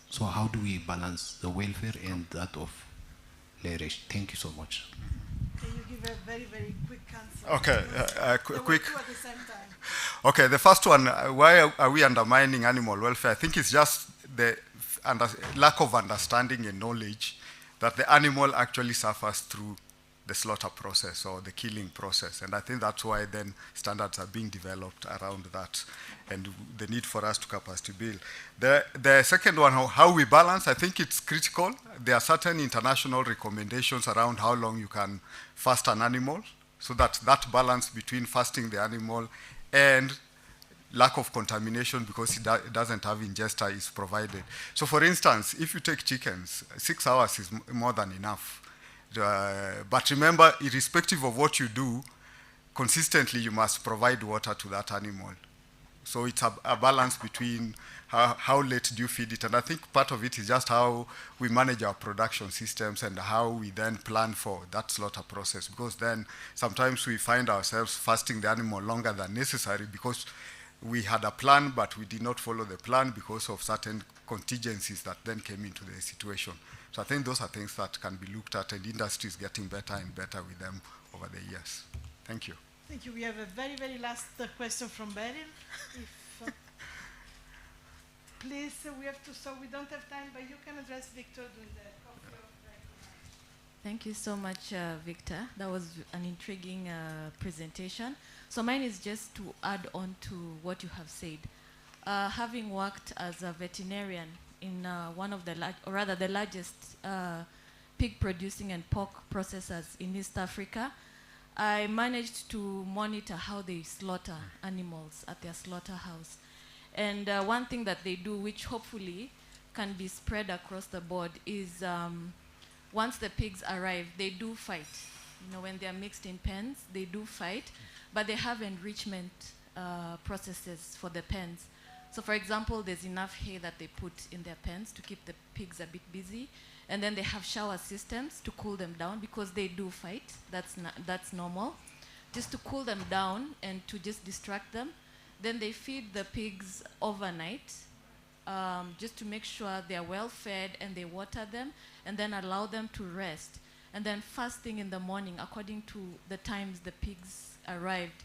So how do we balance the welfare and that of lairage? Thank you so much. Can you give a very, very quick answer? Okay, quick. Two at the same time. Okay, the first one, why are we undermining animal welfare? I think it's just the lack of understanding and knowledge that the animal actually suffers through the slaughter process or the killing process. And I think that's why then standards are being developed around that and the need for us to capacity build. The second one, how we balance, I think it's critical. There are certain international recommendations around how long you can fast an animal, so that balance between fasting the animal and lack of contamination because it doesn't have ingesta is provided. So for instance, if you take chickens, 6 hours is more than enough. But remember, irrespective of what you do, consistently you must provide water to that animal. So it's a balance between how late do you feed it. And I think part of it is just how we manage our production systems and how we then plan for that slaughter process. Because then sometimes we find ourselves fasting the animal longer than necessary because we had a plan, but we did not follow the plan because of certain contingencies that then came into the situation. So I think those are things that can be looked at, and the industry is getting better and better with them over the years. Thank you. Thank you. We have a very, very last question from Beryl. Please, we have to, so we don't have time, but you can address Victor during the coffee or break. Thank you so much, Victor. That was an intriguing presentation. So mine is just to add on to what you have said. Having worked as a veterinarian in one of the the largest pig producing and pork processors in East Africa, I managed to monitor how they slaughter animals at their slaughterhouse. And one thing that they do, which hopefully can be spread across the board, is once the pigs arrive, they do fight. You know, when they are mixed in pens, they do fight, but they have enrichment processes for the pens. So for example, there's enough hay that they put in their pens to keep the pigs a bit busy. And then they have shower systems to cool them down because they do fight. That's normal. Just to cool them down and to just distract them. Then they feed the pigs overnight just to make sure they're well fed, and they water them and then allow them to rest. And then first thing in the morning, according to the times the pigs arrived,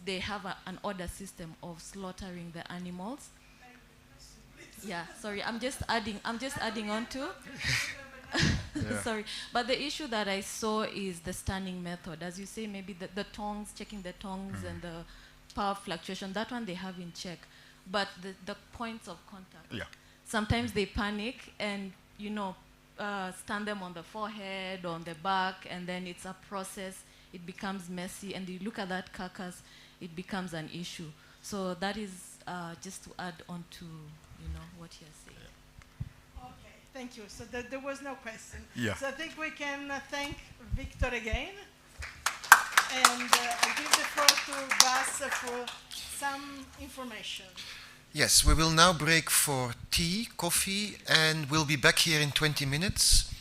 they have an order system of slaughtering the animals. Yeah, sorry, I'm just adding on to. Yeah. Sorry, but the issue that I saw is the stunning method. As you say, maybe the tongues, checking the tongues and the power fluctuation, that one they have in check. But the points of contact, yeah. Sometimes they panic and, you know, stand them on the forehead, on the back, and then it's a process. It becomes messy, and you look at that carcass, it becomes an issue. So that is just to add on to, you know, what you're saying. Okay, thank you. So there was no question. Yeah. So I think we can thank Victor again. And I give the floor to Bas for some information. Yes, we will now break for tea, coffee, and we'll be back here in 20 minutes.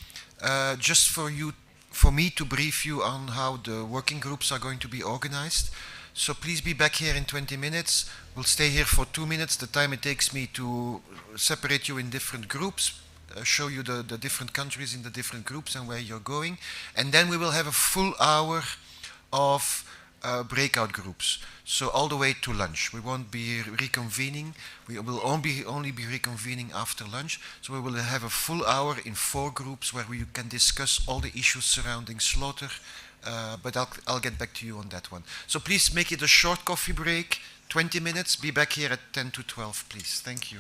Just for me to brief you on how the working groups are going to be organized. So please be back here in 20 minutes. We'll stay here for 2 minutes, the time it takes me to separate you in different groups, show you the different countries in the different groups and where you're going. And then we will have a full hour of breakout groups. So all the way to lunch. We won't be reconvening. We will only be reconvening after lunch. So we will have a full hour in 4 groups where we can discuss all the issues surrounding slaughter. But I'll get back to you on that one. So please make it a short coffee break, 20 minutes. Be back here at 10 to 12, please. Thank you.